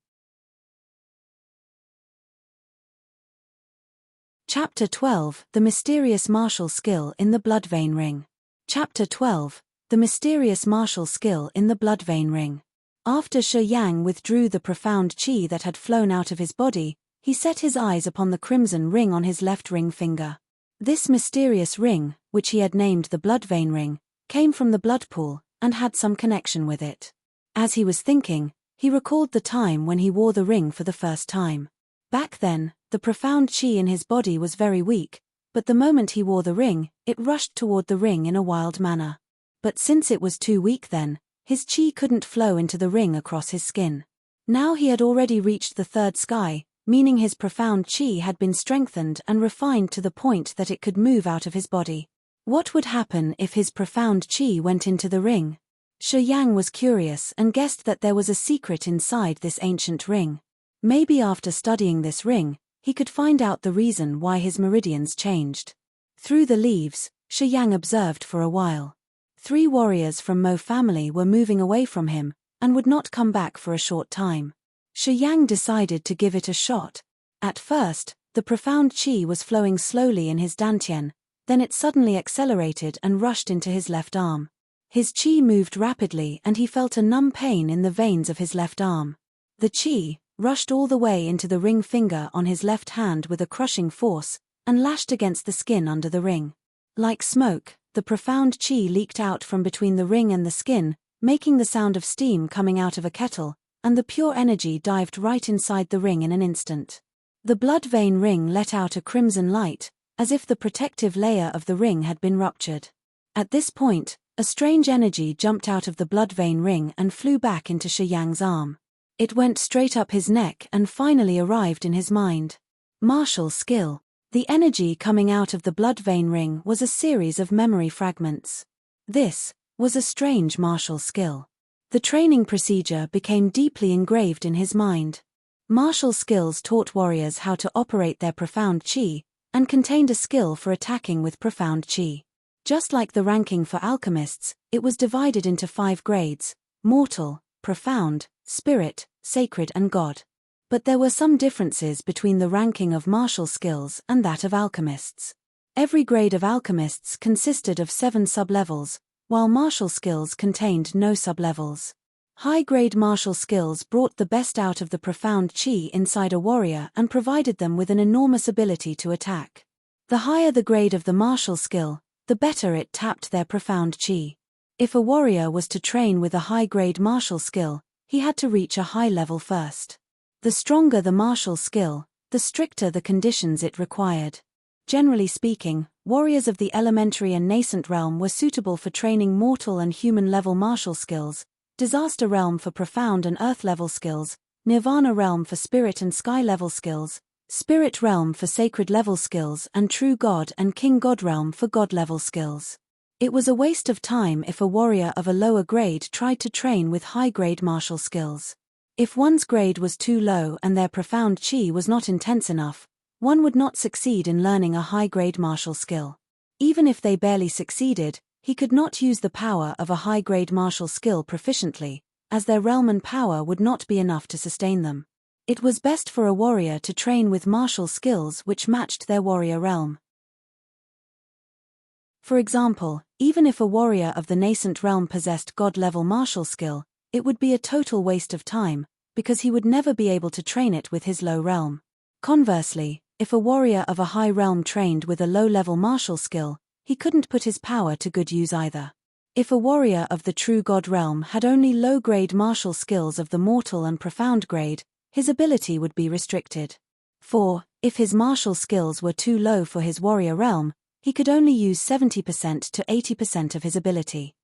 Chapter 12: The Mysterious Martial Skill in the Bloodvein Ring. Chapter 12: The Mysterious Martial Skill in the Bloodvein Ring. After Shi Yang withdrew the profound qi that had flown out of his body, he set his eyes upon the crimson ring on his left ring finger. This mysterious ring, which he had named the Bloodvein Ring, came from the blood pool, and had some connection with it. As he was thinking, he recalled the time when he wore the ring for the first time. Back then, the profound qi in his body was very weak, but the moment he wore the ring, it rushed toward the ring in a wild manner. But since it was too weak then, his qi couldn't flow into the ring across his skin. Now he had already reached the third sky, meaning his profound qi had been strengthened and refined to the point that it could move out of his body. What would happen if his profound qi went into the ring? Shi Yang was curious and guessed that there was a secret inside this ancient ring. Maybe after studying this ring, he could find out the reason why his meridians changed. Through the leaves, Shi Yang observed for a while. 3 warriors from Mo family were moving away from him, and would not come back for a short time. Shi Yang decided to give it a shot. At first, the profound qi was flowing slowly in his dantian, then it suddenly accelerated and rushed into his left arm. His qi moved rapidly and he felt a numb pain in the veins of his left arm. The qi rushed all the way into the ring finger on his left hand with a crushing force, and lashed against the skin under the ring. Like smoke, the profound qi leaked out from between the ring and the skin, making the sound of steam coming out of a kettle, and the pure energy dived right inside the ring in an instant. The blood vein ring let out a crimson light, as if the protective layer of the ring had been ruptured. At this point, a strange energy jumped out of the blood vein ring and flew back into Shi Yang's arm. It went straight up his neck and finally arrived in his mind. Martial skill. The energy coming out of the blood vein ring was a series of memory fragments. This was a strange martial skill. The training procedure became deeply engraved in his mind. Martial skills taught warriors how to operate their profound qi, and contained a skill for attacking with profound qi. Just like the ranking for alchemists, it was divided into 5 grades: mortal, profound, spirit, sacred and god. But there were some differences between the ranking of martial skills and that of alchemists. Every grade of alchemists consisted of 7 sublevels, while martial skills contained no sublevels. High-grade martial skills brought the best out of the profound qi inside a warrior and provided them with an enormous ability to attack. The higher the grade of the martial skill, the better it tapped their profound qi. If a warrior was to train with a high-grade martial skill, he had to reach a high level first. The stronger the martial skill, the stricter the conditions it required. Generally speaking, warriors of the elementary and nascent realm were suitable for training mortal and human-level martial skills, disaster realm for profound and earth-level skills, nirvana realm for spirit and sky-level skills, spirit realm for sacred-level skills and true god and king god realm for god-level skills. It was a waste of time if a warrior of a lower grade tried to train with high-grade martial skills. If one's grade was too low and their profound chi was not intense enough, one would not succeed in learning a high-grade martial skill. Even if they barely succeeded, he could not use the power of a high-grade martial skill proficiently, as their realm and power would not be enough to sustain them. It was best for a warrior to train with martial skills which matched their warrior realm. For example, even if a warrior of the nascent realm possessed god-level martial skill, it would be a total waste of time, because he would never be able to train it with his low realm. Conversely, if a warrior of a high realm trained with a low-level martial skill, he couldn't put his power to good use either. If a warrior of the true god realm had only low-grade martial skills of the mortal and profound grade, his ability would be restricted. For, if his martial skills were too low for his warrior realm, he could only use 70% to 80% of his ability.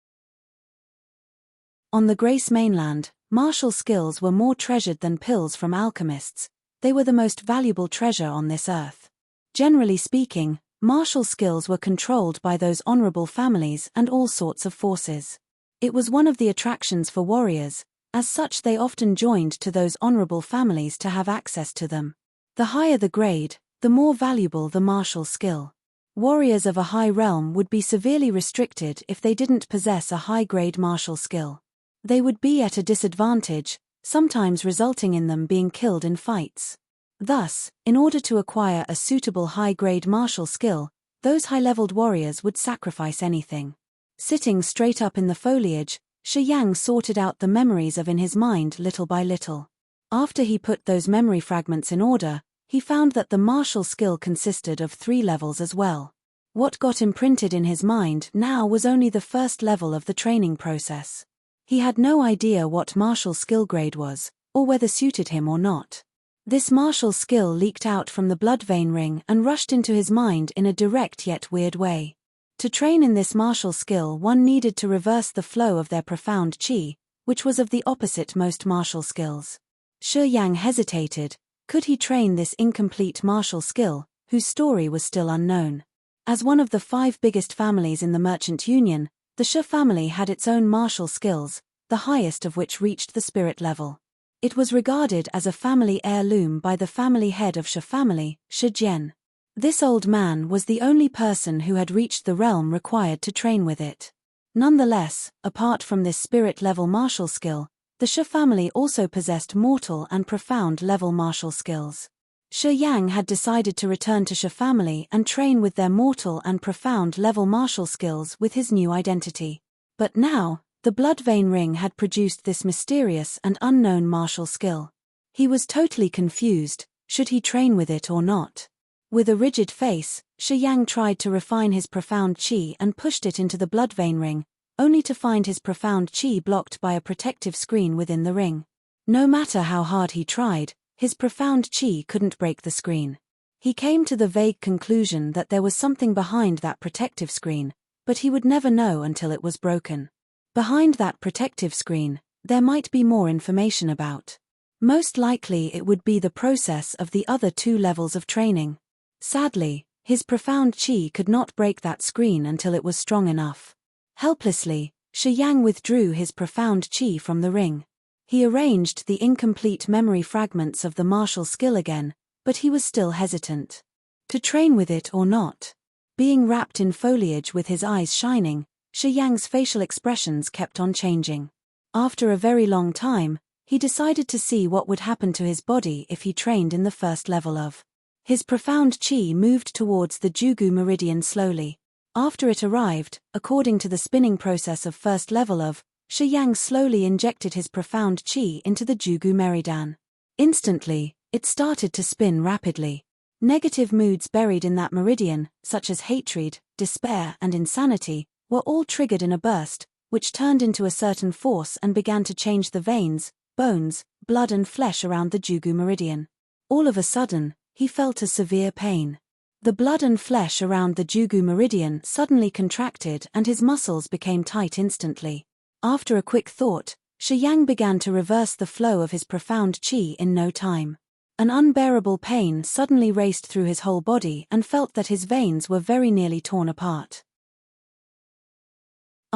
On the Grace mainland, martial skills were more treasured than pills from alchemists. They were the most valuable treasure on this earth. Generally speaking, martial skills were controlled by those honorable families and all sorts of forces. It was one of the attractions for warriors, as such they often joined to those honorable families to have access to them. The higher the grade, the more valuable the martial skill. Warriors of a high realm would be severely restricted if they didn't possess a high-grade martial skill. They would be at a disadvantage, sometimes resulting in them being killed in fights. Thus, in order to acquire a suitable high-grade martial skill, those high-leveled warriors would sacrifice anything. Sitting straight up in the foliage, Shi Yang sorted out the memories in his mind little by little. After he put those memory fragments in order, he found that the martial skill consisted of 3 levels as well. What got imprinted in his mind now was only the first level of the training process. He had no idea what martial skill grade was, or whether suited him or not. This martial skill leaked out from the blood vein ring and rushed into his mind in a direct yet weird way. To train in this martial skill one needed to reverse the flow of their profound chi, which was of the opposite most martial skills. Shi Yang hesitated. Could he train this incomplete martial skill, whose story was still unknown? As one of the 5 biggest families in the Merchant Union, the Shi family had its own martial skills, the highest of which reached the spirit level. It was regarded as a family heirloom by the family head of Shi family, Shi Jian. This old man was the only person who had reached the realm required to train with it. Nonetheless, apart from this spirit-level martial skill, the Shi family also possessed mortal and profound level martial skills. Shi Yang had decided to return to Shi family and train with their mortal and profound level martial skills with his new identity. But now, the blood vein ring had produced this mysterious and unknown martial skill. He was totally confused. Should he train with it or not? With a rigid face, Shi Yang tried to refine his profound chi and pushed it into the blood vein ring, only to find his profound chi blocked by a protective screen within the ring. No matter how hard he tried, his profound chi couldn't break the screen. He came to the vague conclusion that there was something behind that protective screen, but he would never know until it was broken. Behind that protective screen, there might be more information about. Most likely it would be the process of the other 2 levels of training. Sadly, his profound chi could not break that screen until it was strong enough. Helplessly, Shi Yang withdrew his profound chi from the ring. He arranged the incomplete memory fragments of the martial skill again, but he was still hesitant. To train with it or not? Being wrapped in foliage with his eyes shining, Shi Yang's facial expressions kept on changing. After a very long time, he decided to see what would happen to his body if he trained in the first level of. His profound chi moved towards the Jugu meridian slowly. After it arrived, according to the spinning process of first level of, Shi Yang slowly injected his profound chi into the Jugu meridian. Instantly, it started to spin rapidly. Negative moods buried in that meridian, such as hatred, despair, and insanity, were all triggered in a burst, which turned into a certain force and began to change the veins, bones, blood and flesh around the Jugu meridian. All of a sudden, he felt a severe pain. The blood and flesh around the Jugu meridian suddenly contracted and his muscles became tight instantly. After a quick thought, Shi Yang began to reverse the flow of his profound chi in no time. An unbearable pain suddenly raced through his whole body and felt that his veins were very nearly torn apart.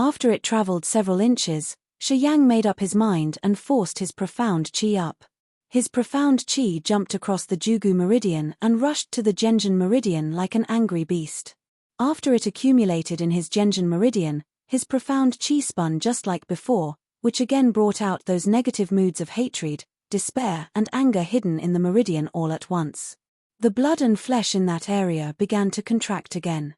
After it traveled several inches, Shi Yang made up his mind and forced his profound qi up. His profound qi jumped across the Jugu meridian and rushed to the Genjin meridian like an angry beast. After it accumulated in his Genjin meridian, his profound qi spun just like before, which again brought out those negative moods of hatred, despair and anger hidden in the meridian all at once. The blood and flesh in that area began to contract again.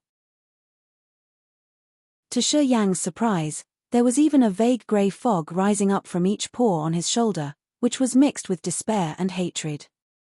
To Shi Yang's surprise, there was even a vague grey fog rising up from each pore on his shoulder, which was mixed with despair and hatred.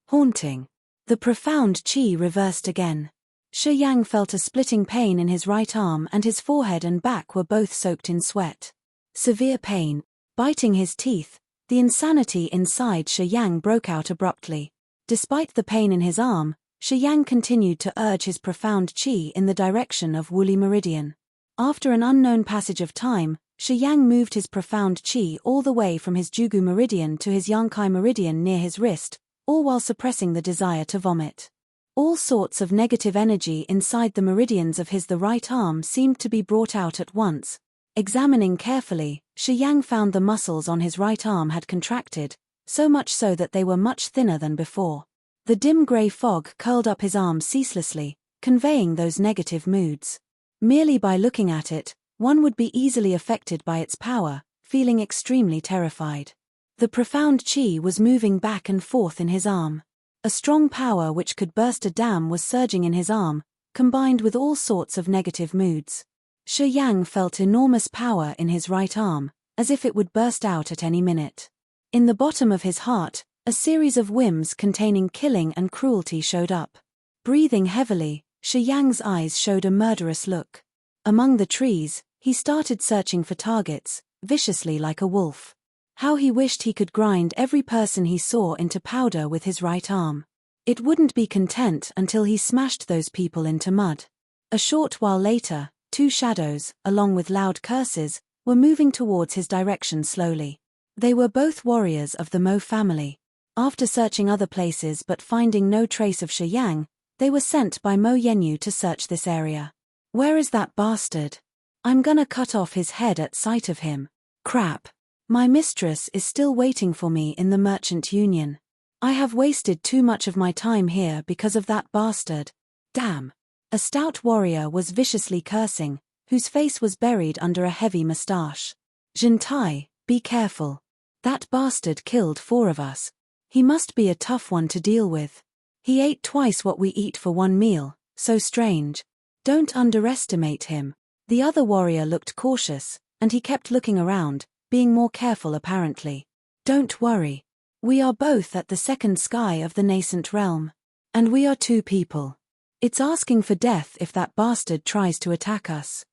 Haunting. The profound qi reversed again. Shi Yang felt a splitting pain in his right arm and his forehead and back were both soaked in sweat. Severe pain. Biting his teeth, the insanity inside Shi Yang broke out abruptly. Despite the pain in his arm, Shi Yang continued to urge his profound qi in the direction of Wuli Meridian. After an unknown passage of time, Shi Yang moved his profound qi all the way from his Jugu meridian to his Yangkai meridian near his wrist, all while suppressing the desire to vomit. All sorts of negative energy inside the meridians of the right arm seemed to be brought out at once. Examining carefully, Shi Yang found the muscles on his right arm had contracted, so much so that they were much thinner than before. The dim grey fog curled up his arm ceaselessly, conveying those negative moods. Merely by looking at it, one would be easily affected by its power, feeling extremely terrified. The profound qi was moving back and forth in his arm. A strong power which could burst a dam was surging in his arm, combined with all sorts of negative moods. Shi Yang felt enormous power in his right arm, as if it would burst out at any minute. In the bottom of his heart, a series of whims containing killing and cruelty showed up. Breathing heavily, Shi Yang's eyes showed a murderous look. Among the trees, he started searching for targets, viciously like a wolf. How he wished he could grind every person he saw into powder with his right arm. It wouldn't be content until he smashed those people into mud. A short while later, two shadows, along with loud curses, were moving towards his direction slowly. They were both warriors of the Mo family. After searching other places but finding no trace of Shi Yang, they were sent by Mo Yenyu to search this area. Where is that bastard? I'm gonna cut off his head at sight of him. Crap. My mistress is still waiting for me in the Merchant Union. I have wasted too much of my time here because of that bastard. Damn. A stout warrior was viciously cursing, whose face was buried under a heavy moustache. Jintai, be careful. That bastard killed 4 of us. He must be a tough one to deal with. He ate twice what we eat for one meal, so strange. Don't underestimate him. The other warrior looked cautious, and he kept looking around, being more careful apparently. Don't worry. We are both at the second sky of the nascent realm. And we are 2 people. It's asking for death if that bastard tries to attack us.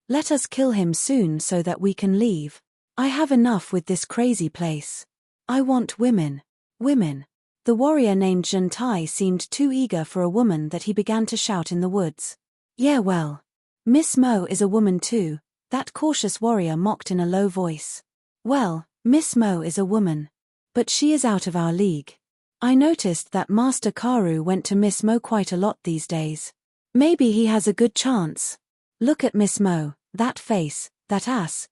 Let us kill him soon so that we can leave. I have enough with this crazy place. I want women. Women. The warrior named Jintai seemed too eager for a woman that he began to shout in the woods. Yeah well. Miss Mo is a woman too, that cautious warrior mocked in a low voice. Well, Miss Mo is a woman. But she is out of our league. I noticed that Master Karu went to Miss Mo quite a lot these days. Maybe he has a good chance. Look at Miss Mo, that face, that ass,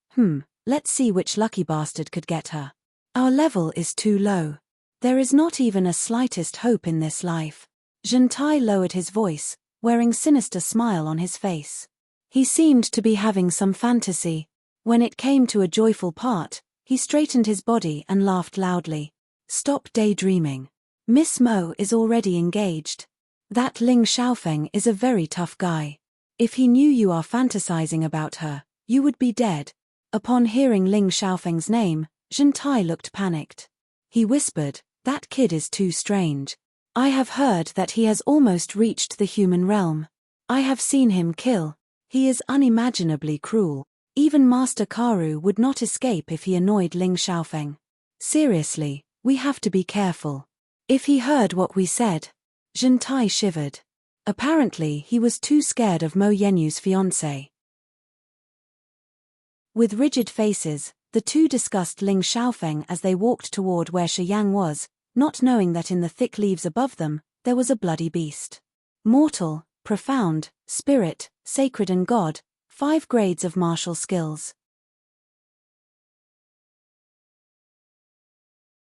let's see which lucky bastard could get her. Our level is too low. There is not even a slightest hope in this life. Jintai lowered his voice, wearing sinister smile on his face. He seemed to be having some fantasy. When it came to a joyful part, he straightened his body and laughed loudly. Stop daydreaming. Miss Mo is already engaged. That Ling Xiaofeng is a very tough guy. If he knew you are fantasizing about her, you would be dead. Upon hearing Ling Xiaofeng's name, Jintai looked panicked. He whispered, that kid is too strange. I have heard that he has almost reached the human realm. I have seen him kill. He is unimaginably cruel. Even Master Karu would not escape if he annoyed Ling Xiaofeng. Seriously, we have to be careful. If he heard what we said. Jintai shivered. Apparently he was too scared of Mo Yenyu's fiancée. With rigid faces, the two discussed Ling Xiaofeng as they walked toward where Shi Yang was, not knowing that in the thick leaves above them, there was a bloody beast. Mortal, profound, spirit, sacred and god, 5 grades of martial skills.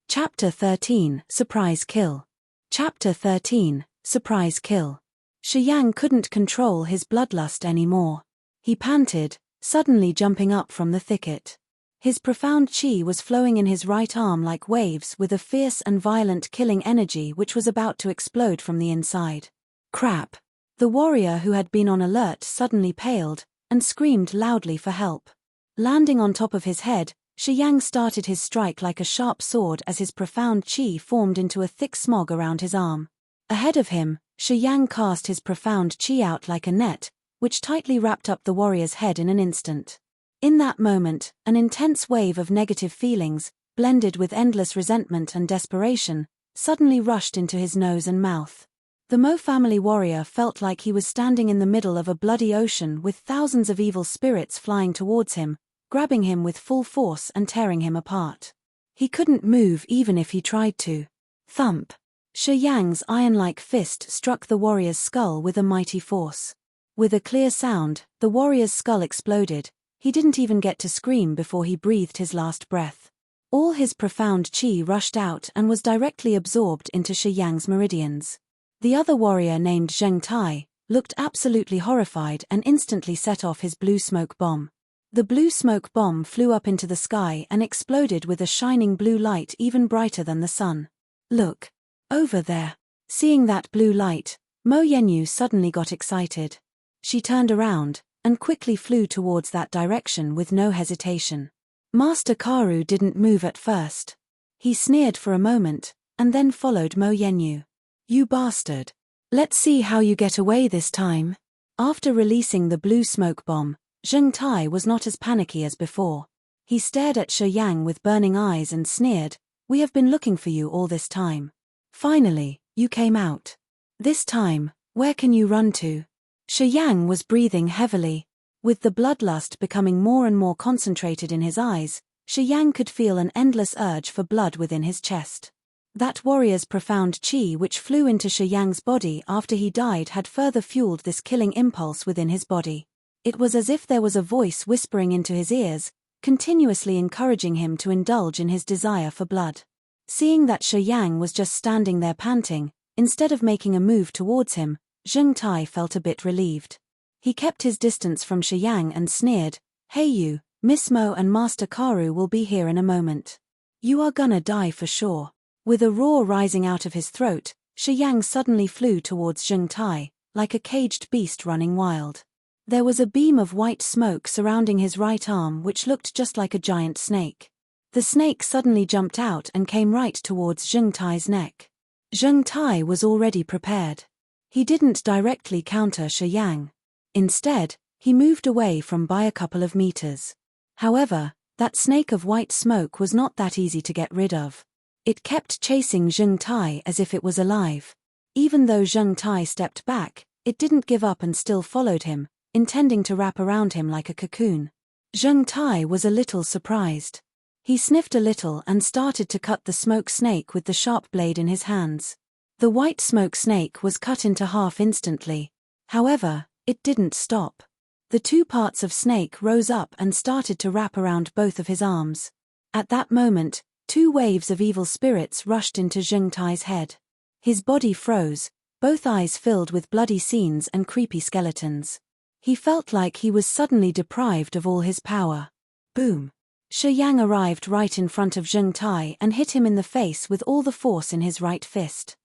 Chapter 13, Surprise Kill. Chapter 13, Surprise Kill. Shi Yang couldn't control his bloodlust anymore. He panted, suddenly jumping up from the thicket. His profound chi was flowing in his right arm like waves with a fierce and violent killing energy which was about to explode from the inside. Crap! The warrior who had been on alert suddenly paled, and screamed loudly for help. Landing on top of his head, Shi Yang started his strike like a sharp sword as his profound chi formed into a thick smog around his arm. Ahead of him, Shi Yang cast his profound chi out like a net, which tightly wrapped up the warrior's head in an instant. In that moment, an intense wave of negative feelings, blended with endless resentment and desperation, suddenly rushed into his nose and mouth. The Mo family warrior felt like he was standing in the middle of a bloody ocean with thousands of evil spirits flying towards him, grabbing him with full force and tearing him apart. He couldn't move even if he tried to. Thump! Shi Yang's iron-like fist struck the warrior's skull with a mighty force. With a clear sound, the warrior's skull exploded. He didn't even get to scream before he breathed his last breath. All his profound chi rushed out and was directly absorbed into Shi Yang's meridians. The other warrior, named Zheng Tai, looked absolutely horrified and instantly set off his blue smoke bomb. The blue smoke bomb flew up into the sky and exploded with a shining blue light even brighter than the sun. Look! Over there! Seeing that blue light, Mo Yenyu suddenly got excited. She turned around and quickly flew towards that direction with no hesitation. Master Karu didn't move at first. He sneered for a moment, and then followed Mo Yenyu. "You bastard! Let's see how you get away this time." After releasing the blue smoke bomb, Zheng Tai was not as panicky as before. He stared at Shi Yang with burning eyes and sneered, "We have been looking for you all this time. Finally, you came out. This time, where can you run to?" Shi Yang was breathing heavily. With the bloodlust becoming more and more concentrated in his eyes, Shi Yang could feel an endless urge for blood within his chest. That warrior's profound chi which flew into Shi Yang's body after he died had further fueled this killing impulse within his body. It was as if there was a voice whispering into his ears, continuously encouraging him to indulge in his desire for blood. Seeing that Shi Yang was just standing there panting, instead of making a move towards him, Zheng Tai felt a bit relieved. He kept his distance from Shi Yang and sneered, "Hey you, Miss Mo and Master Karu will be here in a moment. You are gonna die for sure." With a roar rising out of his throat, Shi Yang suddenly flew towards Zheng Tai, like a caged beast running wild. There was a beam of white smoke surrounding his right arm which looked just like a giant snake. The snake suddenly jumped out and came right towards Zheng Tai's neck. Zheng Tai was already prepared. He didn't directly counter Shi Yang. Instead, he moved away from by a couple of meters. However, that snake of white smoke was not that easy to get rid of. It kept chasing Zheng Tai as if it was alive. Even though Zheng Tai stepped back, it didn't give up and still followed him, intending to wrap around him like a cocoon. Zheng Tai was a little surprised. He sniffed a little and started to cut the smoke snake with the sharp blade in his hands. The white smoke snake was cut into half instantly. However, it didn't stop. The 2 parts of snake rose up and started to wrap around both of his arms. At that moment, 2 waves of evil spirits rushed into Zheng Tai's head. His body froze, both eyes filled with bloody scenes and creepy skeletons. He felt like he was suddenly deprived of all his power. Boom! Shi Yang arrived right in front of Zheng Tai and hit him in the face with all the force in his right fist.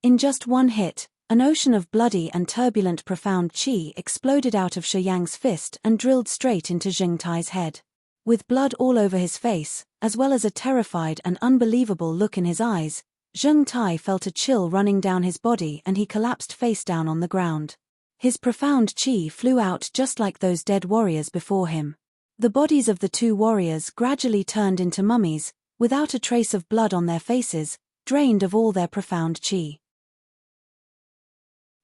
In just one hit, an ocean of bloody and turbulent profound chi exploded out of Shi Yang's fist and drilled straight into Zheng Tai's head. With blood all over his face, as well as a terrified and unbelievable look in his eyes, Zheng Tai felt a chill running down his body and he collapsed face down on the ground. His profound chi flew out just like those dead warriors before him. The bodies of the 2 warriors gradually turned into mummies, without a trace of blood on their faces, drained of all their profound chi.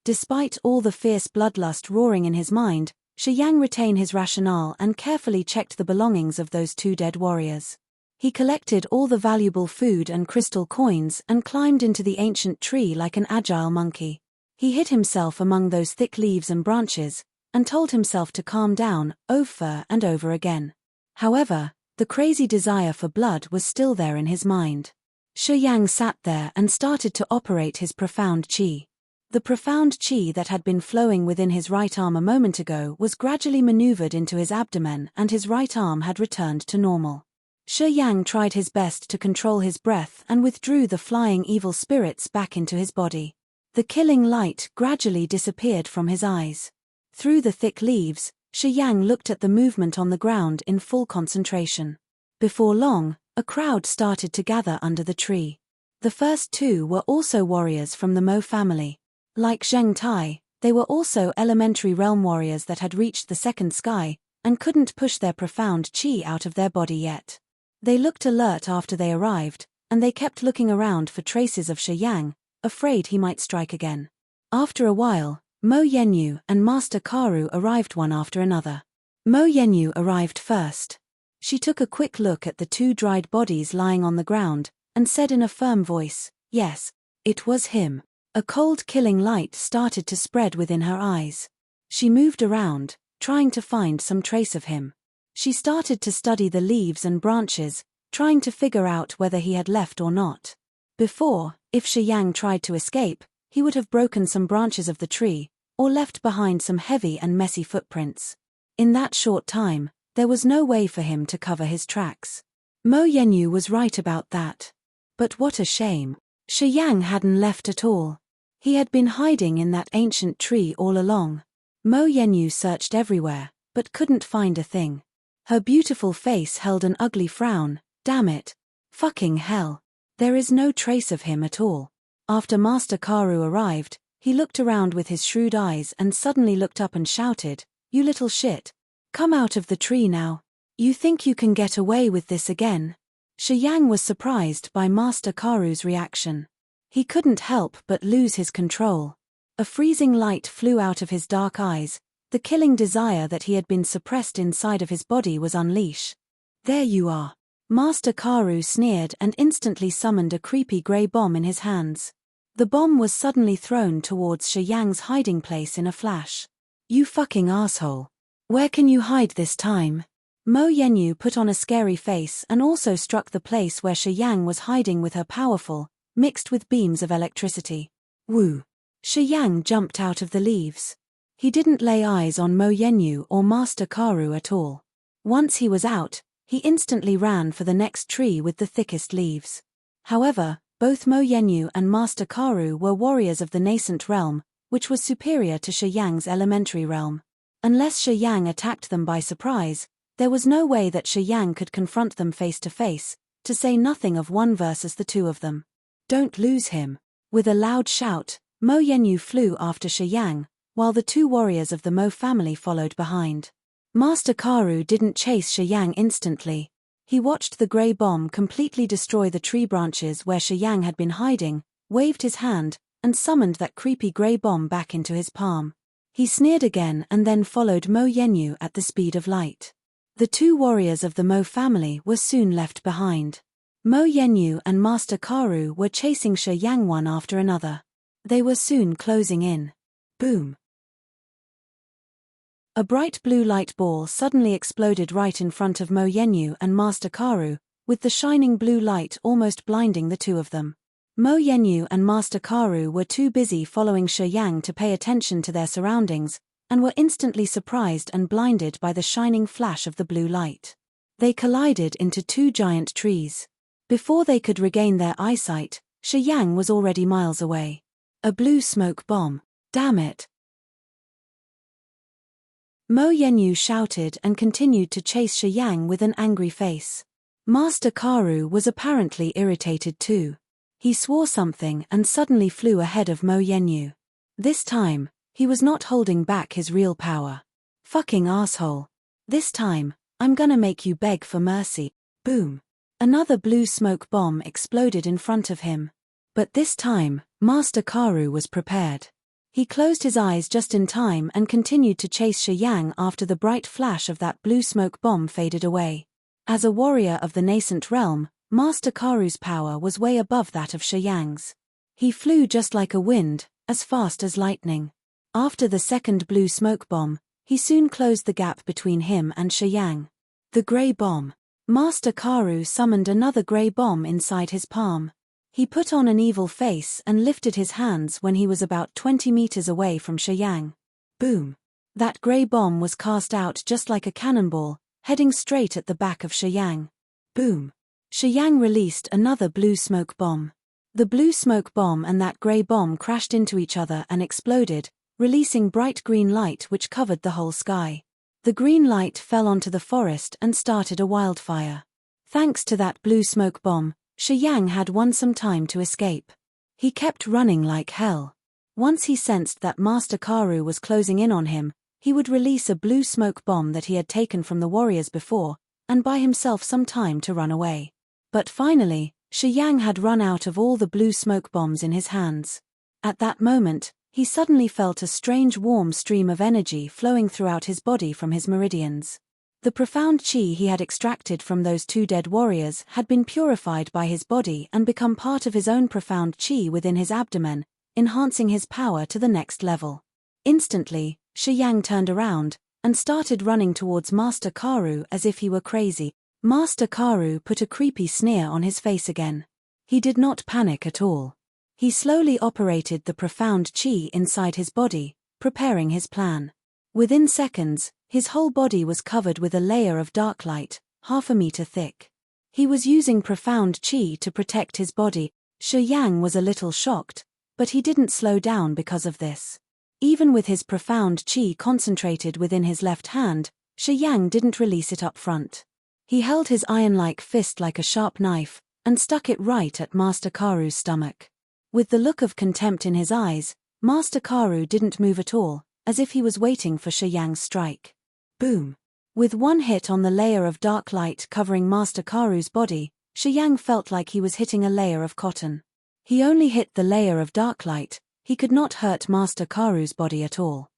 Despite all the fierce bloodlust roaring in his mind, Shi Yang retained his rationale and carefully checked the belongings of those 2 dead warriors. He collected all the valuable food and crystal coins and climbed into the ancient tree like an agile monkey. He hid himself among those thick leaves and branches, and told himself to calm down, over and over again. However, the crazy desire for blood was still there in his mind. Shi Yang sat there and started to operate his profound qi. The profound qi that had been flowing within his right arm a moment ago was gradually maneuvered into his abdomen, and his right arm had returned to normal. Shi Yang tried his best to control his breath and withdrew the flying evil spirits back into his body. The killing light gradually disappeared from his eyes. Through the thick leaves, Shi Yang looked at the movement on the ground in full concentration. Before long, a crowd started to gather under the tree. The first two were also warriors from the Mo family. Like Zheng Tai, they were also elementary realm warriors that had reached the second sky, and couldn't push their profound qi out of their body yet. They looked alert after they arrived, and they kept looking around for traces of Shi Yang, afraid he might strike again. After a while, Mo Yenyu and Master Karu arrived one after another. Mo Yenyu arrived first. She took a quick look at the two dried bodies lying on the ground, and said in a firm voice, "Yes, it was him." A cold killing light started to spread within her eyes. She moved around, trying to find some trace of him. She started to study the leaves and branches, trying to figure out whether he had left or not. Before, if Shi Yang tried to escape, he would have broken some branches of the tree, or left behind some heavy and messy footprints. In that short time, there was no way for him to cover his tracks. Mo Yenyu was right about that. But what a shame. Shi Yang hadn't left at all. He had been hiding in that ancient tree all along. Mo Yenyu searched everywhere, but couldn't find a thing. Her beautiful face held an ugly frown. Damn it. Fucking hell. There is no trace of him at all. After Master Karu arrived, he looked around with his shrewd eyes and suddenly looked up and shouted, "You little shit. Come out of the tree now. You think you can get away with this again?" Shi Yang was surprised by Master Karu's reaction. He couldn't help but lose his control. A freezing light flew out of his dark eyes. The killing desire that he had been suppressed inside of his body was unleashed. "There you are." Master Karu sneered and instantly summoned a creepy grey bomb in his hands. The bomb was suddenly thrown towards Shi Yang's hiding place in a flash. "You fucking asshole. Where can you hide this time?" Mo Yenyu put on a scary face and also struck the place where Shi Yang was hiding with her powerful, mixed with beams of electricity. Woo! Shi Yang jumped out of the leaves. He didn't lay eyes on Mo Yenyu or Master Karu at all. Once he was out, he instantly ran for the next tree with the thickest leaves. However, both Mo Yenyu and Master Karu were warriors of the nascent realm, which was superior to Shi Yang's elementary realm. Unless Shi Yang attacked them by surprise, there was no way that Shi Yang could confront them face to face, to say nothing of one versus the two of them. "Don't lose him." With a loud shout, Mo Yenyu flew after Shi Yang, while the two warriors of the Mo family followed behind. Master Karu didn't chase Shi Yang instantly. He watched the grey bomb completely destroy the tree branches where Shi Yang had been hiding, waved his hand, and summoned that creepy grey bomb back into his palm. He sneered again and then followed Mo Yenyu at the speed of light. The two warriors of the Mo family were soon left behind. Mo Yenyu and Master Karu were chasing Shi Yang one after another. They were soon closing in. Boom! A bright blue light ball suddenly exploded right in front of Mo Yenyu and Master Karu, with the shining blue light almost blinding the two of them. Mo Yenyu and Master Karu were too busy following Shi Yang to pay attention to their surroundings, and were instantly surprised and blinded by the shining flash of the blue light. They collided into two giant trees. Before they could regain their eyesight, Shi Yang was already miles away. A blue smoke bomb. Damn it! Mo Yenyu shouted and continued to chase Shi Yang with an angry face. Master Karu was apparently irritated too. He swore something and suddenly flew ahead of Mo Yenyu. This time, he was not holding back his real power. "Fucking asshole. This time, I'm gonna make you beg for mercy." Boom! Another blue smoke bomb exploded in front of him. But this time, Master Karu was prepared. He closed his eyes just in time and continued to chase Shi Yang after the bright flash of that blue smoke bomb faded away. As a warrior of the nascent realm, Master Karu's power was way above that of Shi Yang's. He flew just like a wind, as fast as lightning. After the second blue smoke bomb, He soon closed the gap between him and Shi Yang. The Grey Bomb. Master Karu summoned another grey bomb inside his palm. He put on an evil face and lifted his hands when he was about 20 meters away from Shi Yang. Boom! That grey bomb was cast out just like a cannonball, heading straight at the back of Shi Yang. Boom! Shi Yang released another blue smoke bomb. The blue smoke bomb and that grey bomb crashed into each other and exploded, releasing bright green light which covered the whole sky. The green light fell onto the forest and started a wildfire. Thanks to that blue smoke bomb, Shi Yang had won some time to escape. He kept running like hell. Once he sensed that Master Karu was closing in on him, he would release a blue smoke bomb that he had taken from the warriors before, and buy himself some time to run away. But finally, Shi Yang had run out of all the blue smoke bombs in his hands. At that moment, he suddenly felt a strange warm stream of energy flowing throughout his body from his meridians. The profound chi he had extracted from those two dead warriors had been purified by his body and become part of his own profound chi within his abdomen, enhancing his power to the next level. Instantly, Shi Yang turned around and started running towards Master Karu as if he were crazy. Master Karu put a creepy sneer on his face again. He did not panic at all. He slowly operated the profound chi inside his body, preparing his plan. Within seconds, his whole body was covered with a layer of dark light, 1/2 meter thick. He was using profound chi to protect his body. Shi Yang was a little shocked, but he didn't slow down because of this. Even with his profound chi concentrated within his left hand, Shi Yang didn't release it up front. He held his iron-like fist like a sharp knife, and stuck it right at Master Karu's stomach. With the look of contempt in his eyes, Master Karu didn't move at all, as if he was waiting for Shi Yang's strike. Boom! With one hit on the layer of dark light covering Master Karu's body, Shi Yang felt like he was hitting a layer of cotton. He only hit the layer of dark light, he could not hurt Master Karu's body at all.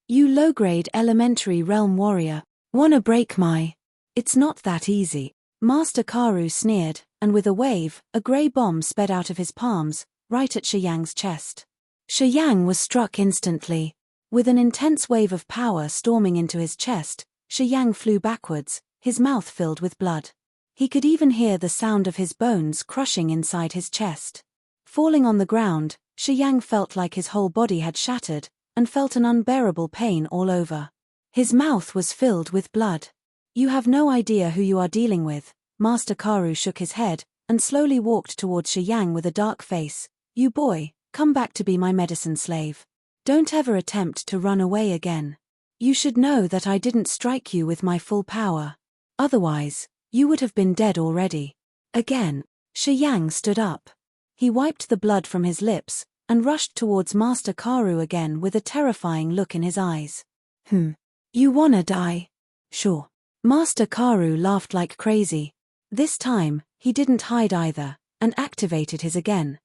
You low-grade elementary realm warrior, wanna break my... It's not that easy. Master Karu sneered, and with a wave, a grey bomb sped out of his palms, right at Shi Yang's chest. Shi Yang was struck instantly. With an intense wave of power storming into his chest, Shi Yang flew backwards, his mouth filled with blood. He could even hear the sound of his bones crushing inside his chest. Falling on the ground, Shi Yang felt like his whole body had shattered, and felt an unbearable pain all over. His mouth was filled with blood. You have no idea who you are dealing with. Master Karu shook his head, and slowly walked towards Shi Yang with a dark face. You boy, come back to be my medicine slave. Don't ever attempt to run away again. You should know that I didn't strike you with my full power. Otherwise, you would have been dead already. Again, Shi Yang stood up. He wiped the blood from his lips, and rushed towards Master Karu again with a terrifying look in his eyes. You wanna die? Sure. Master Karu laughed like crazy. This time, he didn't hide either, and activated his again.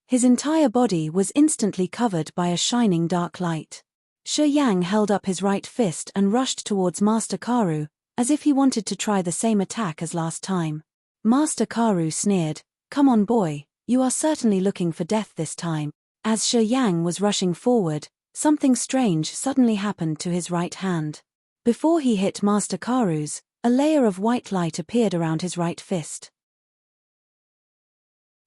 His entire body was instantly covered by a shining dark light. Shi Yang held up his right fist and rushed towards Master Karu, as if he wanted to try the same attack as last time. Master Karu sneered, "Come on boy, you are certainly looking for death this time." As Shi Yang was rushing forward, something strange suddenly happened to his right hand. Before he hit Master Karu's, a layer of white light appeared around his right fist.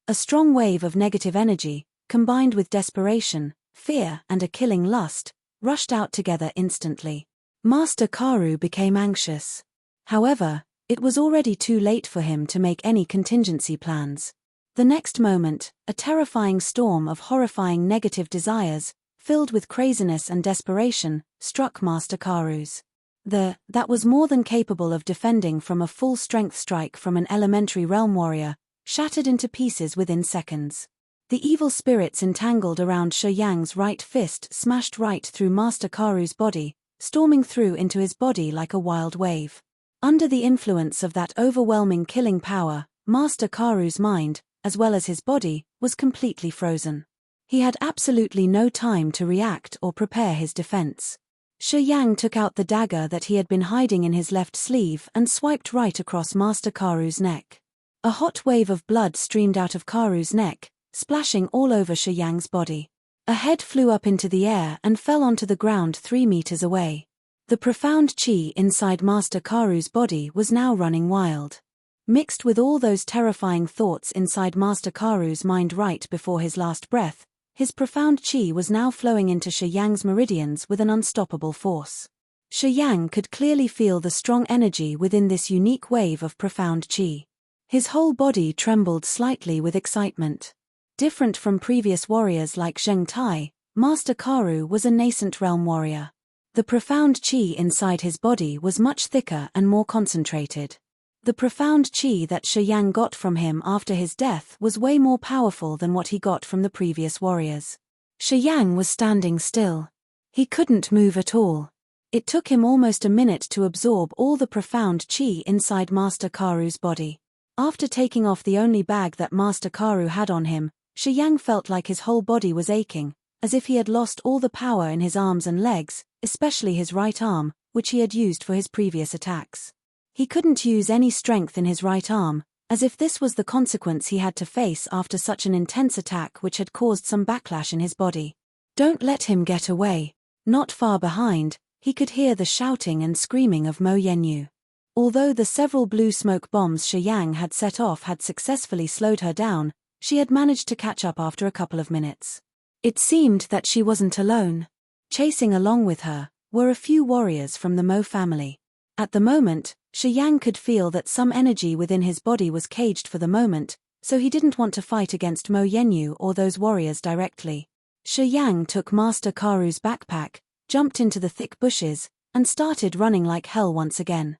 A strong wave of negative energy, combined with desperation, fear and a killing lust, rushed out together instantly. Master Karu became anxious. However, it was already too late for him to make any contingency plans. The next moment, a terrifying storm of horrifying negative desires, filled with craziness and desperation, struck Master Karu's. That was more than capable of defending from a full-strength strike from an elementary realm warrior, shattered into pieces within seconds. The evil spirits entangled around Shi Yang's right fist smashed right through Master Karu's body, storming through into his body like a wild wave. Under the influence of that overwhelming killing power, Master Karu's mind, as well as his body, was completely frozen. He had absolutely no time to react or prepare his defense. Shi Yang took out the dagger that he had been hiding in his left sleeve and swiped right across Master Karu's neck. A hot wave of blood streamed out of Karu's neck, splashing all over Shi Yang's body. A head flew up into the air and fell onto the ground 3 meters away. The profound chi inside Master Karu's body was now running wild. Mixed with all those terrifying thoughts inside Master Karu's mind right before his last breath, his profound chi was now flowing into Shi Yang's meridians with an unstoppable force. Shi Yang could clearly feel the strong energy within this unique wave of profound chi. His whole body trembled slightly with excitement. Different from previous warriors like Zheng Tai, Master Karu was a nascent realm warrior. The profound chi inside his body was much thicker and more concentrated. The profound chi that Shi Yang got from him after his death was way more powerful than what he got from the previous warriors. Shi Yang was standing still. He couldn't move at all. It took him almost a minute to absorb all the profound chi inside Master Karu's body. After taking off the only bag that Master Karu had on him, Shi Yang felt like his whole body was aching, as if he had lost all the power in his arms and legs, especially his right arm, which he had used for his previous attacks. He couldn't use any strength in his right arm, as if this was the consequence he had to face after such an intense attack which had caused some backlash in his body. Don't let him get away. Not far behind, he could hear the shouting and screaming of Mo Yenyu. Although the several blue smoke bombs Shi Yang had set off had successfully slowed her down, she had managed to catch up after a couple of minutes. It seemed that she wasn't alone. Chasing along with her were a few warriors from the Mo family. At the moment, Shi Yang could feel that some energy within his body was caged for the moment, so he didn't want to fight against Mo Yenyu or those warriors directly. Shi Yang took Master Karu's backpack, jumped into the thick bushes, and started running like hell once again.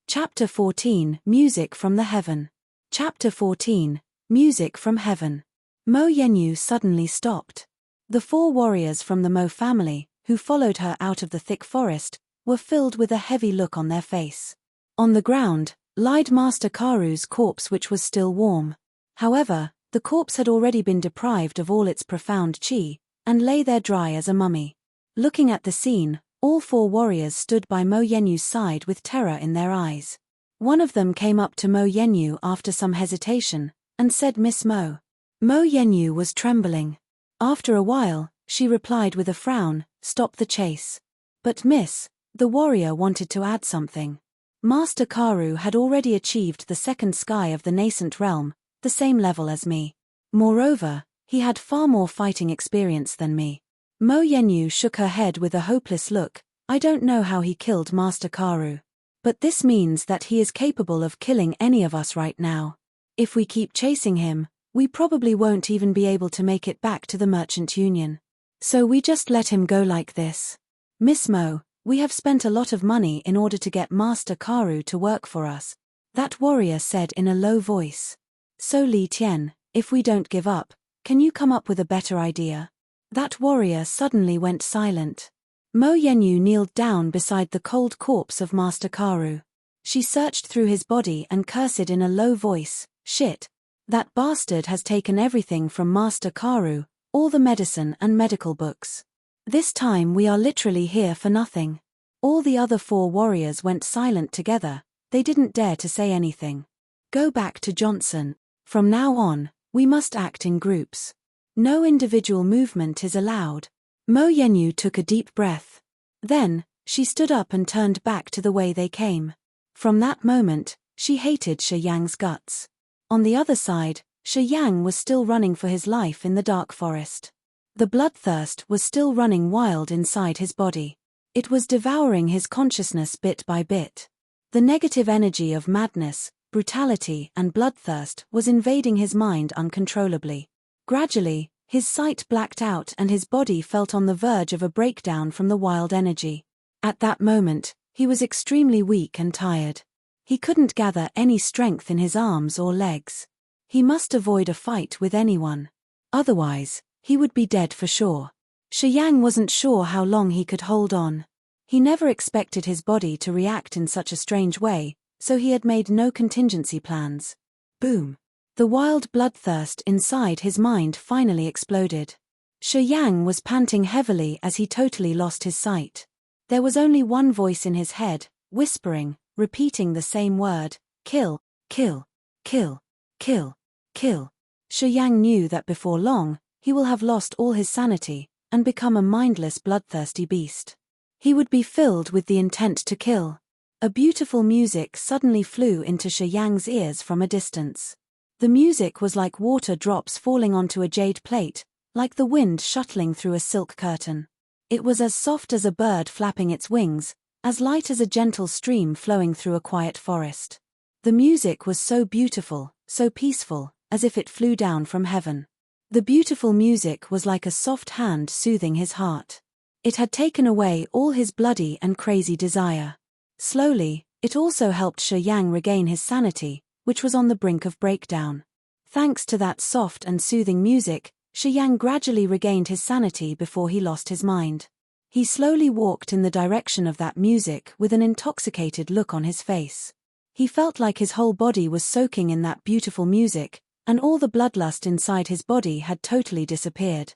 Chapter 14 Music from the Heaven. Chapter 14 Music from Heaven. Mo Yenyu suddenly stopped. The 4 warriors from the Mo family, who followed her out of the thick forest, were filled with a heavy look on their face. On the ground lied Master Karu's corpse, which was still warm. However, the corpse had already been deprived of all its profound chi, and lay there dry as a mummy. Looking at the scene, all 4 warriors stood by Mo Yenyu's side with terror in their eyes. One of them came up to Mo Yenyu after some hesitation, and said, "Miss Mo." Mo Yenyu was trembling. After a while, she replied with a frown, "Stop the chase." "But miss," the warrior wanted to add something. Master Karu had already achieved the second sky of the nascent realm, the same level as me. Moreover, he had far more fighting experience than me. Mo Yenyu shook her head with a hopeless look. "I don't know how he killed Master Karu. But this means that he is capable of killing any of us right now. If we keep chasing him, we probably won't even be able to make it back to the Merchant Union. So we just let him go like this. Miss Mo, we have spent a lot of money in order to get Master Karu to work for us," that warrior said in a low voice. "So Li Tian, if we don't give up, can you come up with a better idea?" That warrior suddenly went silent. Mo Yenyu kneeled down beside the cold corpse of Master Karu. She searched through his body and cursed in a low voice, "Shit. That bastard has taken everything from Master Karu, all the medicine and medical books. This time we are literally here for nothing." All the other 4 warriors went silent together. They didn't dare to say anything. "Go back to Johnson. From now on, we must act in groups. No individual movement is allowed." Mo Yenyu took a deep breath. Then, she stood up and turned back to the way they came. From that moment, she hated Shi Yang's guts. On the other side, Shi Yang was still running for his life in the dark forest. The bloodthirst was still running wild inside his body. It was devouring his consciousness bit by bit. The negative energy of madness, brutality, and bloodthirst was invading his mind uncontrollably. Gradually, his sight blacked out and his body felt on the verge of a breakdown from the wild energy. At that moment, he was extremely weak and tired. He couldn't gather any strength in his arms or legs. He must avoid a fight with anyone. Otherwise, he would be dead for sure. Shi Yang wasn't sure how long he could hold on. He never expected his body to react in such a strange way, so he had made no contingency plans. Boom! The wild bloodthirst inside his mind finally exploded. Shi Yang was panting heavily as he totally lost his sight. There was only one voice in his head, whispering, repeating the same word, "Kill, kill, kill, kill, kill. Shi Yang knew that before long, he will have lost all his sanity, and become a mindless bloodthirsty beast. He would be filled with the intent to kill. A beautiful music suddenly flew into Shi Yang's ears from a distance. The music was like water drops falling onto a jade plate, like the wind shuttling through a silk curtain. It was as soft as a bird flapping its wings, as light as a gentle stream flowing through a quiet forest. The music was so beautiful, so peaceful, as if it flew down from heaven. The beautiful music was like a soft hand soothing his heart. It had taken away all his bloody and crazy desire. Slowly, it also helped Shi Yang regain his sanity, which was on the brink of breakdown. Thanks to that soft and soothing music, Shi Yang gradually regained his sanity before he lost his mind. He slowly walked in the direction of that music with an intoxicated look on his face. He felt like his whole body was soaking in that beautiful music, and all the bloodlust inside his body had totally disappeared.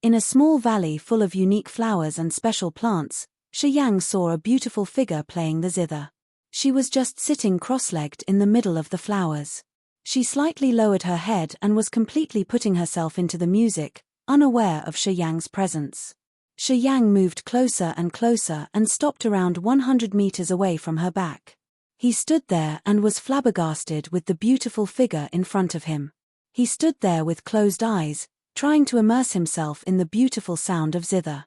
In a small valley full of unique flowers and special plants, Shi Yang saw a beautiful figure playing the zither. She was just sitting cross-legged in the middle of the flowers. She slightly lowered her head and was completely putting herself into the music, unaware of Shi Yang's presence. Shi Yang moved closer and closer and stopped around 100 meters away from her back. He stood there and was flabbergasted with the beautiful figure in front of him. He stood there with closed eyes, trying to immerse himself in the beautiful sound of zither.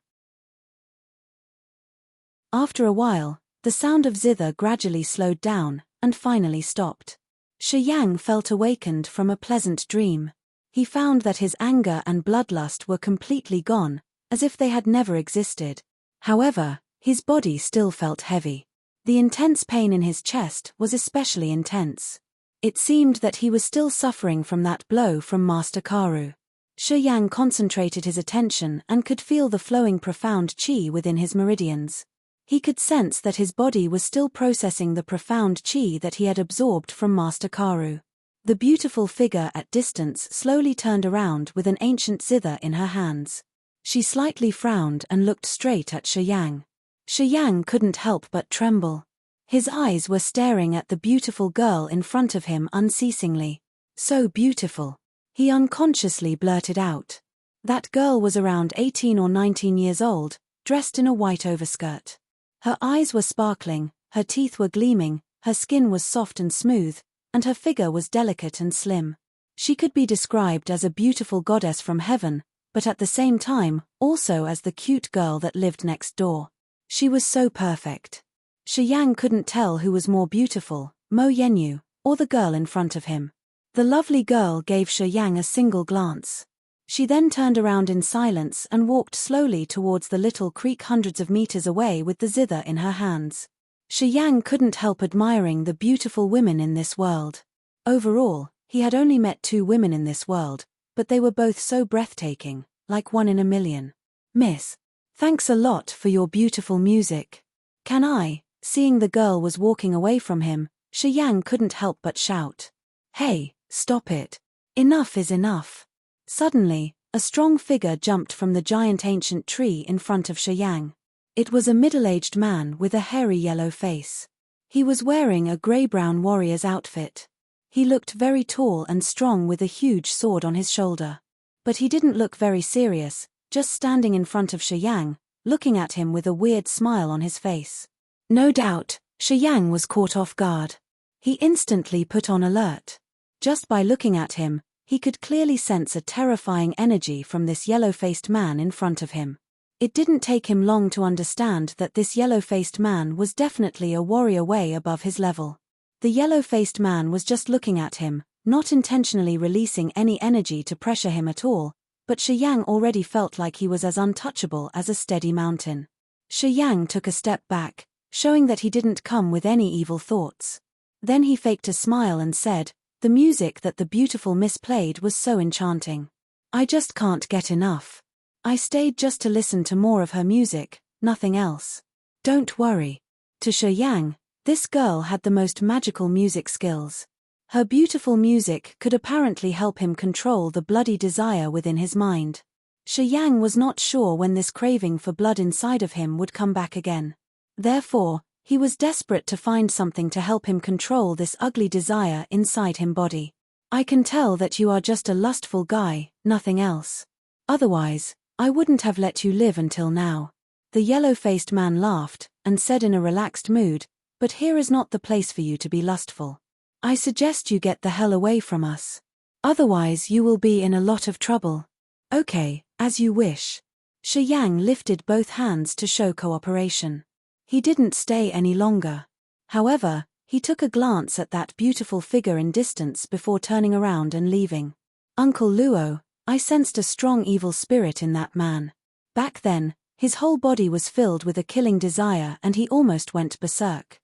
After a while, the sound of zither gradually slowed down, and finally stopped. Shi Yang felt awakened from a pleasant dream. He found that his anger and bloodlust were completely gone, as if they had never existed. However, his body still felt heavy. The intense pain in his chest was especially intense. It seemed that he was still suffering from that blow from Master Karu. Shi Yang concentrated his attention and could feel the flowing profound qi within his meridians. He could sense that his body was still processing the profound qi that he had absorbed from Master Karu. The beautiful figure at distance slowly turned around with an ancient zither in her hands. She slightly frowned and looked straight at Shi Yang. Shi Yang couldn't help but tremble. His eyes were staring at the beautiful girl in front of him unceasingly. So beautiful. He unconsciously blurted out. That girl was around 18 or 19 years old, dressed in a white overskirt. Her eyes were sparkling, her teeth were gleaming, her skin was soft and smooth, and her figure was delicate and slim. She could be described as a beautiful goddess from heaven, but at the same time, also as the cute girl that lived next door. She was so perfect. Shi Yang couldn't tell who was more beautiful, Mo Yenyu, or the girl in front of him. The lovely girl gave Shi Yang a single glance. She then turned around in silence and walked slowly towards the little creek hundreds of meters away with the zither in her hands. Shi Yang couldn't help admiring the beautiful women in this world. Overall, he had only met 2 women in this world, but they were both so breathtaking, like one in a million. Miss, thanks a lot for your beautiful music. Can I? Seeing the girl was walking away from him, Shi Yang couldn't help but shout. Hey, stop it. Enough is enough. Suddenly, a strong figure jumped from the giant ancient tree in front of Shi Yang. It was a middle-aged man with a hairy yellow face. He was wearing a grey-brown warrior's outfit. He looked very tall and strong with a huge sword on his shoulder. But he didn't look very serious, just standing in front of Shi Yang, looking at him with a weird smile on his face. No doubt, Shi Yang was caught off guard. He instantly put on alert. Just by looking at him, he could clearly sense a terrifying energy from this yellow-faced man in front of him. It didn't take him long to understand that this yellow-faced man was definitely a warrior way above his level. The yellow-faced man was just looking at him, not intentionally releasing any energy to pressure him at all, but Shi Yang already felt like he was as untouchable as a steady mountain. Shi Yang took a step back, showing that he didn't come with any evil thoughts. Then he faked a smile and said, "The music that the beautiful miss played was so enchanting. I just can't get enough. I stayed just to listen to more of her music, nothing else." Don't worry. To Shi Yang, this girl had the most magical music skills. Her beautiful music could apparently help him control the bloody desire within his mind. Shi Yang was not sure when this craving for blood inside of him would come back again. Therefore, He was desperate to find something to help him control this ugly desire inside him body. I can tell that you are just a lustful guy, nothing else. Otherwise, I wouldn't have let you live until now. The yellow-faced man laughed, and said in a relaxed mood, but here is not the place for you to be lustful. I suggest you get the hell away from us. Otherwise you will be in a lot of trouble. Okay, as you wish. Shi Yang lifted both hands to show cooperation. He didn't stay any longer. However, he took a glance at that beautiful figure in distance before turning around and leaving. Uncle Luo, I sensed a strong evil spirit in that man. Back then, his whole body was filled with a killing desire and he almost went berserk.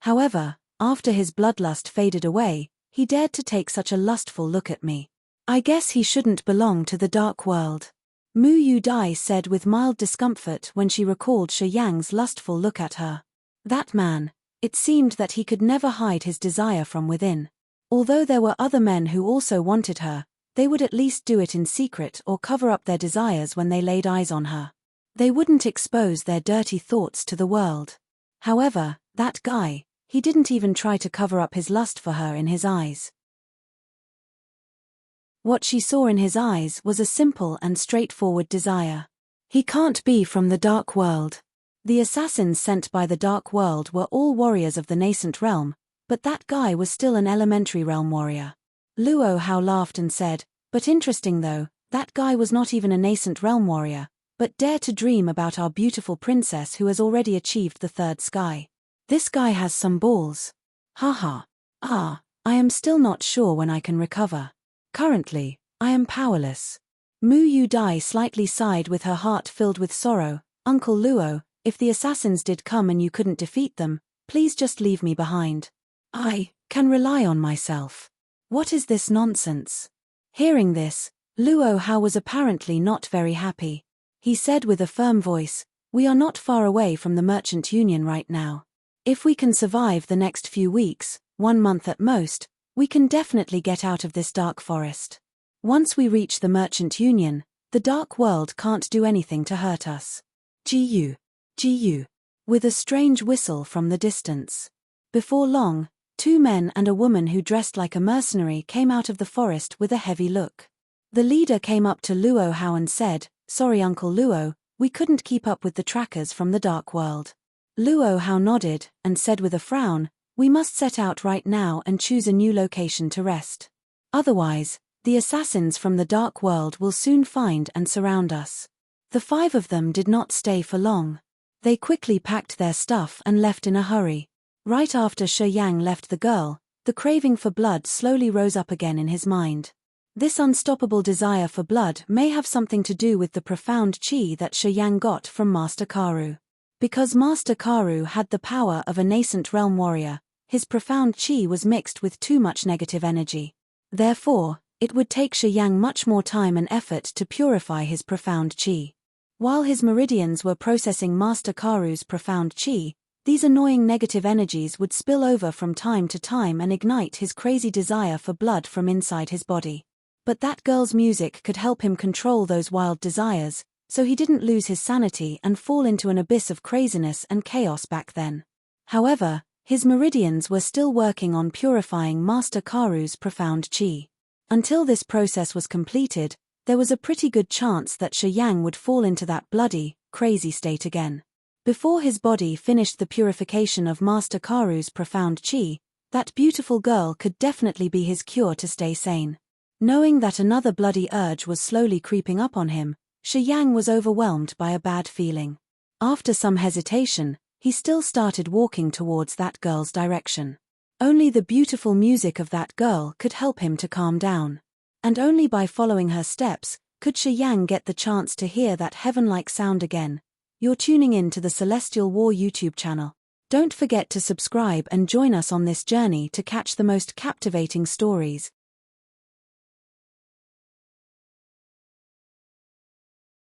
However, after his bloodlust faded away, he dared to take such a lustful look at me. I guess he shouldn't belong to the dark world. Mu Yu Dai said with mild discomfort when she recalled Shi Yang's lustful look at her. That man, it seemed that he could never hide his desire from within. Although there were other men who also wanted her, they would at least do it in secret or cover up their desires when they laid eyes on her. They wouldn't expose their dirty thoughts to the world. However, that guy, he didn't even try to cover up his lust for her in his eyes. What she saw in his eyes was a simple and straightforward desire. He can't be from the dark world. The assassins sent by the dark world were all warriors of the nascent realm, but that guy was still an elementary realm warrior. Luo Hao laughed and said, but interesting though, that guy was not even a nascent realm warrior, but dare to dream about our beautiful princess who has already achieved the third sky. This guy has some balls. Haha. I am still not sure when I can recover. Currently, I am powerless. Mu Yu Dai slightly sighed with her heart filled with sorrow. Uncle Luo, if the assassins did come and you couldn't defeat them, please just leave me behind. I can rely on myself. What is this nonsense? Hearing this, Luo Hao was apparently not very happy. He said with a firm voice, we are not far away from the Merchant Union right now. If we can survive the next few weeks, 1 month at most, we can definitely get out of this dark forest. Once we reach the Merchant Union, the dark world can't do anything to hurt us. Gu. With a strange whistle from the distance. Before long, 2 men and a woman who dressed like a mercenary came out of the forest with a heavy look. The leader came up to Luo Hao and said, sorry Uncle Luo, we couldn't keep up with the trackers from the dark world. Luo Hao nodded, and said with a frown, we must set out right now and choose a new location to rest. Otherwise, the assassins from the dark world will soon find and surround us. The 5 of them did not stay for long. They quickly packed their stuff and left in a hurry. Right after Shi Yang left the girl, the craving for blood slowly rose up again in his mind. This unstoppable desire for blood may have something to do with the profound chi that Shi Yang got from Master Karu. Because Master Karu had the power of a nascent realm warrior, his profound chi was mixed with too much negative energy. Therefore, it would take Shi Yang much more time and effort to purify his profound chi. While his meridians were processing Master Karu's profound chi, these annoying negative energies would spill over from time to time and ignite his crazy desire for blood from inside his body. But that girl's music could help him control those wild desires, so he didn't lose his sanity and fall into an abyss of craziness and chaos back then. However, his meridians were still working on purifying Master Karu's profound chi. Until this process was completed, there was a pretty good chance that Shi Yang would fall into that bloody, crazy state again. Before his body finished the purification of Master Karu's profound chi, that beautiful girl could definitely be his cure to stay sane. Knowing that another bloody urge was slowly creeping up on him, Shi Yang was overwhelmed by a bad feeling. After some hesitation, he still started walking towards that girl's direction. Only the beautiful music of that girl could help him to calm down. And only by following her steps, could Shi Yang get the chance to hear that heaven-like sound again. You're tuning in to the Celestial War YouTube channel. Don't forget to subscribe and join us on this journey to catch the most captivating stories,